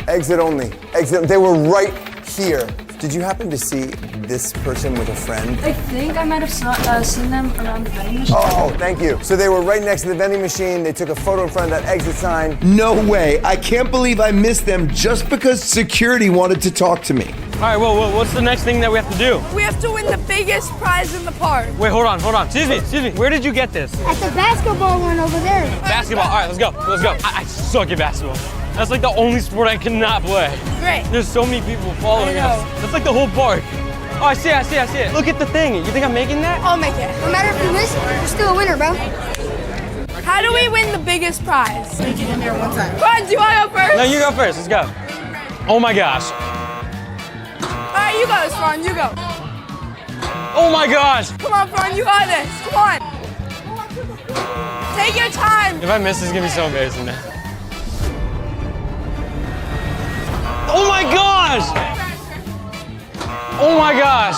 Exit only. Exit. They were right here. Did you happen to see this person with a friend? I think I might have seen them around the vending machine. Oh, thank you. So they were right next to the vending machine. They took a photo in front of that exit sign. No way. I can't believe I missed them just because security wanted to talk to me. All right, well, what's the next thing that we have to do? We have to win the biggest prize in the park. Wait, hold on. Excuse me. Where did you get this? At the basketball one over there. Basketball. All right, let's go. I suck at basketball. That's like the only sport I cannot play. Great. There's so many people following us. That's like the whole park. Oh, I see it. Look at the thing. You think I'm making that? I'll make it. No matter if you miss, you're still a winner, bro. How do we win the biggest prize? You can there one time. Ron, do you want to go first? No, you go first. Let's go. Oh my gosh. All right, you go, Ron. You go. Oh my gosh. Come on, Ron. You got this. Come on. Take your time. If I miss, it's gonna be so embarrassing now. Oh my gosh! Oh my gosh!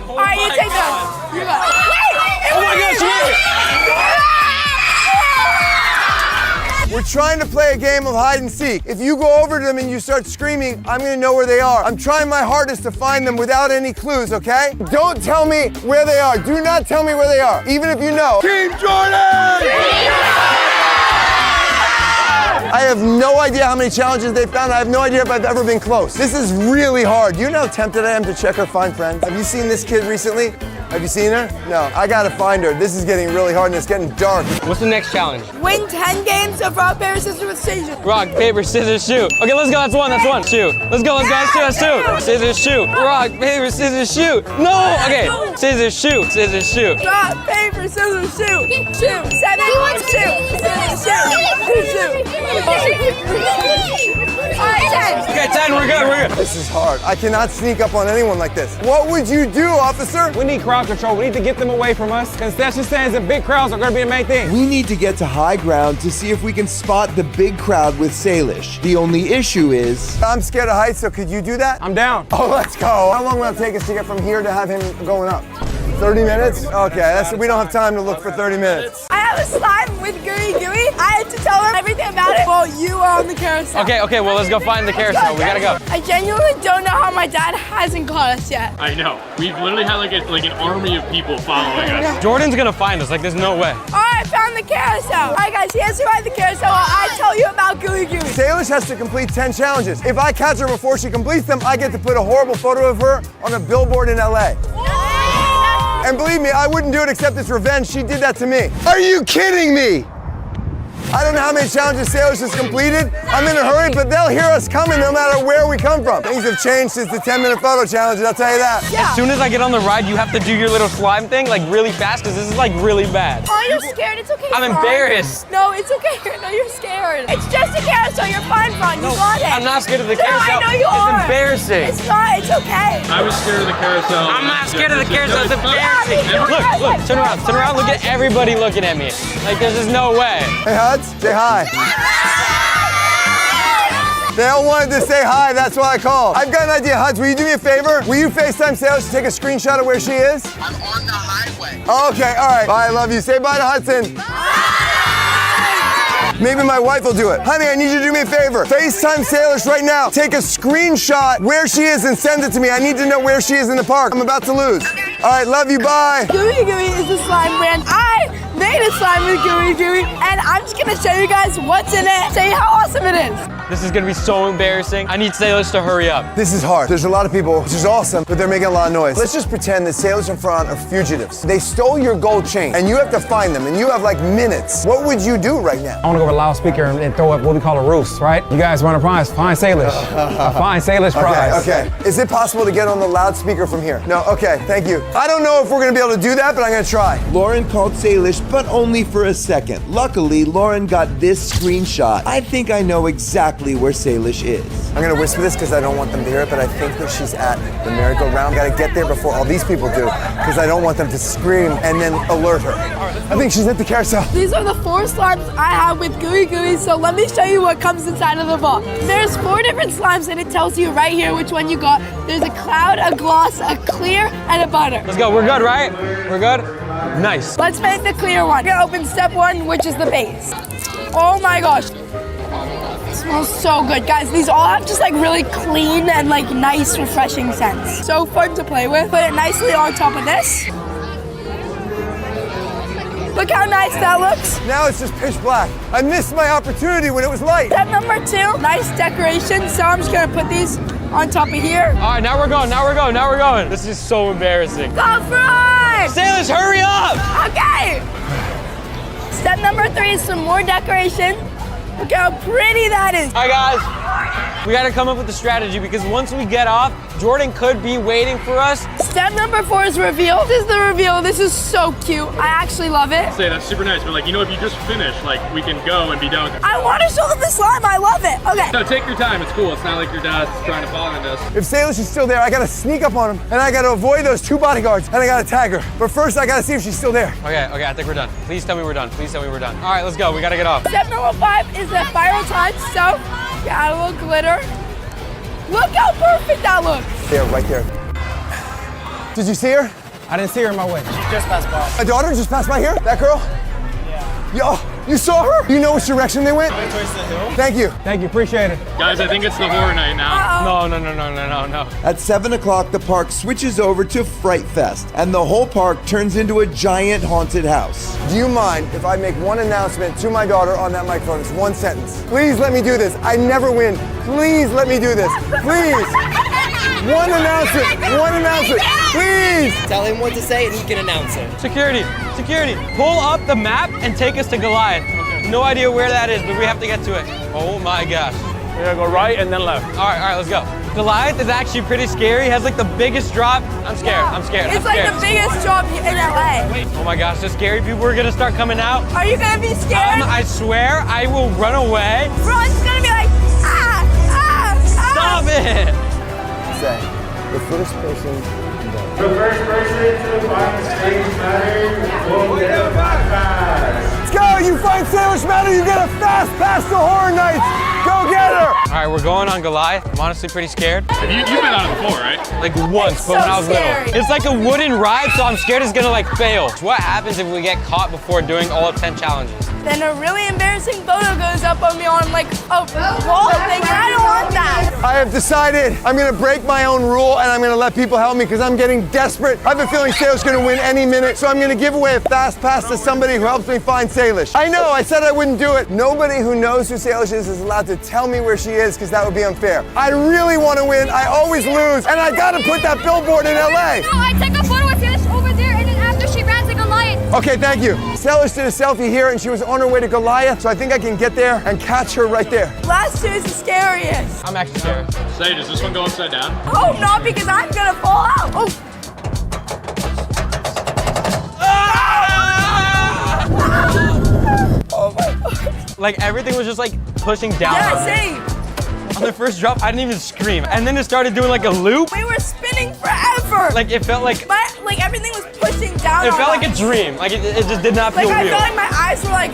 All right, you take that. You go. Wait! Oh my gosh, We're trying to play a game of hide and seek. If you go over to them and you start screaming, I'm gonna know where they are. I'm trying my hardest to find them without any clues, okay? Don't tell me where they are. Do not tell me where they are, even if you know. Team Jordan! I have no idea how many challenges they've found. I have no idea if I've ever been close. This is really hard. You know how tempted I am to check her find friends? Have you seen this kid recently? Have you seen her? No, I gotta find her. This is getting really hard and it's getting dark. What's the next challenge? Win 10 games of rock, paper, scissors with Station. Rock, paper, scissors, shoot. Okay, let's go. That's one. Shoot. Let's go. That's two. Scissors, shoot. Rock, paper, scissors, shoot. No. Okay. Scissors, shoot. Rock, paper, scissors, shoot. Shoot. 7, shoot. Scissors, shoot. All right, 10. Okay, 10. We're good. This is hard. I cannot sneak up on anyone like this. What would you do, officer? We need crowd control. We need to get them away from us. Concession stands and big crowds are going to be the main thing. We need to get to high ground to see if we can spot the big crowd with Salish. The only issue is... I'm scared of heights, so could you do that? I'm down. Oh, let's go. How long will it take us to get from here to have him going up? 30 minutes? Okay, we don't have time to look for 30 minutes. I have a slime with Gooey Gooey. I had to tell her everything about it. Well, you are on the carousel. Okay, well, let's go find the carousel. We gotta go. I genuinely don't know how my dad hasn't caught us yet. I know. We've literally had like an army of people following us. Jordan's gonna find us. Like, there's no way. All right, found the carousel. All right, guys, he has to ride the carousel while I tell you about Gooey Gooey. Salish has to complete 10 challenges. If I catch her before she completes them, I get to put a horrible photo of her on a billboard in LA. And believe me, I wouldn't do it except it's revenge. She did that to me. Are you kidding me? I don't know how many challenges Salish has completed. I'm in a hurry, but they'll hear us coming no matter where we come from. Things have changed since the 10-minute photo challenge, I'll tell you that. As soon as I get on the ride, you have to do your little slime thing like really fast because this is like really bad. Oh, you're scared. It's okay. I'm Ron. embarrassed. No, it's okay. No, you're scared. It's just a carousel. You're fine, Ron. You got it. I'm not scared of the No, carousel. I know you are. It's embarrassing. It's not. It's okay. I was scared of the carousel. I'm not scared of the carousel. It's embarrassing. Yeah, Look, turn around. Turn around. Look at everybody looking at me. Like, there's just no way. Hey, Huds, say hi. They all wanted to say hi, that's why I called. I've got an idea, Huds, will you do me a favor? Will you FaceTime Salish to take a screenshot of where she is? I'm on the highway. Okay, all right. Bye, I love you. Say bye to Hudson. Maybe my wife will do it. Honey, I need you to do me a favor. FaceTime Salish right now. Take a screenshot where she is and send it to me. I need to know where she is in the park. I'm about to lose. All right, love you, bye. Gooey Gooey is the slime brand. I made a slime with Gooey Gooey, and I'm just gonna show you guys what's in it. Show you how awesome it is. This is gonna be so embarrassing. I need Salish to hurry up. This is hard. There's a lot of people, which is awesome, but they're making a lot of noise. Let's just pretend that Salish and Fran are fugitives. They stole your gold chain, and you have to find them, and you have like minutes. What would you do right now? I want to go over a loudspeaker and throw up what we call a roost, right? You guys want a prize? Find Salish. A Find Salish prize. Okay. Is it possible to get on the loudspeaker from here? No, okay, thank you. I don't know if we're gonna be able to do that, but I'm gonna try. Lauren called Salish, but only for a second. Luckily, Lauren got this screenshot. I think I know exactly where Salish is. I'm gonna whisper this because I don't want them to hear it, but I think that she's at the merry-go-round. Gotta get there before all these people do, because I don't want them to scream and then alert her. I think she's at the carousel. These are the 4 slimes I have with Gooey Gooey, so let me show you what comes inside of the box. There's 4 different slimes, and it tells you right here which one you got. There's a cloud, a gloss, a clear, and a butter. Let's go. We're good, right? We're good? Nice. Let's make the clear one. We're gonna open step 1, which is the base. Oh my gosh. It smells so good. Guys, these all have just like really clean and like nice, refreshing scents. So fun to play with. Put it nicely on top of this. Look how nice that looks. Now it's just pitch black. I missed my opportunity when it was light. Step number 2, nice decoration. So I'm just gonna put these on top of here. All right, now we're going, now we're going, now we're going. This is so embarrassing. Go Fry! Salish, hurry up! Okay. Step number 3 is some more decoration. Look how pretty that is. All right, guys. We gotta come up with a strategy because once we get off, Jordan could be waiting for us. Step number 4 is reveal. This is the reveal. This is so cute. I actually love it. Say that's super nice, but like, you know, if you just finish, like, we can go and be done with it. I want to show them the slime. I love it. Okay. No, take your time. It's cool. It's not like your dad's trying to follow us. If Salish is still there, I gotta sneak up on him, and I gotta avoid those 2 bodyguards, and I gotta tag her. But first, I gotta see if she's still there. Okay, I think we're done. Please tell me we're done. Please tell me we're done. All right, let's go. We gotta get off. Step number 5 is the viral touch. So, add a little glitter. Look how perfect that looks. There, right there. Did you see her? I didn't see her in my way. She just passed by. My daughter just passed by here? That girl? Yeah. You saw her? You know which direction they went? Towards the hill. Thank you. Thank you, appreciate it. Guys, I think it's the horror night now. No. At 7 o'clock, the park switches over to Fright Fest, and the whole park turns into a giant haunted house. Do you mind if I make one announcement to my daughter on that microphone? It's 1 sentence. Please let me do this. I never win. Please let me do this. Please. One announcement. Please. Tell him what to say and he can announce it. Security, pull up the map and take us to Goliath. No idea where that is, but we have to get to it. Oh my gosh. We're gonna go right and then left. All right, let's go. Goliath is actually pretty scary. Has like the biggest drop. I'm scared. It's like the biggest drop in LA. Oh my gosh, the scary people are gonna start coming out. Are you gonna be scared? I swear I will run away. Ron's gonna be like, Stop it! Say, the first person. The first person to find Salish Matter will get a fast pass. Let's go! You find Salish Matter, you get a fast pass to Horror Nights. Go get her! All right, we're going on Goliath. I'm honestly pretty scared. You've been on it before, right? Like once, but when I was little. It's like a wooden ride, so I'm scared it's gonna like fail. What happens if we get caught before doing all 10 challenges? Then a really embarrassing photo goes up of me on like a wall thing, and I don't want that. I have decided I'm gonna break my own rule and I'm gonna let people help me because I'm getting desperate. I have a feeling Salish gonna win any minute, so I'm gonna give away a fast pass to somebody who helps me find Salish. I know, I said I wouldn't do it. Nobody who knows who Salish is allowed to tell me where she is because that would be unfair. I really wanna win, I always lose, and I gotta put that billboard in LA. No, I took a photo with Salish over there, and then after she ran to Goliath. Okay, thank you. Salish did a selfie here and she was on her way to Goliath, so I think I can get there and catch her right there. Last two is the scariest. I'm actually scared. Say, does this one go upside down? Oh, no, because I'm gonna fall out. Oh. Oh my God. Like everything was just like pushing down. Yeah, same. On the first drop, I didn't even scream. And then it started doing like a loop. We were spinning forever. Like it felt like like everything was pushing down. it on felt us. like a dream. Like it just did not feel Like I real. felt like my eyes were like,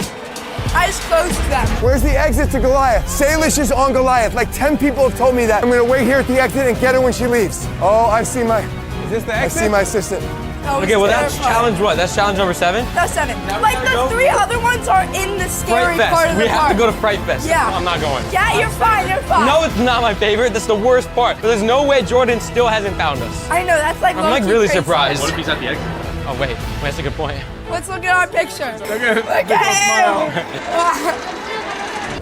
I just closed them. Where's the exit to Goliath? Salish is on Goliath. Like 10 people have told me that. I'm gonna wait here at the exit and get her when she leaves. Oh, I see my, Is this the exit? I see my assistant. That was Okay, well that's terrifying. challenge what? That's challenge number 7? That's 7. Like the 3 other ones are in the scary Fright part Fest. of the We have park. to go to Fright Fest. Yeah. I'm not going. Yeah, you're fine, you're fine. No, it's not my favorite. That's the worst part. But there's no way Jordan still hasn't found us. I know, that's like I'm like really surprised. What if he's at the exit? Oh wait, that's a good point. Let's look at our picture. Okay. Look at him.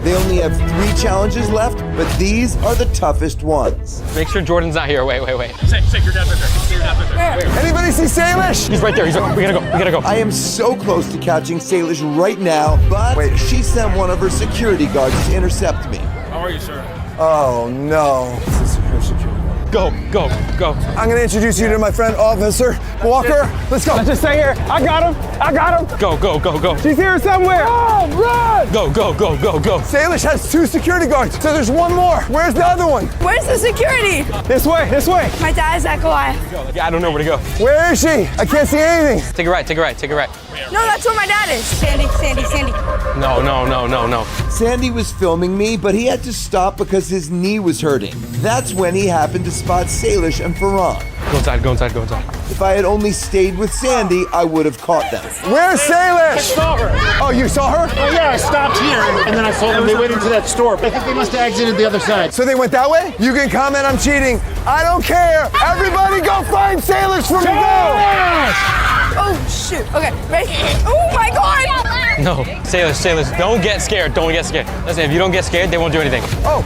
They only have 3 challenges left, but these are the toughest ones. Make sure Jordan's not here. Wait. Say, your dad's right there. Say your dad's right there. Anybody see Salish? He's right there. He's right. We gotta go. I am so close to catching Salish right now, but she sent one of her security guards to intercept me. How are you, sir? Oh no. This is her security. Go. I'm gonna introduce you to my friend Officer Walker. Let's go. Let's just stay here. I got him. Go. She's here somewhere. Oh, run. Go. Salish has 2 security guards, so there's 1 more. Where's the other one? Where's the security? This way. My dad's at Goliath. Yeah, I don't know where to go. Where is she? I can't see anything. Take a right. No, that's where my dad is. Sandy. No. Sandy was filming me, but he had to stop because his knee was hurting. That's when he happened to spot Salish and Farhan. Go inside. If I had only stayed with Sandy, I would have caught them. Where's Salish? I saw her. Oh, you saw her? Oh yeah, I stopped here and then I saw them. They went into that store. I think they must have exited the other side. So they went that way? You can comment I'm cheating. I don't care. Everybody go find Salish for me. Go! Oh, shoot. Okay, ready? Oh my God. No, Salish, don't get scared. Listen, if you don't get scared, they won't do anything. Oh,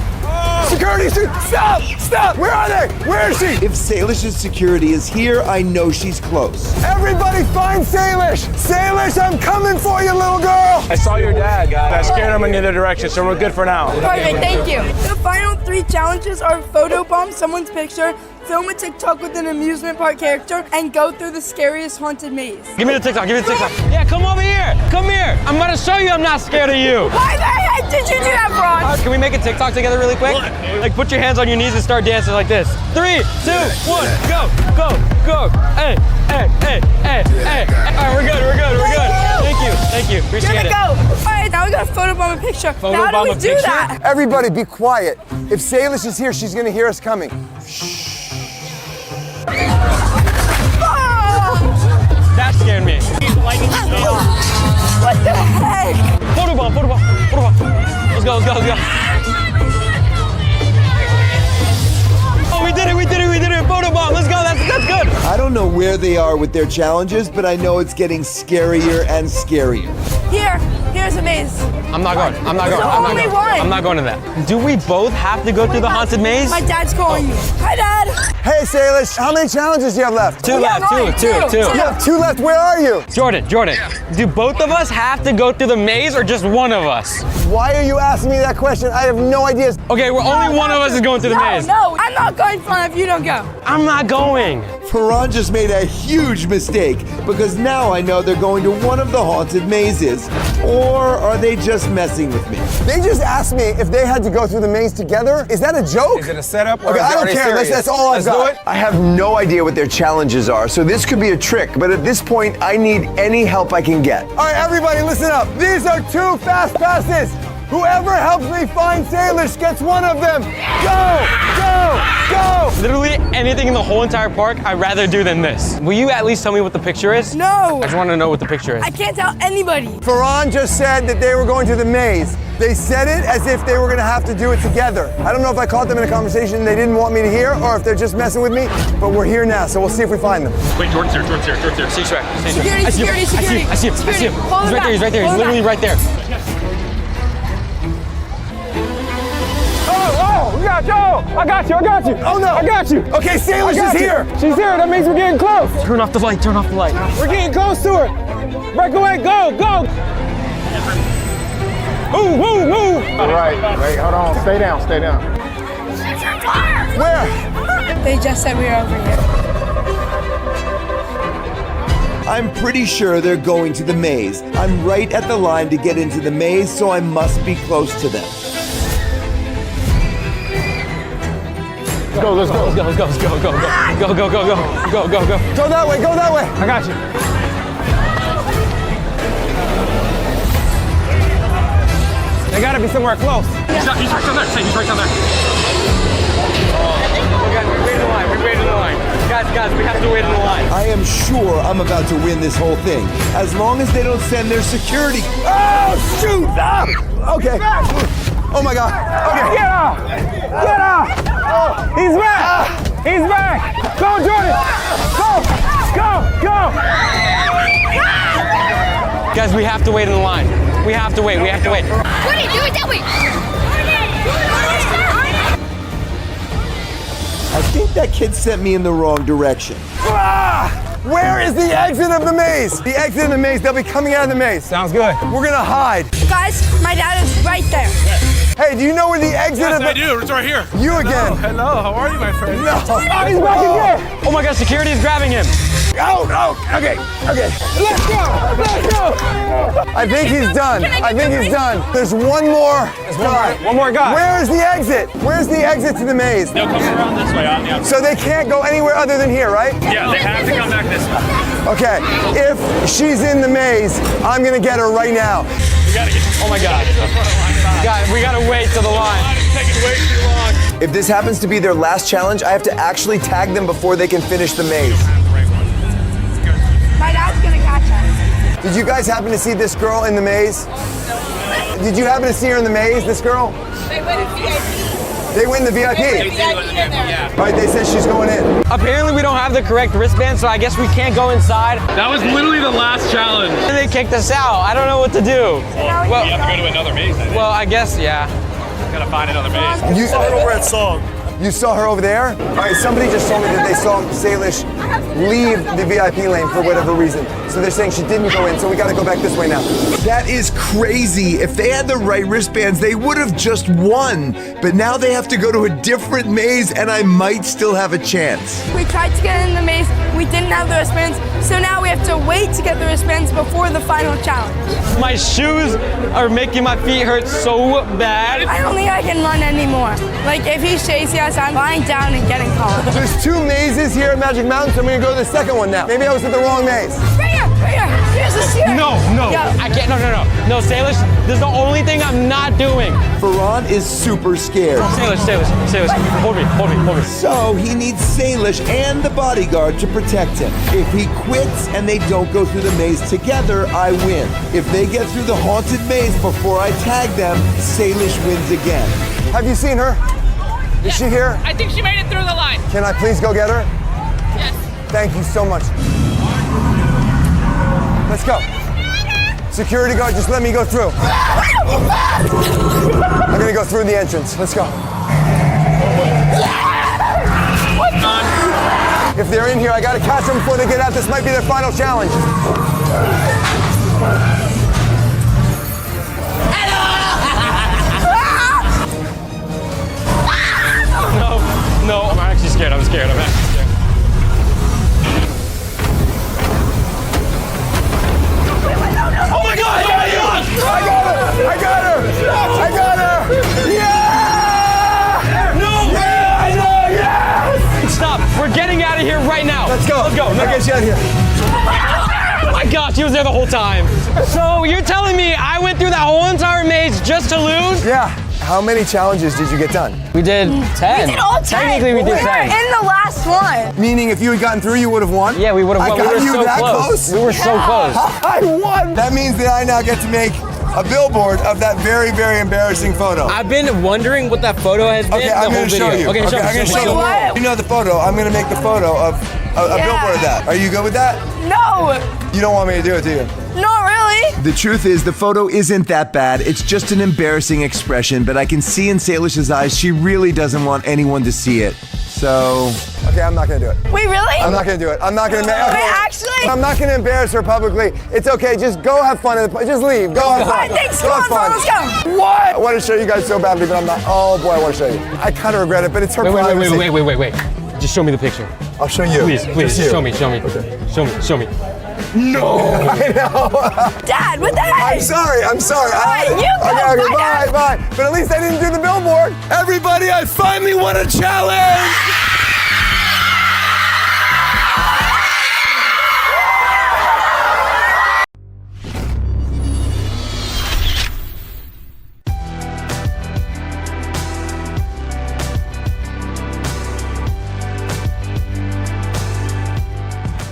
security, stop. Where are they? Where is she? If Salish's security is here, I know she's close. Everybody find Salish. Salish, I'm coming for you, little girl. I saw your dad, guys. I scared him in the other direction, so we're good for now. Perfect, thank you. The final 3 challenges are photobomb someone's picture, film a TikTok with an amusement park character, and go through the scariest haunted maze. Give me the TikTok. Yeah, come over here. Come here. I'm gonna show you I'm not scared of you. Why the heck did you do that, Ron? Can we make a TikTok together really quick? Like put your hands on your knees and start dancing like this. 3, 2, 1, go. Hey. All right, we're good. Thank you. Appreciate it. Go. All right, now we gotta photobomb a picture. How do we do that? Everybody be quiet. If Salish is here, she's gonna hear us coming. That scared me. What the heck? Photobomb. Let's go. Oh, we did it. Photobomb. Let's go. That's good. I don't know where they are with their challenges, but I know it's getting scarier and scarier. Here's a maze. I'm not going. There's only one. I'm not going to that. Do we both have to go through the haunted maze? My dad's calling you. Hi, Dad. Hey, Salish, how many challenges do you have left? 2 left. Two. You have 2 left. Where are you? Jordan, do both of us have to go through the maze or just one of us? Why are you asking me that question? I have no idea. Okay, only one of us is going through the maze. No, I'm not going fun if you don't go. I'm not going. Farhan just made a huge mistake because now I know they're going to one of the haunted mazes. Or are they just messing with me? They just asked me if they had to go through the maze together. Is that a joke? Is it a setup or Okay, is it I don't already care. serious? That's all I've got. Let's do it. I have no idea what their challenges are, so this could be a trick. But at this point, I need any help I can get. All right, everybody, listen up. These are 2 fast passes. Whoever helps me find Salish gets one of them. Go, go, go. Literally anything in the whole entire park I'd rather do than this. Will you at least tell me what the picture is? No. I just want to know what the picture is. I can't tell anybody. Farhan just said that they were going to the maze. They said it as if they were gonna have to do it together. I don't know if I caught them in a conversation they didn't want me to hear or if they're just messing with me, but we're here now, so we'll see if we find them. Wait, Jordan's here. Stage track. Security. I see him. I see him. He's right there. He's literally right there. Oh, we got Joe. I got you. Oh no. I got you. Okay, Salish is here. She's here. That means we're getting close. Turn off the light. We're getting close to her. Break away. Go. Move. All right, wait, hold on. Stay down. Where? They just said we were over here. I'm pretty sure they're going to the maze. I'm right at the line to get into the maze, so I must be close to them. Let's go. Go. Go that way. I got you. They gotta be somewhere close. He's right down there. He's right down there. We waited in the line. Guys, we have to wait in the line. I am sure I'm about to win this whole thing, as long as they don't send their security. Oh, shoot! Ah! Okay. Oh my God. Okay. Get out! He's back! He's back! Go, Jordan! Go! Guys, we have to wait in the line. We have to wait. Jordan, do it that way. I think that kid sent me in the wrong direction. Where is the exit of the maze? The exit of the maze. They'll be coming out of the maze. Sounds good. We're gonna hide. Guys, my dad is right there. Hey, do you know where the exit of the... I do. It's right here. You again. Hello. How are you, my friend? No. Oh, he's back again. Oh my God, security is grabbing him. Oh, okay. Let's go. I think he's done. There's one more guy. One more guy. Where is the exit? Where's the exit to the maze? They'll come around this way on the outside. So they can't go anywhere other than here, right? Yeah, they have to come back this way. Okay, if she's in the maze, I'm gonna get her right now. We gotta get Oh my God. Guys, we gotta wait to the line. It's taking way too long. If this happens to be their last challenge, I have to actually tag them before they can finish the maze. My dad's gonna catch us. Did you guys happen to see this girl in the maze? Did you happen to see her in the maze, this girl? They went in VIP. They went in the VIP. All right, they said she's going in. Apparently we don't have the correct wristband, so I guess we can't go inside. That was literally the last challenge. And they kicked us out. I don't know what to do. Well, we have to go to another maze, I think. Well, I guess, yeah. Gotta find another maze. You saw her over at Song. You saw her over there? All right, somebody just told me that they saw Salish leave the VIP lane for whatever reason. So they're saying she didn't go in, so we gotta go back this way now. That is crazy. If they had the right wristbands, they would have just won. But now they have to go to a different maze, and I might still have a chance. We tried to get in the maze. We didn't have the wristbands. So now we have to wait to get the wristbands before the final challenge. My shoes are making my feet hurt so bad. I don't think I can run anymore. Like, if he's chasing us, I'm lying down and getting caught. There's 2 mazes here at Magic Mountain, so I'm gonna go to the second one now. Maybe I was at the wrong maze. Right here. Here's the steer. No. I can't, no. No, Salish, this is the only thing I'm not doing. Farhan is super scared. Salish. Hold me. So he needs Salish and the bodyguard to protect him. If he quits and they don't go through the maze together, I win. If they get through the haunted maze before I tag them, Salish wins again. Have you seen her? Is she here? I think she made it through the line. Can I please go get her? Yes. Thank you so much. Let's go. Security guard, just let me go through. I'm gonna go through the entrance. Let's go. If they're in here, I gotta catch them before they get out. This might be their final challenge. No, I'm actually scared. I'm scared. Oh my God! Oh my God! I got her! Yeah! No way! Yes! Stop. We're getting out of here right now. Let's go. Let's go. I'll get you out of here. Oh my gosh, he was there the whole time. So you're telling me I went through that whole entire maze just to lose? Yeah. How many challenges did you get done? We did 10. We did all 10. Technically, we did 10. were in the last one. Meaning if you had gotten through, you would have won? Yeah, we would have won. I got We were you so that close. We were so close. I won! That means that I now get to make a billboard of that very, very embarrassing photo. I've been wondering what that photo has been. Okay, I'm going to show you. Okay, show me, I'm going to show me. show the world. You know the photo. I'm going to make the photo of a billboard of that. Are you good with that? No, You don't want me to do it, do you? not really. The truth is, the photo isn't that bad. It's just an embarrassing expression, but I can see in Salish's eyes she really doesn't want anyone to see it. So... Okay, I'm not gonna do it. Wait, really? I'm not gonna do it. I'm not gonna make Wait, actually? I'm not gonna embarrass her publicly. It's okay, just go have fun. Just leave. Go have fun. Alright, thanks. Go Come have on, fun. let's go. What? I want to show you guys so badly, but I'm not. Oh boy, I want to show you. I kind of regret it, but it's her privacy. Wait. Just show me the picture. I'll show you. Please, Just you. show me. Okay. Show me. No! I know. Dad, what the heck? I'm sorry. Alright, you go. Okay, bye. But at least I didn't do the billboard. Everybody, I finally won a challenge!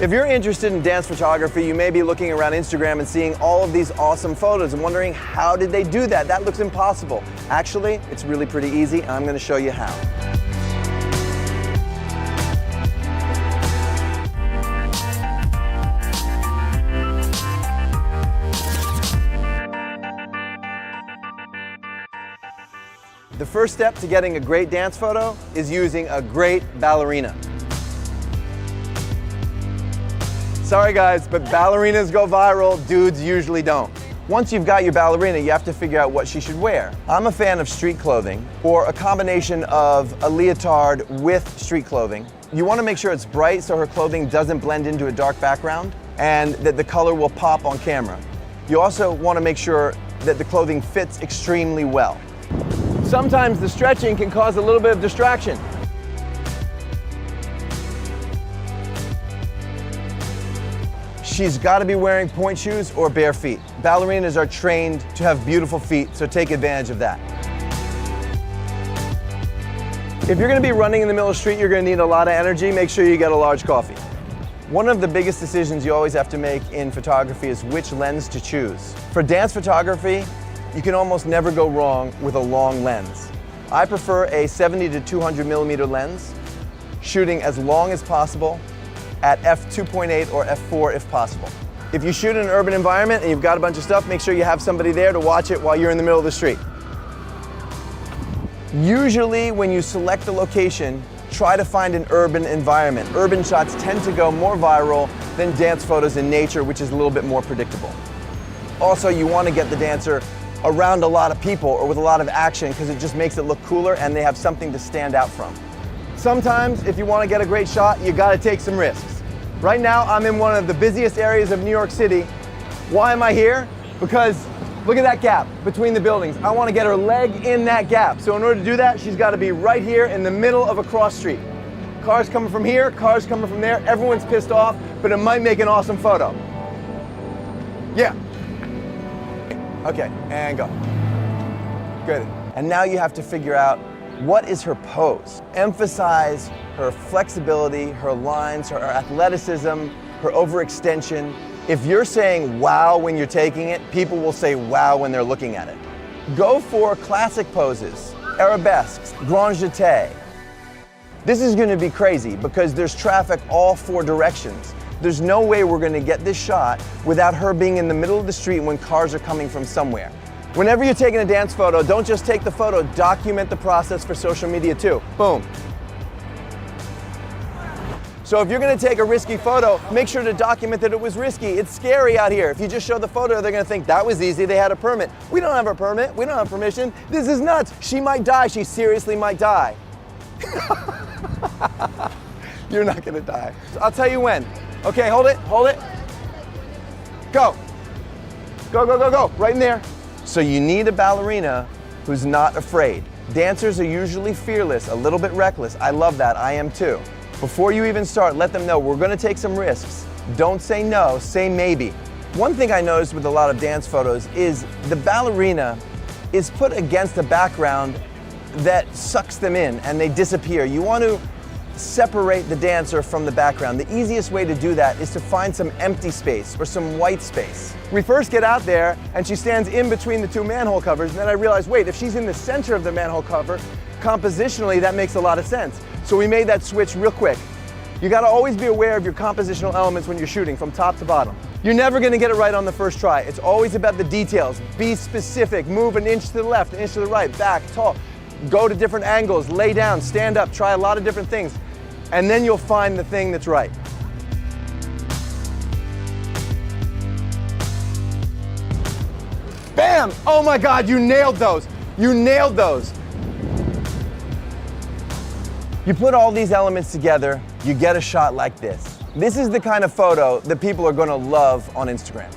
If you're interested in dance photography, you may be looking around Instagram and seeing all of these awesome photos and wondering, how did they do that? That looks impossible. Actually, it's really pretty easy, and I'm going to show you how. The first step to getting a great dance photo is using a great ballerina. Sorry guys, but ballerinas go viral, dudes usually don't. Once you've got your ballerina, you have to figure out what she should wear. I'm a fan of street clothing, or a combination of a leotard with street clothing. You want to make sure it's bright so her clothing doesn't blend into a dark background, and that the color will pop on camera. You also want to make sure that the clothing fits extremely well. Sometimes the stretching can cause a little bit of distraction. She's got to be wearing pointe shoes or bare feet. Ballerinas are trained to have beautiful feet, so take advantage of that. If you're going to be running in the middle of the street, you're going to need a lot of energy. Make sure you get a large coffee. One of the biggest decisions you always have to make in photography is which lens to choose. For dance photography, you can almost never go wrong with a long lens. I prefer a 70 to 200 millimeter lens, shooting as long as possible at f2.8 or f4 if possible. If you shoot in an urban environment and you've got a bunch of stuff, make sure you have somebody there to watch it while you're in the middle of the street. Usually when you select a location, try to find an urban environment. Urban shots tend to go more viral than dance photos in nature, which is a little bit more predictable. Also, you want to get the dancer around a lot of people or with a lot of action because it just makes it look cooler and they have something to stand out from. Sometimes, if you want to get a great shot, you got to take some risks. Right now, I'm in one of the busiest areas of New York City. Why am I here? Because look at that gap between the buildings. I want to get her leg in that gap. So in order to do that, she's got to be right here in the middle of a cross street. Cars coming from here, cars coming from there. Everyone's pissed off, but it might make an awesome photo. Yeah. Okay, and go. Good. And now you have to figure out, what is her pose? Emphasize her flexibility, her lines, her athleticism, her overextension. If you're saying wow when you're taking it, people will say wow when they're looking at it. Go for classic poses, arabesques, grand jeté. This is going to be crazy because there's traffic all four directions. There's no way we're going to get this shot without her being in the middle of the street when cars are coming from somewhere. Whenever you're taking a dance photo, don't just take the photo, document the process for social media too. Boom. So if you're going to take a risky photo, make sure to document that it was risky. It's scary out here. If you just show the photo, they're going to think that was easy, they had a permit. We don't have a permit, we don't have permission. This is nuts. She might die, she seriously might die. You're not going to die. I'll tell you when. Okay, hold it. Go. Go, right in there. So you need a ballerina who's not afraid. Dancers are usually fearless, a little bit reckless. I love that, I am too. Before you even start, let them know we're gonna take some risks. Don't say no, say maybe. One thing I noticed with a lot of dance photos is the ballerina is put against a background that sucks them in and they disappear. You want to separate the dancer from the background. The easiest way to do that is to find some empty space or some white space. We first get out there and she stands in between the two manhole covers, and then I realized, wait, if she's in the center of the manhole cover, compositionally that makes a lot of sense. So we made that switch real quick. You gotta always be aware of your compositional elements when you're shooting from top to bottom. You're never gonna get it right on the first try. It's always about the details. Be specific, move an inch to the left, an inch to the right, back, tall. Go to different angles, lay down, stand up, try a lot of different things. And then you'll find the thing that's right. Bam! Oh my God, you nailed those. You nailed those. You put all these elements together, you get a shot like this. This is the kind of photo that people are gonna love on Instagram.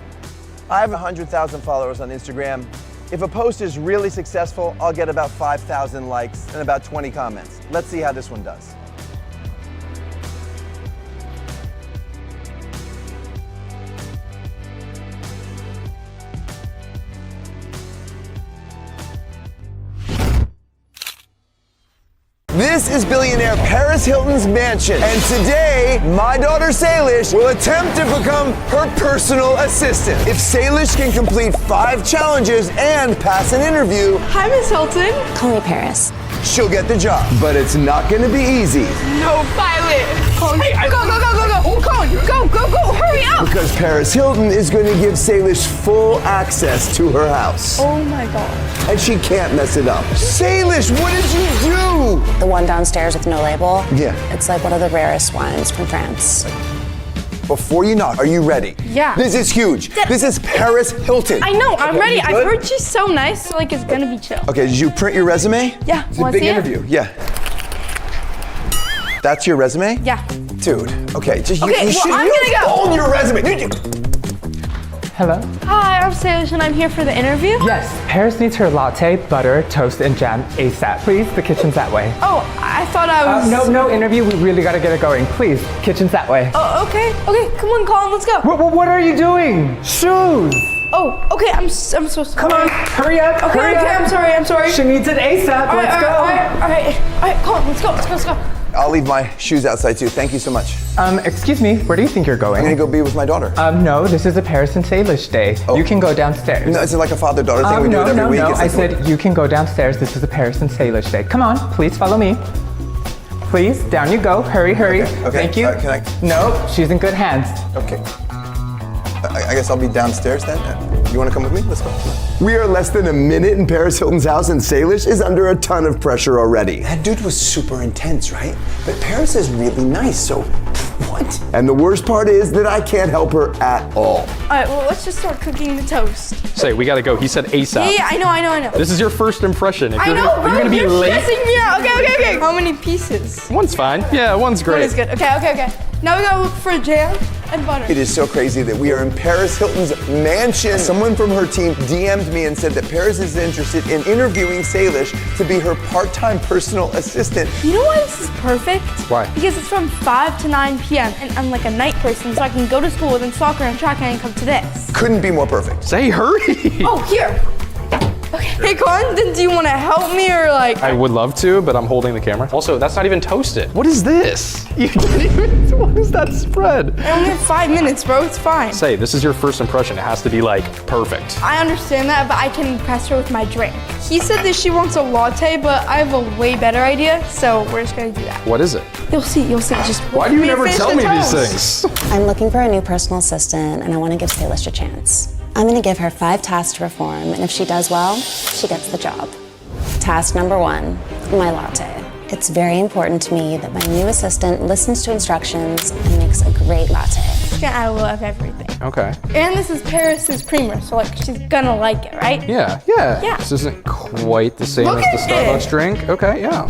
I have 100,000 followers on Instagram. If a post is really successful, I'll get about 5,000 likes and about 20 comments. Let's see how this one does. This is billionaire Paris Hilton's mansion, and today, my daughter Salish will attempt to become her personal assistant. If Salish can complete 5 challenges and pass an interview, Hi, Miss Hilton. Call me Paris. she'll get the job. But it's not gonna be easy. No pilot. Colin, go. Colin, go. Hurry up. Because Paris Hilton is gonna give Salish full access to her house. Oh my God. And she can't mess it up. Salish, what did you do? The one downstairs with no label? Yeah. It's like one of the rarest wines from France. Before you knock, are you ready? Yeah. This is huge. This is Paris Hilton. I know, I'm Okay, ready. you I've good? heard she's so nice, so like it's gonna be chill. Okay, did you print your resume? Yeah. It's a Wanna big see it? interview. Yeah. That's your resume? Yeah. Dude, okay, just Okay, you should I'm gonna go. own your resume. Hello? Hi, I'm Salish and I'm here for the interview. Yes, Paris needs her latte, butter, toast, and jam ASAP. Please, the kitchen's that way. Oh, I thought I was... No interview. We really gotta get it going. Please, kitchen's that way. Oh, okay. Come on, Colin, let's go. What are you doing? Shoes! Oh, okay, I'm so sorry. Come on, hurry up. Okay, hurry up. I'm sorry. She needs it ASAP. Let's go. All right, Colin, let's go. I'll leave my shoes outside too. Thank you so much. Excuse me, where do you think you're going? I'm gonna go be with my daughter. No, this is a Paris and Salish day. Oh. You can go downstairs. No, it's like a father-daughter thing. We do it every week. No, It's I like- said you can go downstairs. This is a Paris and Salish day. Come on, please follow me. Please, down you go. Hurry. Okay. Thank you. Can I? No, she's in good hands. Okay. I guess I'll be downstairs then. You want to come with me? Let's go. We are less than a minute in Paris Hilton's house, and Salish is under a ton of pressure already. That dude was super intense, right? But Paris is really nice, so what? And the worst part is that I can't help her at all. All right, well, let's just start cooking the toast. Say, we gotta go. He said ASAP. Yeah, I know. This is your first impression. If I you're know, gonna, bro. You're gonna be You're late. stressing me out. Okay. How many pieces? One's fine. Yeah, one's great. One is good. Okay. Now we gotta look for jam and butter. It is so crazy that we are in Paris Hilton's mansion. Someone from her team DM'd me and said that Paris is interested in interviewing Salish to be her part-time personal assistant. You know why this is perfect? Why? Because it's from 5 to 9 p.m. and I'm like a night person, so I can go to school and then soccer and track and come to this. Couldn't be more perfect. Say hurry. Oh, here. Okay. Hey, Colin, then do you want to help me or like? I would love to, but I'm holding the camera. Also, that's not even toasted. What is this? You didn't even, what is that spread? I only have 5 minutes, bro. It's fine. Say, this is your first impression. It has to be like perfect. I understand that, but I can impress her with my drink. He said that she wants a latte, but I have a way better idea, so we're just gonna do that. What is it? You'll see. Just why do you never tell me these toast. things? I'm looking for a new personal assistant, and I want to give Salish a chance. I'm going to give her 5 tasks to perform, and if she does well, she gets the job. Task number 1, my latte. It's very important to me that my new assistant listens to instructions and makes a great latte. Just gonna add a little of everything. Okay. And this is Paris's creamer, so like she's gonna like it, right? Yeah. Yeah. This isn't quite the same Look as the at Starbucks it. drink. Okay, yeah.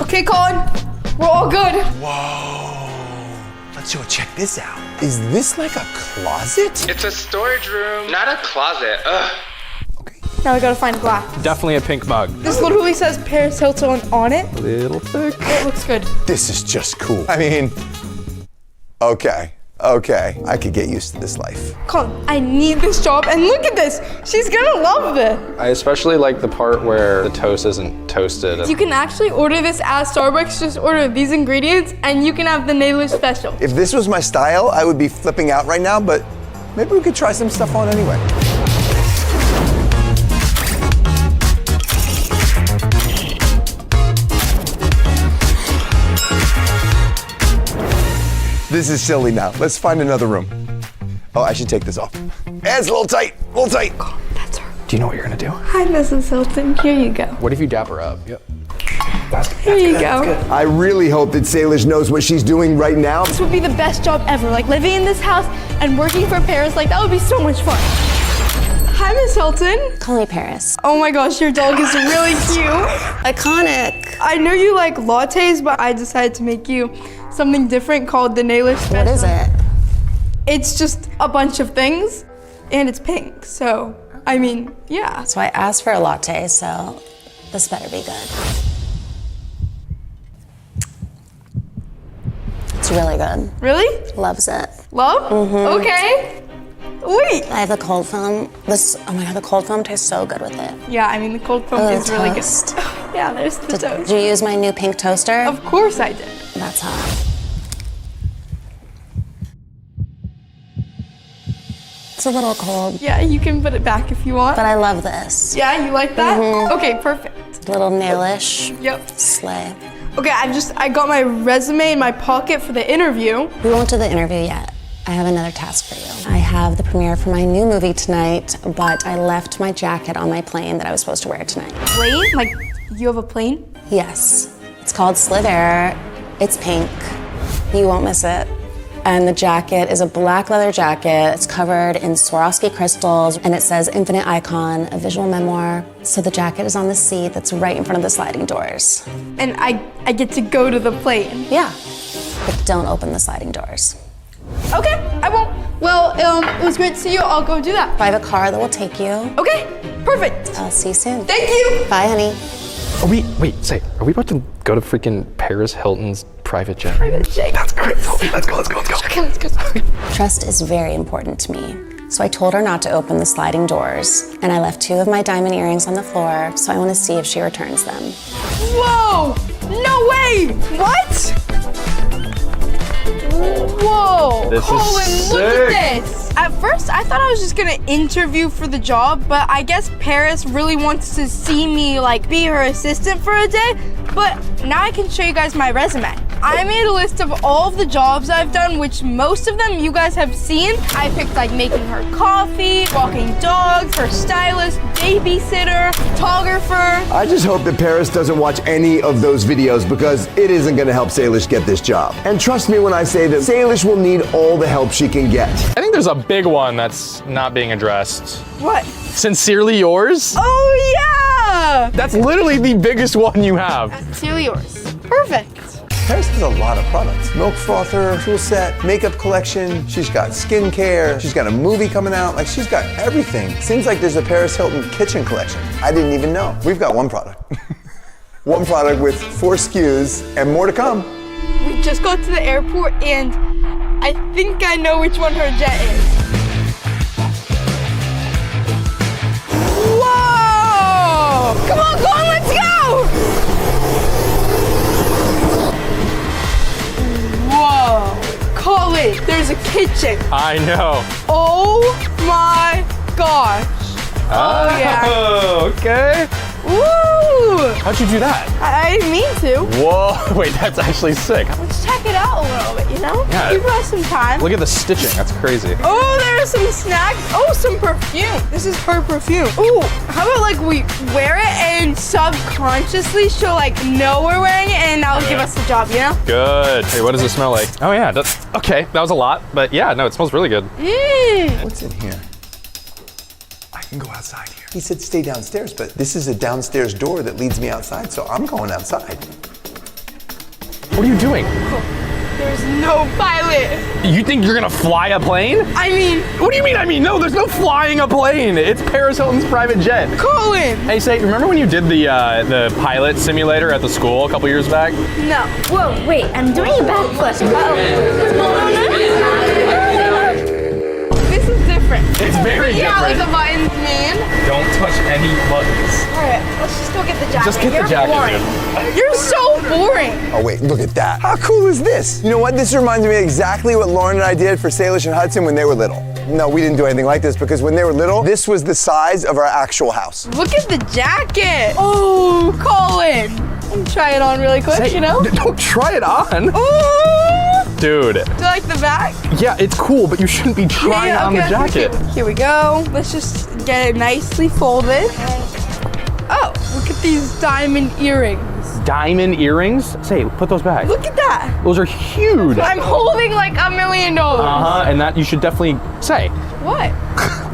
Okay, Colin, we're all good. Let's go check this out. Is this like a closet? It's a storage room, not a closet. Ugh. Now we gotta find a glass. Definitely a pink mug. This literally says Paris Hilton on it. Little thick. It looks good. This is just cool. I mean, Okay, I could get used to this life. Colin, I need this job, and look at this. She's gonna love this. I especially like the part where the toast isn't toasted. You can actually order this at Starbucks. Just order these ingredients, and you can have the Naylor special. If this was my style, I would be flipping out right now, but maybe we could try some stuff on anyway. This is silly now. Let's find another room. Oh, I should take this off. It's a little tight, That's her. Do you know what you're gonna do? Hi, Mrs. Hilton. Here you go. What if you dap her up? Yep. Here you go. I really hope that Salish knows what she's doing right now. This would be the best job ever. Like living in this house and working for Paris, like that would be so much fun. Hi, Miss Hilton. Call me Paris. Oh my gosh, your dog is really cute. Iconic. I know you like lattes, but I decided to make you something different called the Naylor special. What is it? It's just a bunch of things, and it's pink. So, I mean, yeah. So I asked for a latte, so this better be good. It's really good. Really? Loves it. Love? Mm-hmm. Okay. Wait. I have the cold foam. Oh my God, the cold foam tastes so good with it. Yeah, I mean, the cold foam Oh, is really good. toast. Yeah, there's the toast. Did you use my new pink toaster? Of course I did. That's hot. It's a little cold. Yeah, you can put it back if you want. But I love this. Yeah, you like that? Mhm. Okay, perfect. Little nailish. Yep. Slay. Okay, I got my resume in my pocket for the interview. We won't do the interview yet. I have another task for you. I have the premiere for my new movie tonight, but I left my jacket on my plane that I was supposed to wear tonight. Plane? Like, you have a plane? Yes. It's called Slither. It's pink. You won't miss it. And the jacket is a black leather jacket. It's covered in Swarovski crystals, and it says Infinite Icon, a visual memoir. So the jacket is on the seat that's right in front of the sliding doors. And I get to go to the plane? Yeah. But don't open the sliding doors. Okay, I won't. Well, it was great to see you. I'll go do that. I have a car that will take you. Okay, perfect. I'll see you soon. Thank you. Bye, honey. Are we about to go to freaking Paris Hilton's private jet? Private jet. That's great. Let's go. Okay, let's go. Trust is very important to me. So I told her not to open the sliding doors, and I left 2 of my diamond earrings on the floor, so I want to see if she returns them. Whoa! No way! What? Whoa! This is Colin, look sick. at this! At first, I thought I was just gonna interview for the job, but I guess Paris really wants to see me, like, be her assistant for a day. But now I can show you guys my resume. I made a list of all of the jobs I've done, which most of them you guys have seen. I picked like making her coffee, walking dogs, her stylist, babysitter, photographer. I just hope that Paris doesn't watch any of those videos because it isn't gonna help Salish get this job. And trust me when I say that Salish will need all the help she can get. I think there's a big one that's not being addressed. What? Sincerely yours? Oh yeah! That's literally the biggest one you have. Sincerely yours. Perfect. Paris has a lot of products. Milk frother, tool set, makeup collection. She's got skincare. She's got a movie coming out. Like, she's got everything. Seems like there's a Paris Hilton kitchen collection. I didn't even know. We've got one product. One product with 4 SKUs and more to come. We just got to the airport and I think I know which one her jet is. Whoa! Come on, let's go! Whoa! Colin, there's a kitchen. I know. Oh my gosh. Oh yeah. Oh, okay. Woo! How'd you do that? I didn't mean to. Whoa, wait, that's actually sick. Let's check it out a little bit, you know? Yeah. Give us some time. Look at the stitching, that's crazy. Oh, there's some snacks. Oh, some perfume. This is her perfume. Ooh, how about like we wear it and subconsciously she'll like know we're wearing it and that'll give us the job, you know? Good. Hey, what does it smell like? Oh yeah, that's, okay, that was a lot, but yeah, no, it smells really good. Mmm. What's in here? I can go outside here. He said stay downstairs, but this is a downstairs door that leads me outside, so I'm going outside. What are you doing? There's no pilot. You think you're gonna fly a plane? I mean. What do you mean? I mean, no, there's no flying a plane. It's Paris Hilton's private jet. Colin. Hey, say, remember when you did the pilot simulator at the school a couple years back? No. Whoa, wait, I'm doing a backflip. This is different. It's very Yeah, like different. the buttons, man. Don't touch any buttons. All right, let's just go get the jacket. Just get the You're jacket, boring. dude. You're so boring. Oh wait, look at that. How cool is this? You know what? This reminds me exactly what Lauren and I did for Salish and Hudson when they were little. No, we didn't do anything like this because when they were little, this was the size of our actual house. Look at the jacket. Oh, Colin. Let me try it on really quick, Say, you know? Don't try it on. Ooh. Dude. Do you like the back? Yeah, it's cool, but you shouldn't be trying on the jacket. Here we go. Let's just get it nicely folded. Oh, look at these diamond earrings. Diamond earrings? Say, put those back. Look at that. Those are huge. I'm holding like $1 million. And that you should definitely say. What?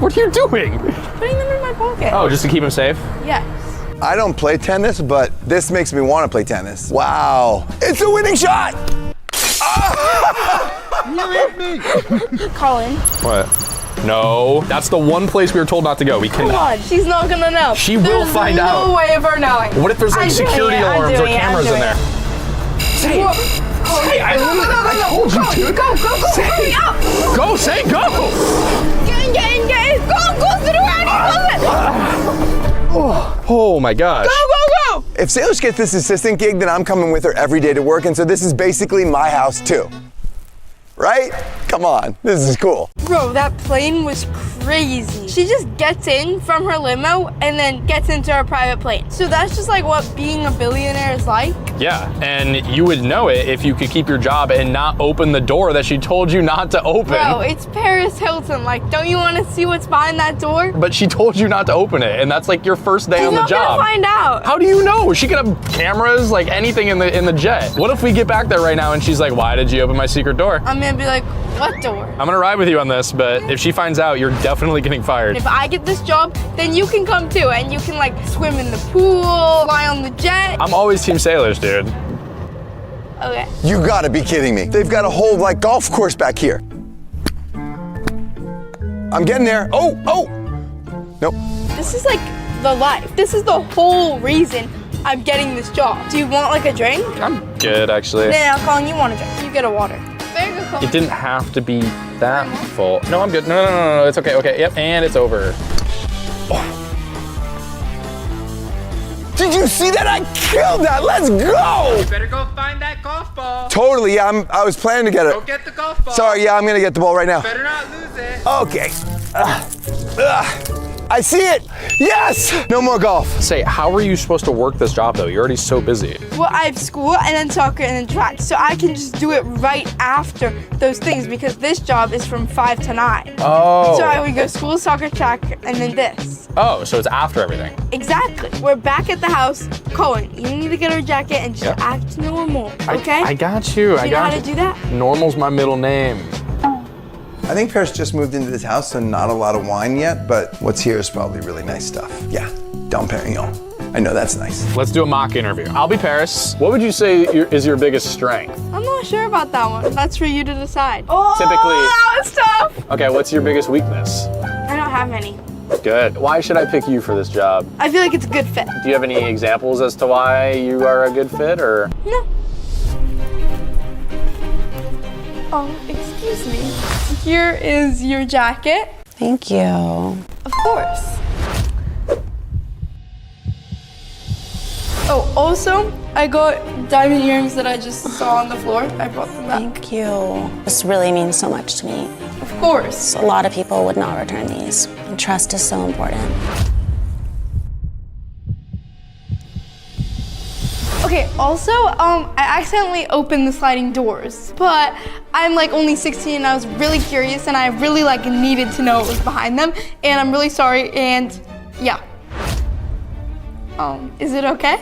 What are you doing? Putting them in my pocket. Oh, just to keep them safe? Yes. I don't play tennis, but this makes me want to play tennis. Wow. It's a winning shot! You hit me. Colin. What? No, that's the one place we were told not to go. We Come cannot. on, she's not gonna know. She will find There's out. no way of her knowing. What if there's like security alarms or cameras in there? Say, I told you to. Go. Hurry up. Go, say, go. Get in. Go, close the door. Close it. Oh my gosh. Go. If Salish gets this assistant gig, then I'm coming with her every day to work, and so this is basically my house too. Right? Come on, this is cool. Bro, that plane was crazy. She just gets in from her limo and then gets into her private plane. So that's just like what being a billionaire is like. Yeah, and you would know it if you could keep your job and not open the door that she told you not to open. Bro, it's Paris Hilton. Like, don't you want to see what's behind that door? But she told you not to open it, and that's like your first day on the She's job. not gonna find out. How do you know? She could have cameras, like anything in the jet. What if we get back there right now and she's like, "Why did you open my secret door?" I'm gonna be like, what door? I'm gonna ride with you on this, but if she finds out, you're definitely getting fired. If I get this job, then you can come too, and you can like swim in the pool, fly on the jet. I'm always Team Salish, dude. Okay. You gotta be kidding me. They've got a whole like golf course back here. I'm getting there. Oh. Nope. This is like the life. This is the whole reason I'm getting this job. Do you want like a drink? I'm good, actually. No, Colin, you want a drink. You get a water. Very good, Colin. It didn't have to be that full. No, I'm good. No, it's okay. Okay, yep, and it's over. Did you see that? I killed that. Let's go. You better go find that golf ball. Totally. Yeah, I was planning to get it. Go get the golf ball. Sorry. Yeah, I'm gonna get the ball right now. Better not lose it. Okay. I see it. Yes. No more golf. Say, how are you supposed to work this job though? You're already so busy. Well, I have school and then soccer and then track, so I can just do it right after those things because this job is from 5 to 9. Oh. So I would go school, soccer, track, and then this. Oh, so it's after everything. Exactly. We're back at the house. Colin, you need to get her jacket and just act normal, okay? I got you. Do you know how to do that? Normal's my middle name. I think Paris just moved into this house, so not a lot of wine yet, but what's here is probably really nice stuff. Yeah, Dom Perignon. I know that's nice. Let's do a mock interview. I'll be Paris. What would you say is your biggest strength? I'm not sure about that one. That's for you to decide. Oh, Typically. that was tough. Okay, what's your biggest weakness? I don't have any. Good. Why should I pick you for this job? I feel like it's a good fit. Do you have any examples as to why you are a good fit, or? No. Oh, excuse me. Here is your jacket. Thank you. Of course. Oh, also, I got diamond earrings that I just saw on the floor. I brought them back. Thank you. This really means so much to me. Of course. A lot of people would not return these. And trust is so important. Okay, also, I accidentally opened the sliding doors, but I'm like only 16 and I was really curious and I really like needed to know what was behind them, and I'm really sorry, and yeah. Is it okay?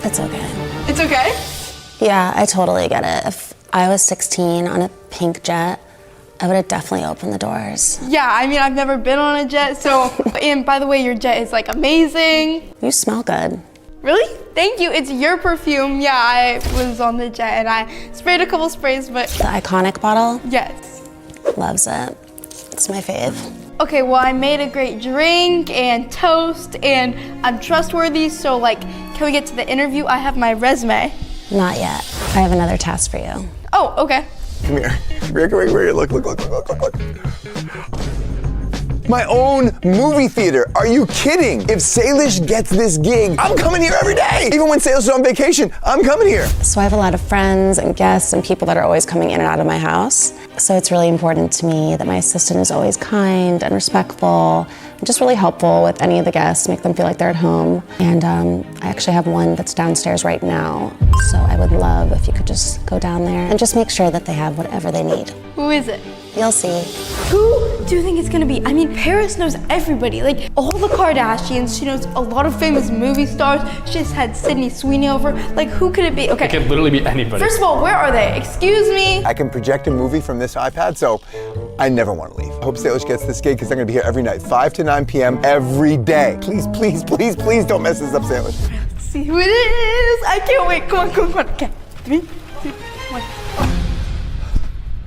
It's okay. It's okay? Yeah, I totally get it. If I was 16 on a pink jet, I would have definitely opened the doors. Yeah, I mean, I've never been on a jet, so, and by the way, your jet is like amazing. You smell good. Really? Thank you. It's your perfume. Yeah, I was on the jet and I sprayed a couple sprays, but... The iconic bottle? Yes. Loves it. It's my fave. Okay, well, I made a great drink and toast and I'm trustworthy, so like, can we get to the interview? I have my resume. Not yet. I have another task for you. Oh, okay. Come here. Come here. Look. My own movie theater. Are you kidding? If Salish gets this gig, I'm coming here every day. Even when Salish is on vacation, I'm coming here. So I have a lot of friends and guests and people that are always coming in and out of my house. So it's really important to me that my assistant is always kind and respectful, and just really helpful with any of the guests, make them feel like they're at home. And I actually have one that's downstairs right now. So I would love if you could just go down there and just make sure that they have whatever they need. Who is it? You'll see. Who do you think it's gonna be? I mean, Paris knows everybody. Like, all the Kardashians. She knows a lot of famous movie stars. She just had Sydney Sweeney over. Like, who could it be? Okay. It could literally be anybody. First of all, where are they? Excuse me? I can project a movie from this iPad, so I never want to leave. I hope Salish gets this gig because I'm going to be here every night, 5 to 9 p.m. every day. Please don't mess this up, Salish. Let's see who it is. I can't wait. Come on. Okay. 3, 2, 1.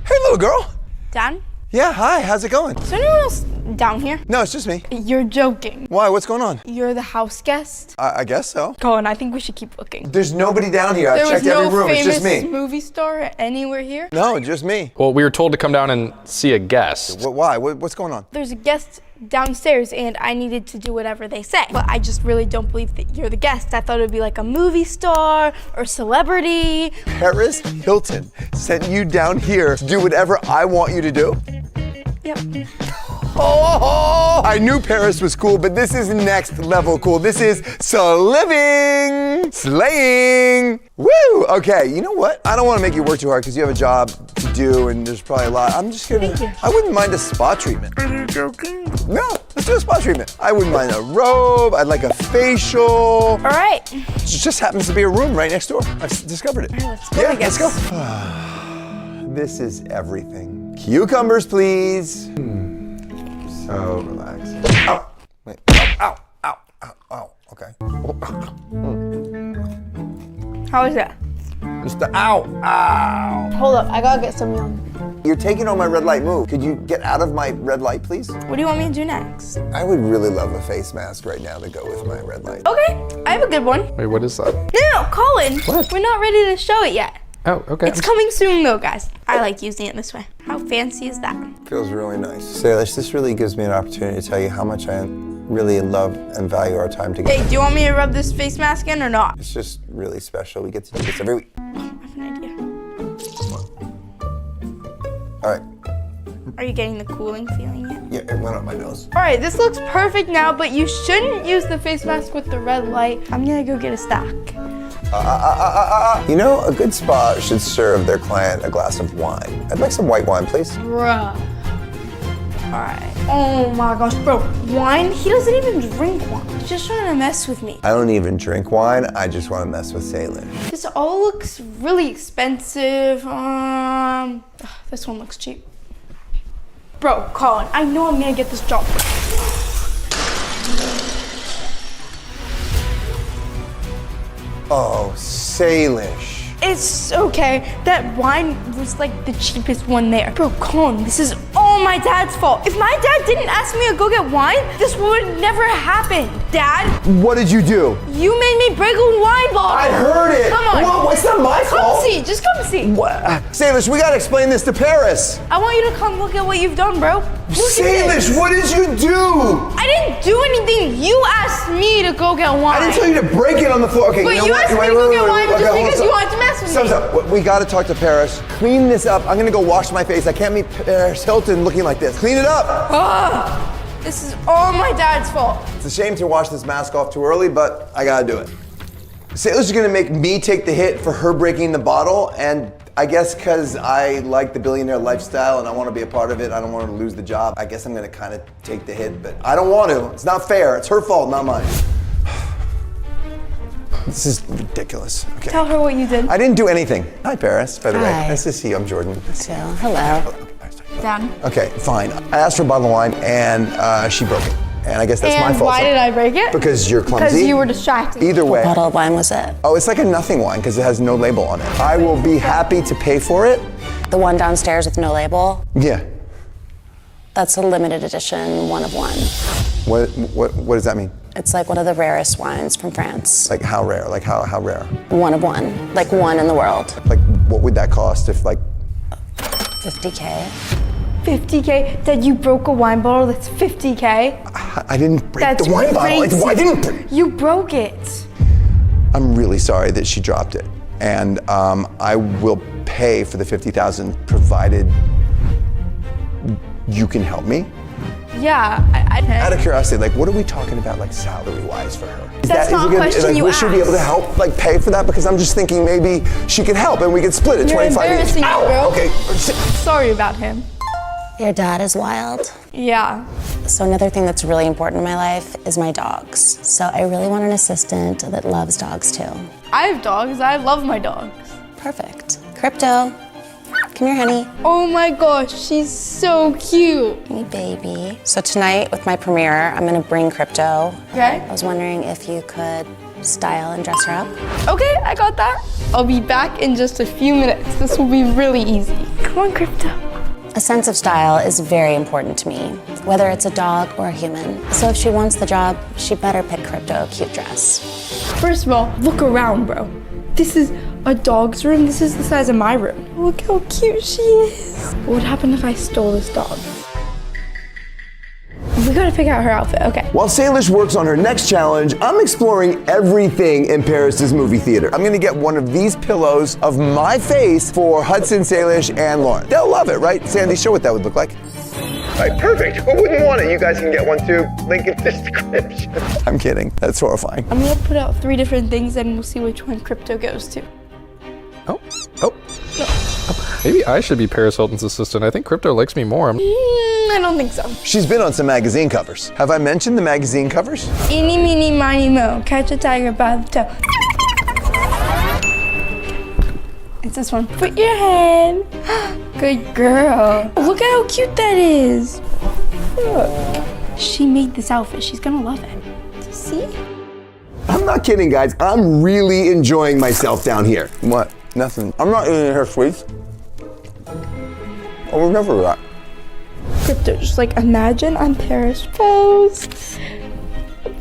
Hey, little girl. Dan? Yeah, hi. How's it going? Is there anyone else down here? No, it's just me. You're joking. Why? What's going on? You're the house guest? I guess so. Colin, I think we should keep looking. There's nobody down here. I've checked every room. It's just me. There was no famous movie star anywhere here? No, just me. Well, we were told to come down and see a guest. Why? What's going on? There's a guest downstairs and I needed to do whatever they say. But I just really don't believe that you're the guest. I thought it would be like a movie star or celebrity. Paris Hilton sent you down here to do whatever I want you to do? Yep. Oh, I knew Paris was cool, but this is next level cool. This is slaying. Woo! Okay, you know what? I don't want to make you work too hard because you have a job to do and there's probably a lot. I'm just gonna, I wouldn't mind a spa treatment. Are you joking? No, let's do a spa treatment. I wouldn't mind a robe. I'd like a facial. All right. It just happens to be a room right next door. I've discovered it. All right, let's go, yeah, let's go. This is everything. Cucumbers, please. So relaxed. Ow. Wait. Ow. Okay. How is that? Just the ow. Hold up, I gotta get some yum. You're taking on my red light move. Could you get out of my red light, please? What do you want me to do next? I would really love a face mask right now to go with my red light. Okay, I have a good one. Wait, what is that? No, Colin. What? We're not ready to show it yet. Oh, okay. It's coming soon though, guys. I like using it this way. How fancy is that? Feels really nice. Salish, this really gives me an opportunity to tell you how much I really love and value our time together. Hey, do you want me to rub this face mask in or not? It's just really special. We get to do this every week. I have an idea. All right. Are you getting the cooling feeling yet? Yeah, it went up my nose. All right, this looks perfect now, but you shouldn't use the face mask with the red light. I'm gonna go get a stack. You know, a good spa should serve their client a glass of wine. I'd like some white wine, please. Bruh. All right. Oh my gosh, bro. Wine? He doesn't even drink wine. He's just trying to mess with me. I don't even drink wine. I just want to mess with Salish. This all looks really expensive. This one looks cheap. Bro, Colin, I know I'm gonna get this job. Oh, Salish. It's okay. That wine was like the cheapest one there. Bro, Colin, this is all my dad's fault. If my dad didn't ask me to go get wine, this would never happen. Dad? What did you do? You made me break a wine bottle. I heard it. Come on. Whoa, it's not my fault. Come see. Just come see. What? Salish, we gotta explain this to Paris. I want you to come look at what you've done, bro. Salish, what did you do? I didn't do anything. You asked me to go get wine. I didn't tell you to break it on the floor. Okay, Wait, you know you what? asked me to go get wine just because you wanted to mess with me. Stop. We gotta talk to Paris. Clean this up. I'm gonna go wash my face. I can't meet Paris Hilton looking like this. Clean it up. This is all my dad's fault. It's a shame to wash this mask off too early, but I gotta do it. Salish is gonna make me take the hit for her breaking the bottle, and I guess because I like the billionaire lifestyle and I want to be a part of it, I don't want her to lose the job. I guess I'm gonna kind of take the hit, but I don't want to. It's not fair. It's her fault, not mine. This is ridiculous. Okay. Tell her what you did. I didn't do anything. Hi, Paris, by the way. Hi. Nice to see you. I'm Jordan. Hello. Dad. Okay, fine. I asked for a bottle of wine and she broke it. And I guess that's my And fault. why did I break it? Because you're clumsy. Because you were distracted. Either way. What bottle of wine was it? Oh, it's like a nothing wine because it has no label on it. I will be happy to pay for it. The one downstairs with no label? Yeah. That's a limited edition, one of one. What does that mean? It's like one of the rarest wines from France. Like how rare? Like how rare? One of one, like one in the world. Like what would that cost if like? 50K. 50K? That you broke a wine bottle that's 50K? I didn't break That's the wine bottle. crazy. I didn't break. You broke it. I'm really sorry that she dropped it, and I will pay for the $50,000 provided you can help me. Yeah, Out of curiosity, like, what are we talking about, like, salary-wise for her? That's not a question you Will she be able to asked. help, like, pay for that? Because I'm just thinking maybe she could help and we could split it You're 25 each. embarrassing me, bro. Okay. Sorry about him. Your dad is wild. Yeah. So another thing that's really important in my life is my dogs. So I really want an assistant that loves dogs too. I have dogs. I love my dogs. Perfect. Crypto. Come here, honey. Oh my gosh, she's so cute. Hey, baby. So tonight with my premiere, I'm gonna bring Crypto. Okay. I was wondering if you could style and dress her up. Okay, I got that. I'll be back in just a few minutes. This will be really easy. Come on, Crypto. A sense of style is very important to me, whether it's a dog or a human. So if she wants the job, she better pick Crypto a cute dress. First of all, look around, bro. This is a dog's room. This is the size of my room. Look how cute she is. What would happen if I stole this dog? We gotta figure out her outfit, okay. While Salish works on her next challenge, I'm exploring everything in Paris's movie theater. I'm gonna get one of these pillows of my face for Hudson, Salish, and Lauren. They'll love it, right? Sandy, show what that would look like. All right, perfect. Who wouldn't want it? You guys can get one too. Link in the description. I'm kidding. That's horrifying. I'm gonna put out 3 different things and we'll see which one Crypto goes to. Maybe I should be Paris Hilton's assistant. I think Crypto likes me more. I don't think so. She's been on some magazine covers. Have I mentioned the magazine covers? Eeny, meeny, miny, mo. Catch a tiger by the toe. It's this one. Put your hand. Good girl. Look at how cute that is. Look. She made this outfit. She's gonna love it. See? I'm not kidding, guys. I'm really enjoying myself down here. What? Nothing. I'm not eating her sweets. Oh, we've never that. Crypto, just like imagine I'm Paris pose.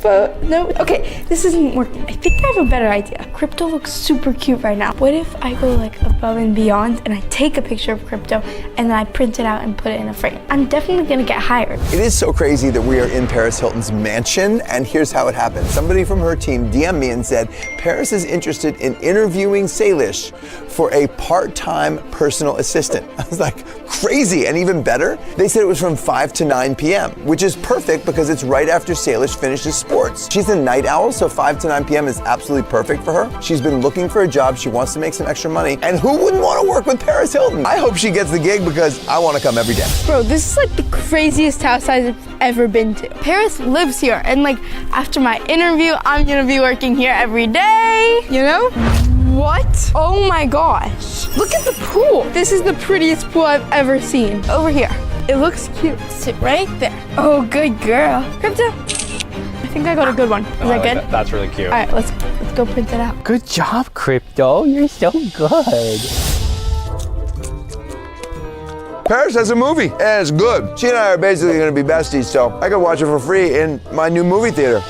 But no, okay, this isn't working. I think I have a better idea. Crypto looks super cute right now. What if I go like above and beyond and I take a picture of Crypto and then I print it out and put it in a frame? I'm definitely gonna get hired. It is so crazy that we are in Paris Hilton's mansion, and here's how it happened. Somebody from her team DM'd me and said, Paris is interested in interviewing Salish for a part-time personal assistant. I was like, crazy, and even better, they said it was from 5 to 9 p.m., which is perfect because it's right after Salish finishes sports. She's a night owl, so 5 to 9 p.m. is absolutely perfect for her. She's been looking for a job, she wants to make some extra money, and who wouldn't want to work with Paris Hilton? I hope she gets the gig because I want to come every day. Bro, this is like the craziest house I've ever been to. Paris lives here, and like after my interview, I'm gonna be working here every day, you know? What? Oh my gosh. Look at the pool. This is the prettiest pool I've ever seen. Over here. It looks cute. Sit right there. Oh, good girl. Crypto. I think I got a good one. Is that good? That's really cute. All right, let's go print it out. Good job, Crypto. You're so good. Paris has a movie, and it's good. She and I are basically gonna be besties, so I can watch it for free in my new movie theater.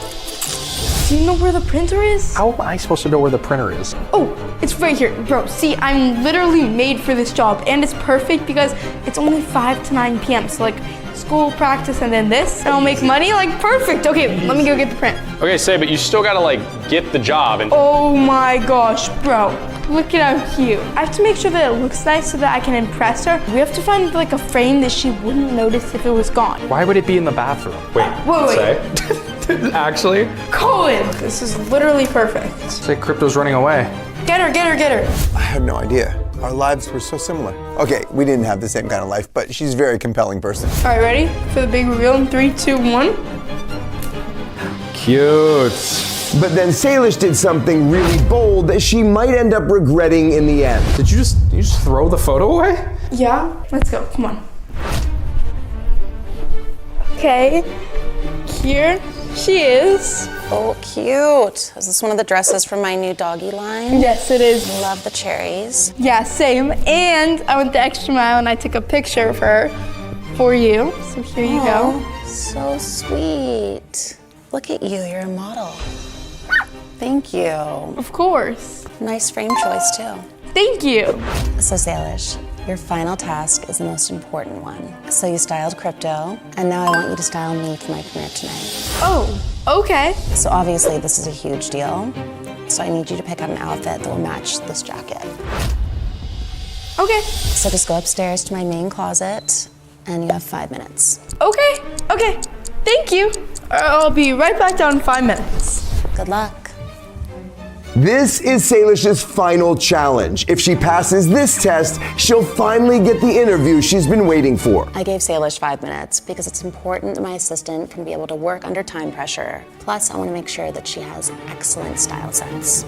Do you know where the printer is? How am I supposed to know where the printer is? Oh, it's right here. Bro, see, I'm literally made for this job, and it's perfect because it's only 5 to 9 p.m. So like school, practice, and then this, and I'll make money. Like perfect. Okay, let me go get the print. Okay, Say, but you still gotta like get the job and. Oh my gosh, bro. Look at how cute. I have to make sure that it looks nice so that I can impress her. We have to find like a frame that she wouldn't notice if it was gone. Why would it be in the bathroom? Wait. Say. Actually? Colin, this is literally perfect. Say Crypto's running away. Get her, get her, get her. I had no idea. Our lives were so similar. Okay, we didn't have the same kind of life, but she's a very compelling person. All right, ready for the big reveal in 3, 2, 1. Cute. But then Salish did something really bold that she might end up regretting in the end. Did you just throw the photo away? Yeah, let's go, come on. Okay, here she is. Oh, cute. Is this one of the dresses from my new doggy line? Yes, it is. Love the cherries. Yeah, same. And I went the extra mile and I took a picture of her for you. So here you go. So sweet. Look at you, you're a model. Thank you. Of course. Nice frame choice too. Thank you. So Salish, your final task is the most important one. So you styled crypto, and now I want you to style me for my premiere tonight. Oh, okay. So obviously this is a huge deal. So I need you to pick out an outfit that will match this jacket. Okay. So just go upstairs to my main closet, and you have 5 minutes. Okay, okay. Thank you. I'll be right back down in 5 minutes. Good luck. This is Salish's final challenge. If she passes this test, she'll finally get the interview she's been waiting for. I gave Salish 5 minutes because it's important that my assistant can be able to work under time pressure. Plus, I want to make sure that she has excellent style sense.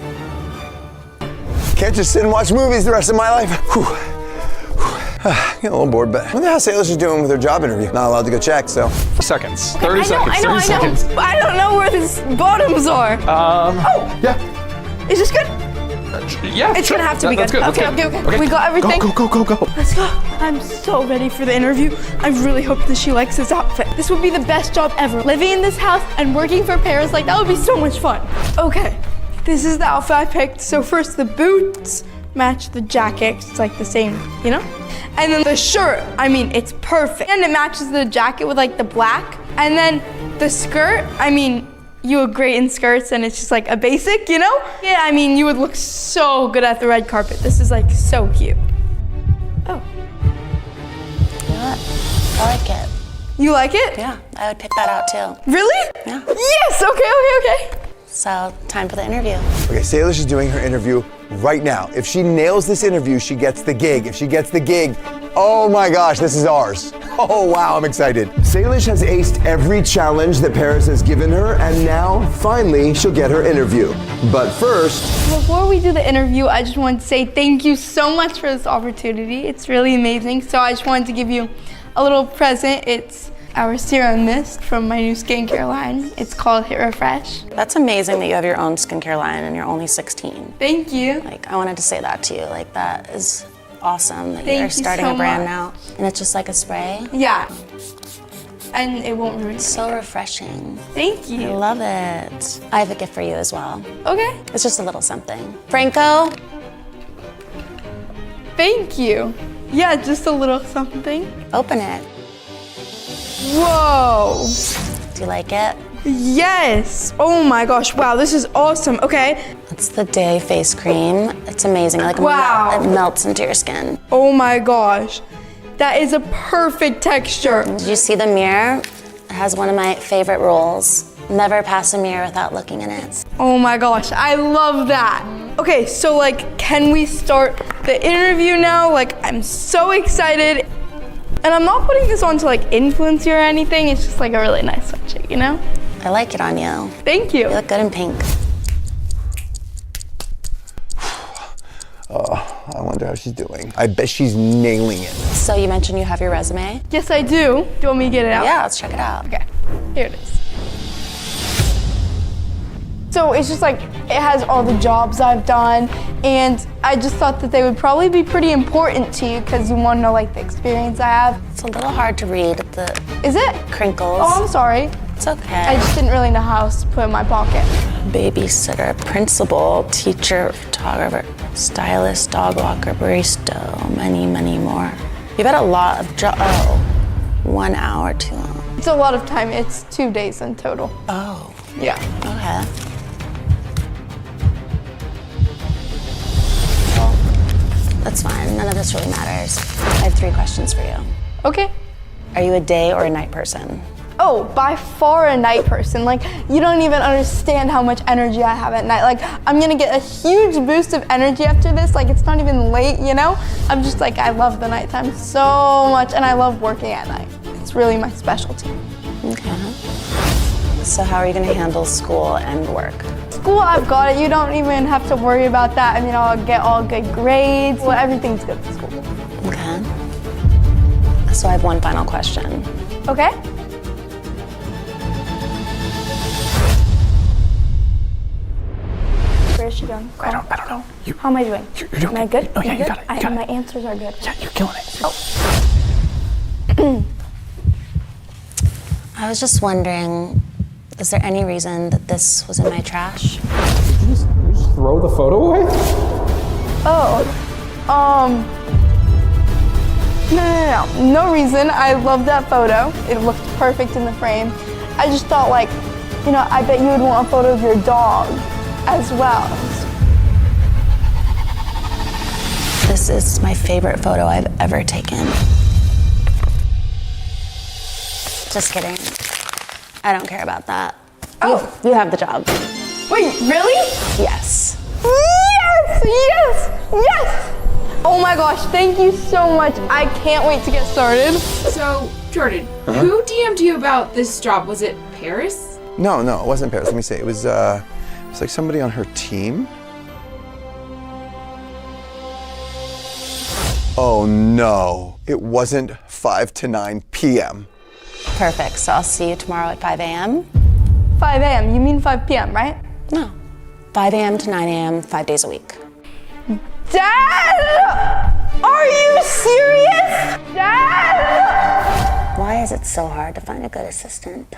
Can't just sit and watch movies the rest of my life. Whew. Getting a little bored, but I wonder how Salish is doing with her job interview. Not allowed to go check, so. Seconds. 30 I seconds. know. 30 seconds. But I don't know where these bottoms are. Yeah. Is this good? Yeah. It's gonna have to be That's good. good. Okay. We got everything. Go. Let's go. I'm so ready for the interview. I really hope that she likes this outfit. This would be the best job ever. Living in this house and working for parents, like that would be so much fun. Okay, this is the outfit I picked. So first the boots match the jacket. It's like the same, you know? And then the shirt, I mean, it's perfect. And it matches the jacket with like the black. And then the skirt, I mean, you look great in skirts and it's just like a basic, you know? Yeah, I mean, you would look so good at the red carpet. This is like so cute. Oh. You know what? I like it. You like it? Yeah, I would pick that out too. Really? Yeah. Yes, okay. So, time for the interview. Okay, Salish is doing her interview right now. If she nails this interview, she gets the gig. If she gets the gig, oh my gosh, this is ours. Oh wow, I'm excited. Salish has aced every challenge that Paris has given her, and now, finally, she'll get her interview. But first... Before we do the interview, I just wanted to say thank you so much for this opportunity. It's really amazing. So I just wanted to give you a little present. It's our serum mist from my new skincare line. It's called Hit Refresh. That's amazing that you have your own skincare line and you're only 16. Thank you. Like, I wanted to say that to you. Like, that is awesome that Thank you're you starting so a brand much. now. And it's just like a spray. Yeah. And it won't ruin So refreshing. Thank you. I love it. I have a gift for you as well. Okay. It's just a little something. Franco? Thank you. Yeah, just a little something. Open it. Whoa. Do you like it? Yes. Oh my gosh. Wow, this is awesome. Okay. It's the Day face cream. It's amazing. Like, wow. It melts into your skin. Oh my gosh. That is a perfect texture. Did you see the mirror? It has one of my favorite rules. Never pass a mirror without looking in it. Oh my gosh, I love that. Okay, so like, can we start the interview now? Like, I'm so excited. And I'm not putting this on to like influence you or anything. It's just like a really nice sweatshirt, you know? I like it on you. Thank you. You look good in pink. Oh, I wonder how she's doing. I bet she's nailing it. So you mentioned you have your resume? Yes, I do. Do you want me to get it out? Yeah, let's check it out. Okay, here it is. So it's just like, it has all the jobs I've done, and I just thought that they would probably be pretty important to you because you want to know like the experience I have. It's a little hard to read the Is it? crinkles. Oh, I'm sorry. It's okay. I just didn't really know how else to put it in my pocket. Babysitter, principal, teacher, photographer, stylist, dog walker, barista, many, many more. You've had a lot of jobs. Oh, 1 hour too long. It's a lot of time. It's 2 days in total. Oh. Yeah. Okay. Well, that's fine. None of this really matters. I have 3 questions for you. Okay. Are you a day or a night person? Oh, by far a night person. Like, you don't even understand how much energy I have at night. Like, I'm gonna get a huge boost of energy after this. Like, it's not even late, you know? I'm just like, I love the nighttime so much, and I love working at night. It's really my specialty. Okay. So how are you gonna handle school and work? School, I've got it. You don't even have to worry about that. I mean, I'll get all good grades. Well, everything's good at school. Okay. So I have one final question. Okay. she doing? I don't know. How am I doing? You're doing Am I good? Oh, yeah, Am I you good? got it. You got My it. answers are good. Yeah, you're killing it. I was just wondering, is there any reason that this was in my trash? Did you just throw the photo away? Oh, no reason. I love that photo. It looked perfect in the frame. I just thought, like, you know, I bet you would want a photo of your dog as well. This is my favorite photo I've ever taken. Just kidding. I don't care about that. Oh. You have the job. Wait, really? Yes. Yes, yes, yes! Oh my gosh, thank you so much. I can't wait to get started. So, Jordan, who DM'd you about this job? Was it Paris? No, it wasn't Paris. Let me see. It was like somebody on her team. Oh no, it wasn't 5 to 9 p.m. Perfect. So I'll see you tomorrow at 5 a.m. 5 a.m., you mean 5 p.m., right? No. 5 a.m. to 9 a.m., 5 days a week. Dad! Are you serious? Dad! Why is it so hard to find a good assistant?